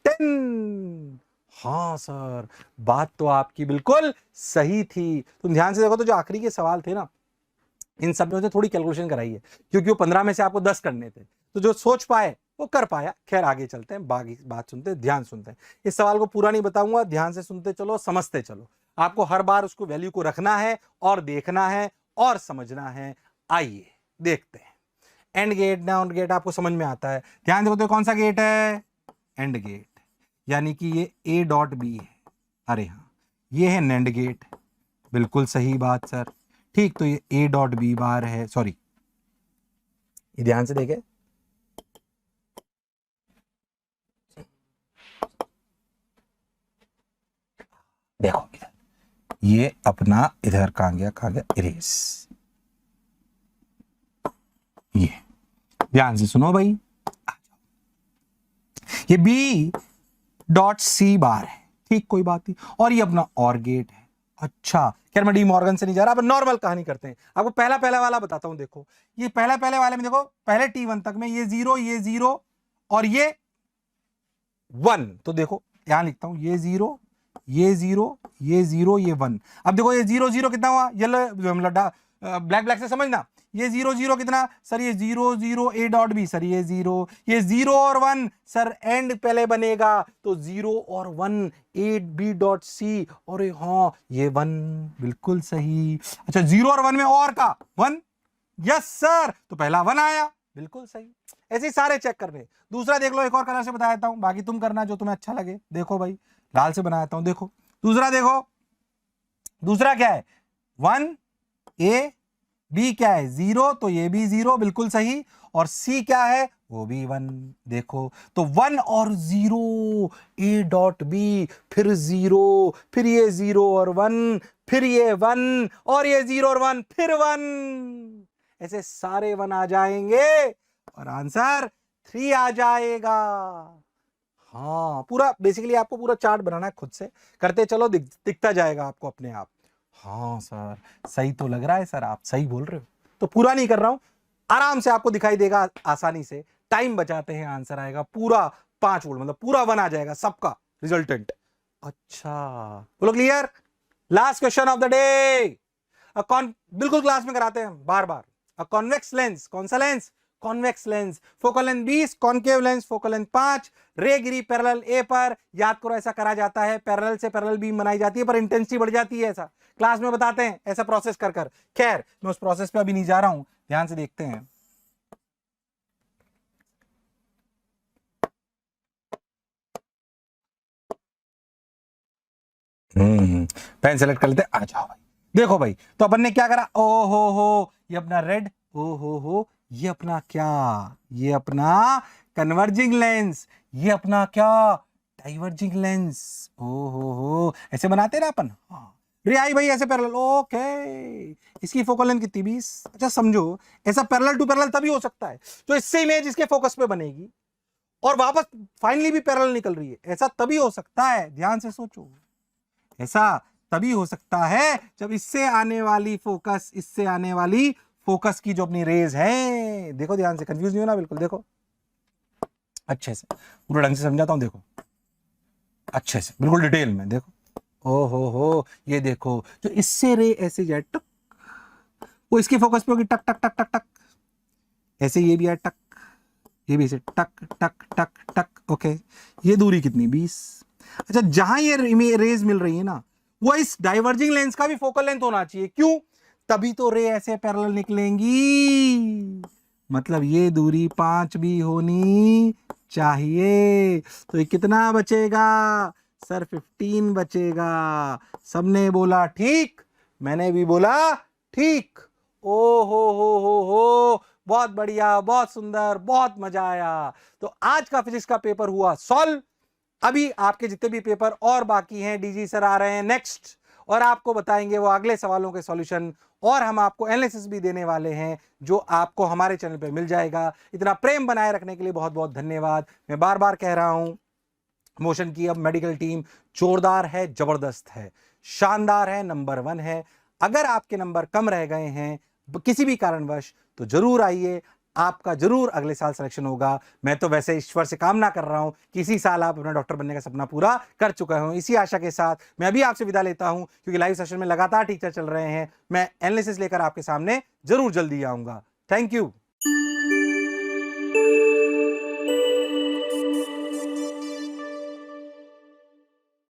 10। हाँ सर, बात तो आपकी बिल्कुल सही थी। तुम ध्यान से देखो तो जो आखिरी के सवाल थे ना, इन सब में से थोड़ी कैलकुलेशन कराई है, क्योंकि वो 15 में से आपको 10 करने थे, तो जो सोच पाए वो कर पाया। खैर आगे चलते हैं, बाकी बात सुनते हैं, ध्यान सुनते हैं। इस सवाल को पूरा नहीं बताऊंगा, ध्यान से सुनते चलो, समझते चलो। आपको हर बार उसको वैल्यू को रखना है और देखना है और समझना है। आइए देखते हैं। एंड गेट, डाउन गेट आपको समझ में आता है। ध्यान देखो तो कौन सा गेट है? एंड गेट, यानी कि ये A डॉट बी है। अरे हाँ, ये है नैंड गेट। बिल्कुल सही बात सर, ठीक। तो ये A डॉट बी बार है, सॉरी, ये ध्यान से देखे, देखो इधर, ये अपना इधर कहां गया इरेज। ये ध्यान से सुनो भाई, ये B डॉट सी बार है, ठीक, कोई बात नहीं। और ये अपना और गेट है। अच्छा, खैर मैं डी मॉर्गन से नहीं जा रहा, अब नॉर्मल कहानी करते हैं। आपको पहला वाला बताता हूं। देखो ये पहले वाले में देखो, पहले T1 तक में ये 0 और ये 1। तो देखो यहां लिखता हूं, ये 0 ये 0 ये 0 ये 1। अब देखो ये 0 0 कितना हुआ? येलो ब्लैक से समझना। ये 0 0 कितना सर? ये 0 0 A डॉट बी सर, ये 0 और 1 सर, एंड पहले बनेगा तो 0 और 1 A B डॉट सी, और हाँ ये 1, बिल्कुल सही। अच्छा, 0 और 1 में और का 1, यस सर, तो पहला 1 आया, बिल्कुल सही। ऐसे ही सारे चेक करने। दूसरा देख लो, एक और कलर से बता देता हूं, बाकी तुम करना जो तुम्हें अच्छा लगे। देखो भाई, लाल से बना देता हूं। देखो दूसरा, देखो दूसरा क्या है? 1 A, B क्या है? 0, तो ये भी 0, बिल्कुल सही। और C क्या है? वो भी 1। देखो तो 1 और 0 A डॉट बी, फिर 0, फिर ये 0 और 1, फिर ये 1 और ये 0 और 1, फिर 1। ऐसे सारे 1 आ जाएंगे और आंसर 3 आ जाएगा। हाँ, पूरा बेसिकली आपको पूरा चार्ट बनाना है, खुद से करते चलो, दिखता जाएगा आपको अपने आप। हाँ सर, सही तो लग रहा है सर, आप सही बोल रहे हो। तो पूरा नहीं कर रहा हूं, आराम से आपको दिखाई देगा, आसानी से। टाइम बचाते हैं, आंसर आएगा पूरा 5 वोल्ट, मतलब पूरा 1 आ जाएगा सबका रिजल्टेंट। अच्छा, बोलो clear. Last question of the day, बिल्कुल क्लास में कराते हैं बार बार। अ कॉन्वेक्स लेंस, कौन सा lens? Convex lens, focal length 20, concave lens focal length 5, रे गिरी पैरेलल ए पर। याद करो, ऐसा करा जाता है, पैरेलल से पैरेलल बीम बनाई जाती है, पर इंटेंसिटी बढ़ जाती है। ऐसा क्लास में बताते हैं, ऐसा प्रोसेस कर कर। खैर मैं उस प्रोसेस पे अभी नहीं जा रहा हूं, ध्यान से देखते हैं। पेन सेलेक्ट कर लेते हैं, आ जाओ भाई। देखो भाई, तो अपन ने क्या करा? ओ हो, ये अपना रेड, ओ हो, ये अपना क्या? ये अपना कन्वर्जिंग लेंस, ये अपना क्या? Diverging lens. ओ हो, ऐसे बनाते ना अपन। हाँ, रे आई भाई ऐसे पैरेलल, ओके। इसकी फोकल लेंथ कितनी? 20। अच्छा समझो, ऐसा पैरेलल टू पैरेलल तभी हो सकता है तो इससे इमेज इसके फोकस पे बनेगी और वापस फाइनली भी पैरेलल निकल रही है। ऐसा तभी हो सकता है, ध्यान से सोचो, ऐसा तभी हो सकता है जब इससे आने वाली फोकस, इससे आने वाली फोकस की जो अपनी रेज है, देखो ध्यान से, कंफ्यूज नहीं होना बिल्कुल। देखो अच्छे से, पूरा ढंग से समझाता हूं, देखो अच्छे से, बिल्कुल डिटेल में देखो। ओ हो, ये देखो, जो इससे रे ऐसे जाए टक, वो इसके फोकस पे होगी टक टक टक टक टक, ऐसे ये भी आए टक, ये भी ऐसे टक टक टक टक। ओके, ये दूरी कितनी? 20। अच्छा, जहां ये रेज मिल रही है ना, वो इस डाइवर्जिंग लेंस का भी फोकल लेंथ होना चाहिए। क्यों? तभी तो रे ऐसे पैरेलल निकलेंगी, मतलब ये दूरी 5 भी होनी चाहिए। तो ये कितना बचेगा सर? 15 बचेगा। सबने बोला ठीक, मैंने भी बोला ठीक। ओ हो, बहुत बढ़िया, बहुत सुंदर, बहुत मजा आया। तो आज का फिजिक्स का पेपर हुआ सॉल्व। अभी आपके जितने भी पेपर और बाकी हैं, डीजी सर आ रहे हैं नेक्स्ट, और आपको बताएंगे वो अगले सवालों के सॉल्यूशन, और हम आपको एनालिसिस भी देने वाले हैं जो आपको हमारे चैनल पे मिल जाएगा। इतना प्रेम बनाए रखने के लिए बहुत बहुत धन्यवाद। मैं बार बार कह रहा हूं, मोशन की अब मेडिकल टीम जोरदार है, जबरदस्त है, शानदार है, नंबर 1 है। अगर आपके नंबर कम रह गए हैं किसी भी कारणवश तो जरूर आइए, आपका जरूर अगले साल सिलेक्शन होगा। मैं तो वैसे ईश्वर से कामना कर रहा हूं कि इसी साल आप अपना डॉक्टर बनने का सपना पूरा कर चुके हो। इसी आशा के साथ मैं अभी आपसे विदा लेता हूं, क्योंकि लाइव सेशन में लगातार टीचर चल रहे हैं। मैं एनालिसिस लेकर आपके सामने जरूर जल्दी आऊंगा। Thank you.